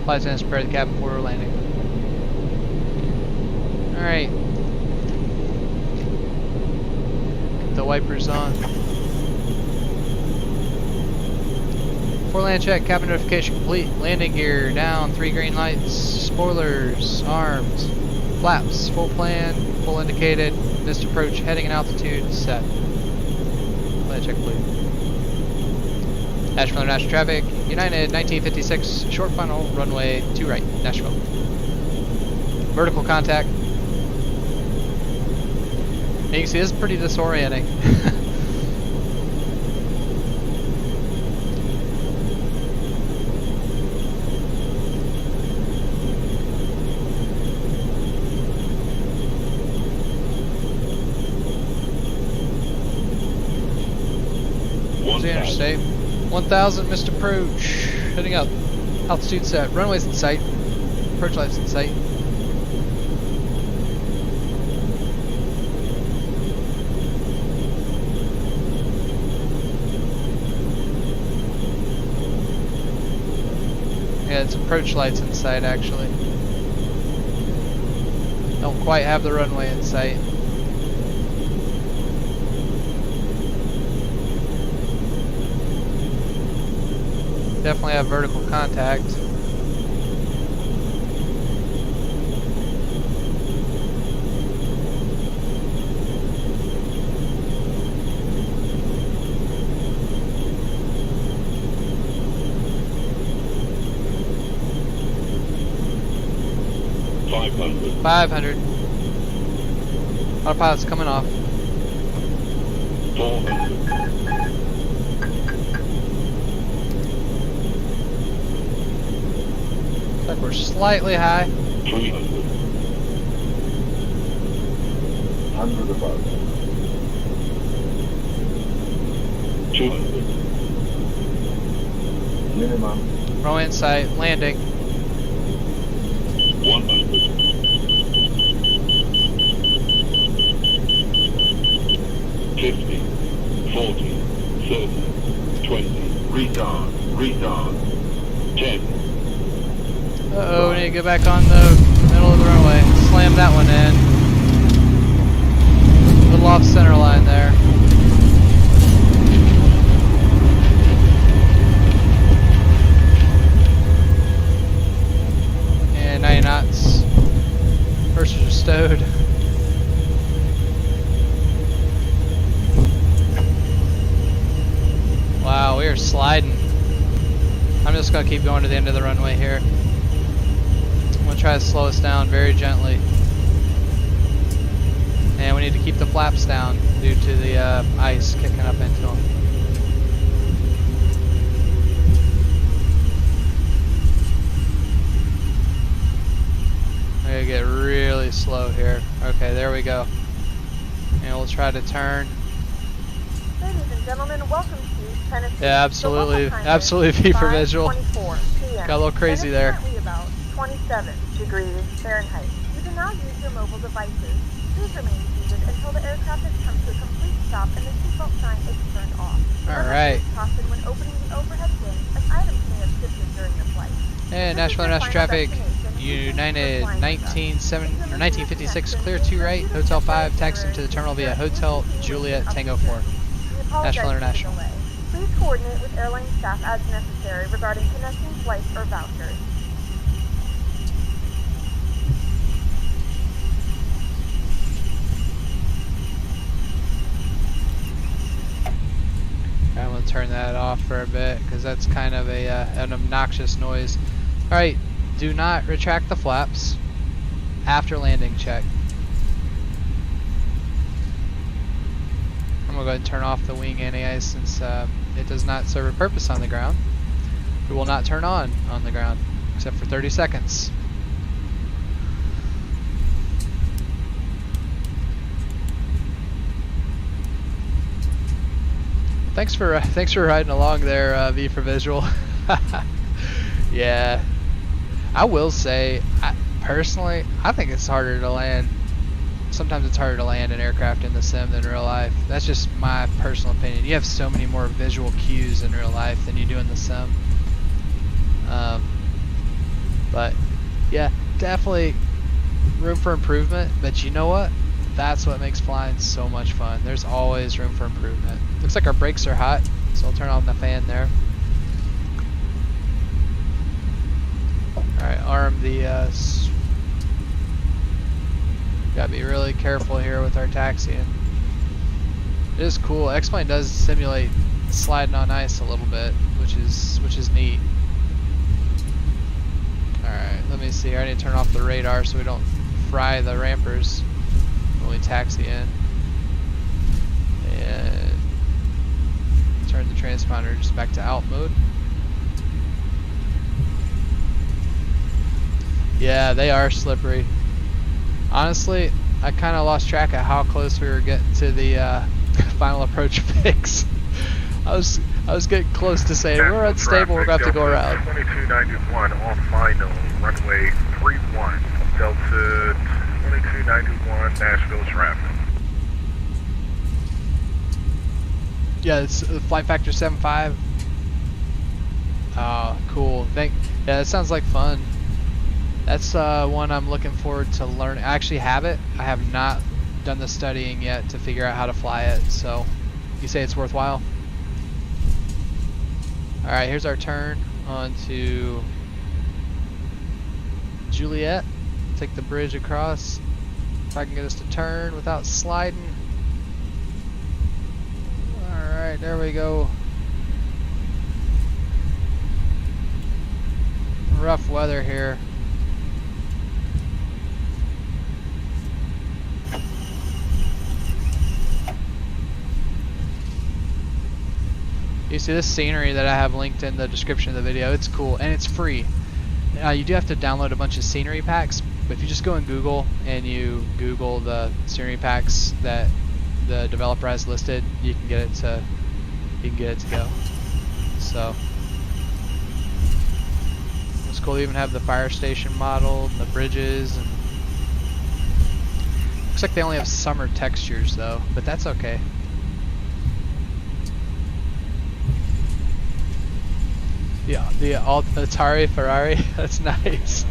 Flight attendants prepare the cabin for landing. Alright. Get the wipers on. For land check, cabin notification complete. Landing gear down, 3 green lights. Spoilers armed. Flaps, full plan, full indicated. Missed approach, heading and altitude set. Land check complete. Nashville International traffic, United 1956, short final, runway 2 right, Nashville. Vertical contact. And you can see this is pretty disorienting. There's the interstate. 1,000 missed approach. Heading up. Altitude set. Runways in sight. Approach lights in sight. Yeah, it's approach lights in sight actually. Don't quite have the runway in sight. Definitely have vertical contact. Five hundred. Autopilot's coming off. 400. Looks like we're slightly high. 300. 100 above. 200. Minimum. Runway in sight. Landing. 100. 50, 40, 30, 20, retard, 10. Uh-oh, we need to go back on the middle of the runway. Slam that one in. A little off center line there. And 90 knots. Pursers are stowed. sliding. I'm just gonna keep going to the end of the runway here. I'm gonna try to slow us down very gently. And we need to keep the flaps down due to the ice kicking up into them. I'm gonna get really slow here. Okay, there we go. And we'll try to turn. Ladies and gentlemen, welcome to Tennessee. Yeah, absolutely, absolutely V for visual. 5:24 p.m. Got a little crazy there. Currently about 27 degrees Fahrenheit. You can now use your mobile devices. Please remain seated until the aircraft has come to a complete stop and the seatbelt sign is turned off. All right. Caution when opening the overhead bins, as items may have shifted during the flight. And Nashville International traffic, United 1956, clear 2 right, Hotel 5, taxiing to the terminal via Hotel Juliet Tango 4. Nashville International. Please coordinate with airline staff as necessary regarding connecting flights or vouchers. I'm going to turn that off for a bit because that's kind of an obnoxious noise. Alright, do not retract the flaps after landing check. I'm going to go ahead and turn off the wing anti-ice since it does not serve a purpose on the ground. It will not turn on the ground except for 30 seconds. Thanks for riding along there, V for visual. Yeah, I will say, personally, I think it's harder to land. Sometimes it's harder to land an aircraft in the sim than real life. That's just my personal opinion. You have so many more visual cues in real life than you do in the sim. But yeah, definitely room for improvement. But you know what? That's what makes flying so much fun. There's always room for improvement. Looks like our brakes are hot, so I'll turn on the fan there. Alright, arm the gotta be really careful here with our taxiing. It is cool. X-Plane does simulate sliding on ice a little bit, which is neat. Alright, let me see here. I need to turn off the radar so we don't fry the rampers when we taxi in. And turn the transponder just back to out mode. Yeah, they are slippery. Honestly, I kind of lost track of how close we were getting to the final approach fix. I was getting close to saying we're unstable, we're going to have to go around. 2291 on final, runway 31, Delta 2291, Nashville traffic. Yeah, it's flight factor 7.5. Oh, cool. Yeah, that sounds like fun. That's one I'm looking forward to learning. I actually have it. I have not done the studying yet to figure out how to fly it. So, you say it's worthwhile? All right, here's our turn onto Juliet. Take the bridge across. If I can get us to turn without sliding. All right, there we go. Rough weather here. You see this scenery that I have linked in the description of the video. It's cool and it's free. You do have to download a bunch of scenery packs, but if you just go in Google and you Google the scenery packs that the developer has listed, you can get it to go. So it's cool to even have the fire station modeled and the bridges, and looks like they only have summer textures though, but that's okay. Yeah, the Atari Ferrari, that's nice.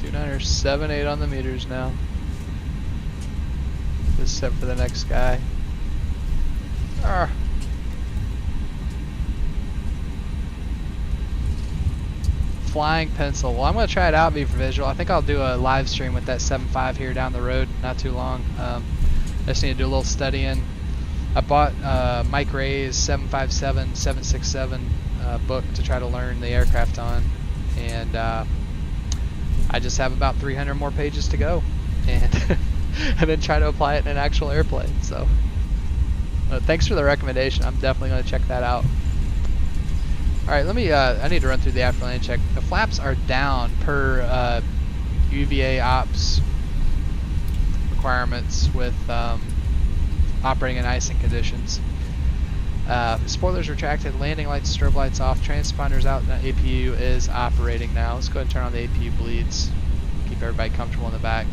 297.8 on the meters now. Just set for the next guy. Arr. flying pencil. Well, I'm going to try it out, V for visual. I think I'll do a live stream with that 7.5 here down the road, not too long. I just need to do a little studying. I bought Mike Ray's 757, 767 book to try to learn the aircraft on, and I just have about 300 more pages to go, and and then try to apply it in an actual airplane. So thanks for the recommendation. I'm definitely going to check that out. Alright, let me, I need to run through the after landing check. The flaps are down per UVA ops requirements with operating in icing conditions. Spoilers retracted, landing lights, strobe lights off, transponders out, and the APU is operating now. Let's go ahead and turn on the APU bleeds. Keep everybody comfortable in the back.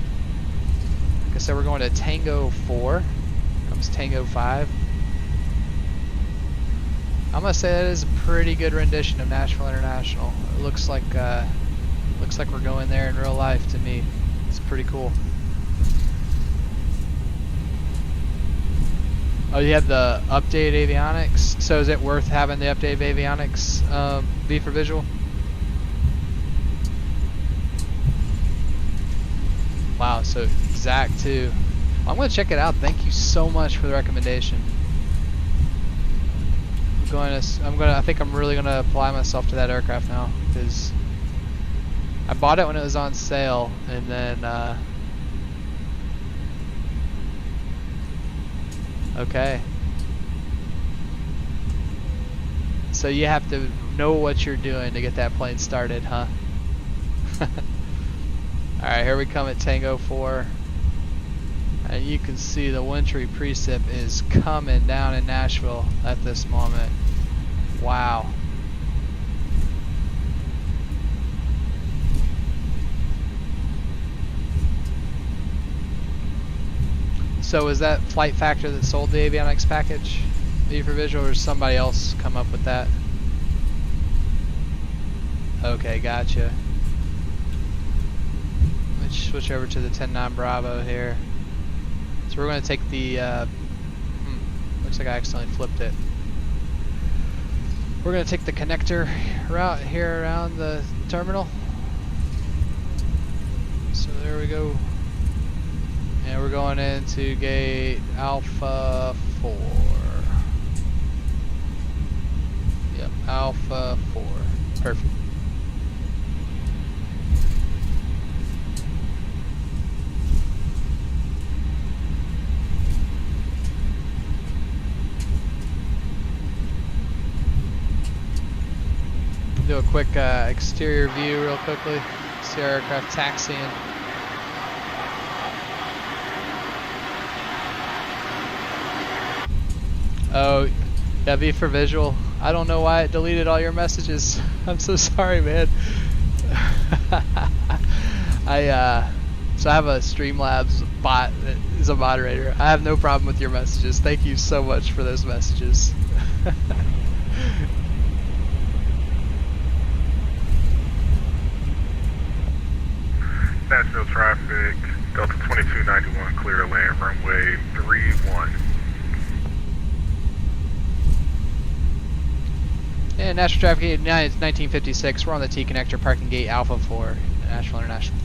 Like I said, we're going to Tango 4. Comes Tango 5. I'm gonna say that is a pretty good rendition of Nashville International. It looks like we're going there in real life to me. It's pretty cool. Oh, you have the updated avionics. So is it worth having the updated avionics be for visual? Wow, so exact too. I'm gonna check it out. Thank you so much for the recommendation. I think I'm really gonna apply myself to that aircraft now, because I bought it when it was on sale, and then okay. So you have to know what you're doing to get that plane started, huh? Alright, here we come at Tango 4. And you can see the wintry precip is coming down in Nashville at this moment. Wow. So is that Flight Factor that sold the avionics package, V for visual, or does somebody else come up with that? Okay, gotcha. Let's switch over to the 10-9 Bravo here. So we're going to take the, looks like I accidentally flipped it. We're going to take the connector route here around the terminal. So there we go. And we're going into gate Alpha 4. Yep, Alpha 4. Perfect. Do a quick exterior view real quickly. See our aircraft taxiing. Oh, yeah, V for visual. I don't know why it deleted all your messages. I'm so sorry, man. So I have a Streamlabs bot that is a moderator. I have no problem with your messages. Thank you so much for those messages. Nashville traffic, Delta 2291, clear to land, runway 31. And Nashville traffic, it's 1956. We're on the T connector, parking gate Alpha 4, Nashville International.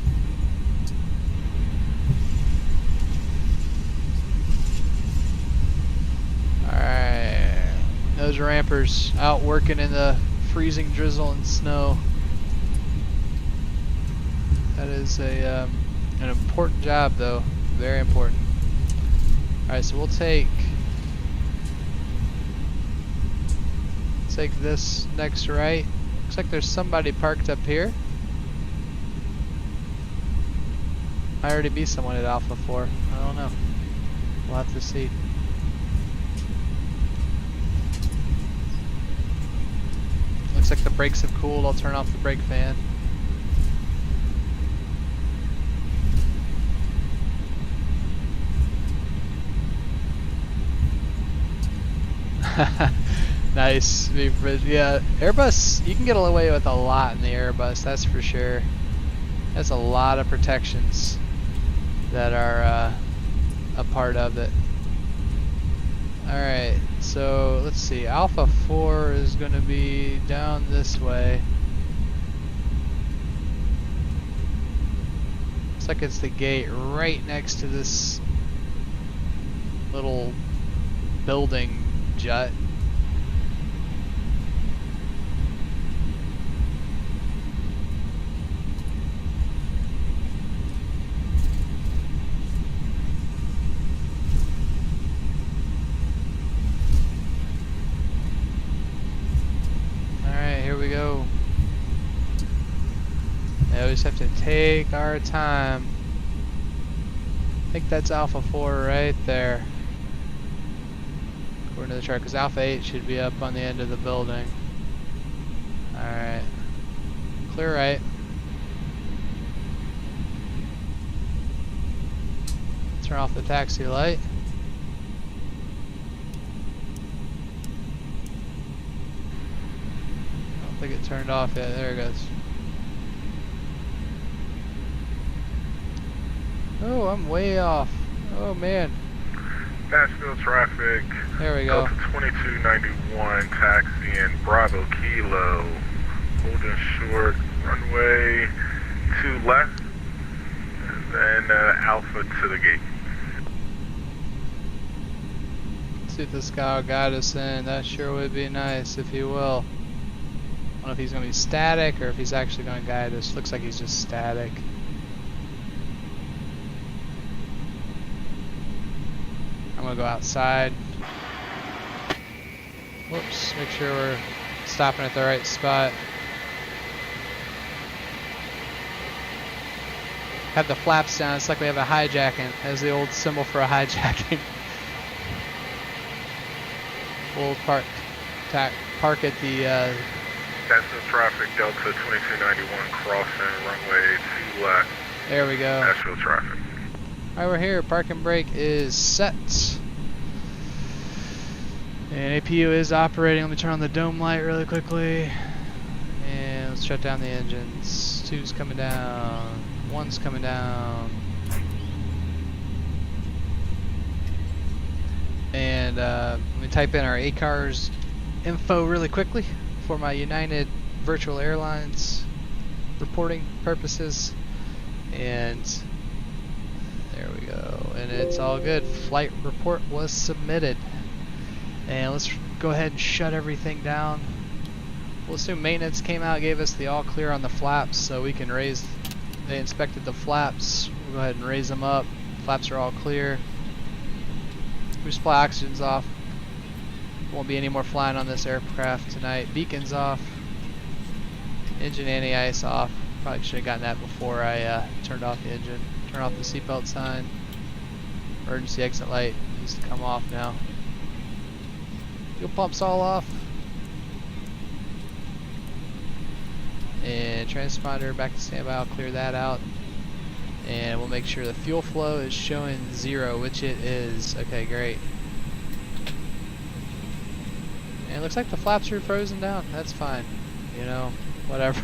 Alright, those rampers out working in the freezing drizzle and snow. That is an important job, though. Very important. Alright, so we'll take this next right. Looks like there's somebody parked up here. Might already be someone at Alpha 4. I don't know. We'll have to see. Looks like the brakes have cooled. I'll turn off the brake fan. Nice. Yeah, Airbus, you can get away with a lot in the Airbus, that's for sure. That's a lot of protections that are a part of it. Alright, so let's see. Alpha 4 is going to be down this way. like it's the gate right next to this little building jut. Alright, here we go. We always have to take our time. I think that's Alpha 4 right there, according to the chart, because Alpha 8 should be up on the end of the building. Alright. Clear right. Turn off the taxi light. I don't think it turned off yet. There it goes. Oh, I'm way off. Oh man. Nashville traffic. There we go. Delta 2291, taxi in Bravo Kilo. Holding short, runway 2 left, and then Alpha to the gate. See if this guy will guide us in. That sure would be nice if he will. I don't know if he's going to be static or if he's actually going to guide us. Looks like he's just static. I'm going to go outside. Whoops, make sure we're stopping at the right spot. Have the flaps down. It's like we have a hijacking. As the old symbol for a hijacking. We'll park at the Nashville traffic, Delta 2291, crossing runway 2 left. there we go. Nashville traffic. Alright, we're here. Parking brake is set. And APU is operating. Let me turn on the dome light really quickly. And let's shut down the engines. 2's coming down. 1's coming down. And let me type in our ACARS info really quickly for my United Virtual Airlines reporting purposes. And there we go. And it's all good. Flight report was submitted. And let's go ahead and shut everything down. We'll assume maintenance came out, gave us the all clear on the flaps, so we can raise. They inspected the flaps. We'll go ahead and raise them up. Flaps are all clear. Resupply oxygen's off. Won't be any more flying on this aircraft tonight. Beacon's off. Engine anti-ice off. Probably should have gotten that before I turned off the engine. Turn off the seatbelt sign. Emergency exit light needs to come off now. Fuel pumps all off. And transponder back to standby. I'll clear that out. And we'll make sure the fuel flow is showing 0, which it is. Okay, great. And it looks like the flaps are frozen down. That's fine. You know, whatever.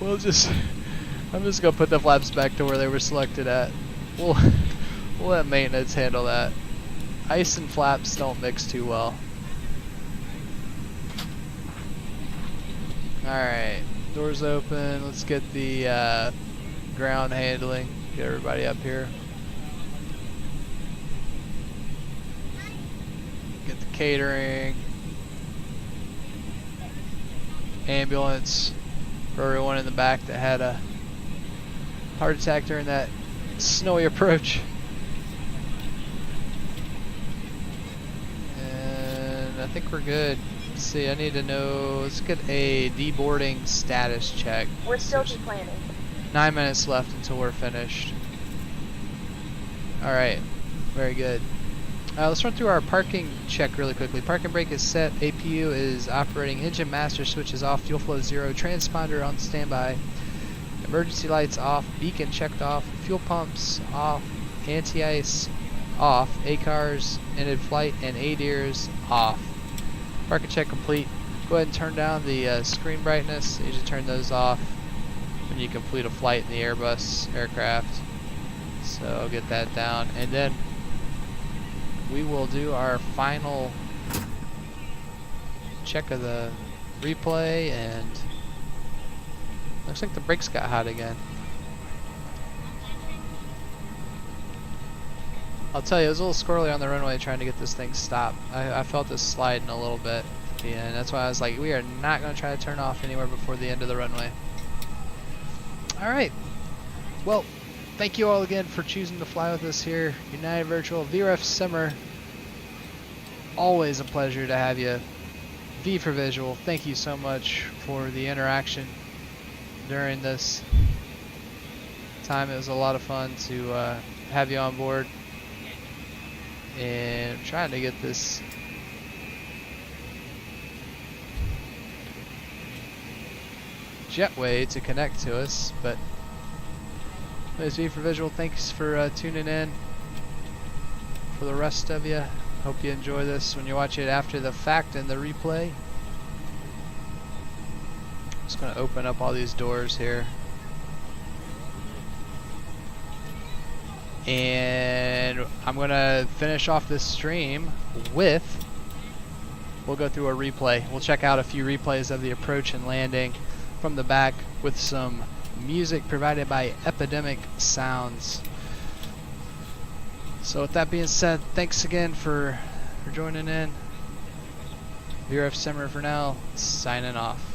I'm just gonna put the flaps back to where they were selected at. We'll let maintenance handle that. Ice and flaps don't mix too well. Alright, doors open. Let's get the ground handling. Get everybody up here. Get the catering. Ambulance for everyone in the back that had a heart attack during that snowy approach. And I think we're good. Let's see, I need to know, let's get a deboarding status check. We're still deplaning. 9 minutes left until we're finished. Alright, very good. Let's run through our parking check really quickly. Parking brake is set, APU is operating, engine master switch is off, fuel flow 0, transponder on standby, emergency lights off, beacon checked off, fuel pumps off, anti-ice off, ACARS ended flight, and ADIRS off. Parking check complete. Go ahead and turn down the screen brightness. You usually turn those off when you complete a flight in the Airbus aircraft. So I'll get that down. And then we will do our final check of the replay, and looks like the brakes got hot again. I'll tell you, it was a little squirrely on the runway trying to get this thing stopped. I felt this sliding a little bit at the end. That's why I was like, we are not going to try to turn off anywhere before the end of the runway. Alright. Well, thank you all again for choosing to fly with us here. United Virtual, VREF Simmer. Always a pleasure to have you. V for Visual, thank you so much for the interaction during this time. It was a lot of fun to have you on board. And I'm trying to get this jetway to connect to us, but there's V for Visual. Thanks for tuning in. For the rest of you, hope you enjoy this when you watch it after the fact and the replay. Just going to open up all these doors here. And I'm going to finish off this stream with, we'll go through a replay. We'll check out a few replays of the approach and landing from the back with some music provided by Epidemic Sounds. So with that being said, thanks again for joining in. VRF Simmer for now, signing off.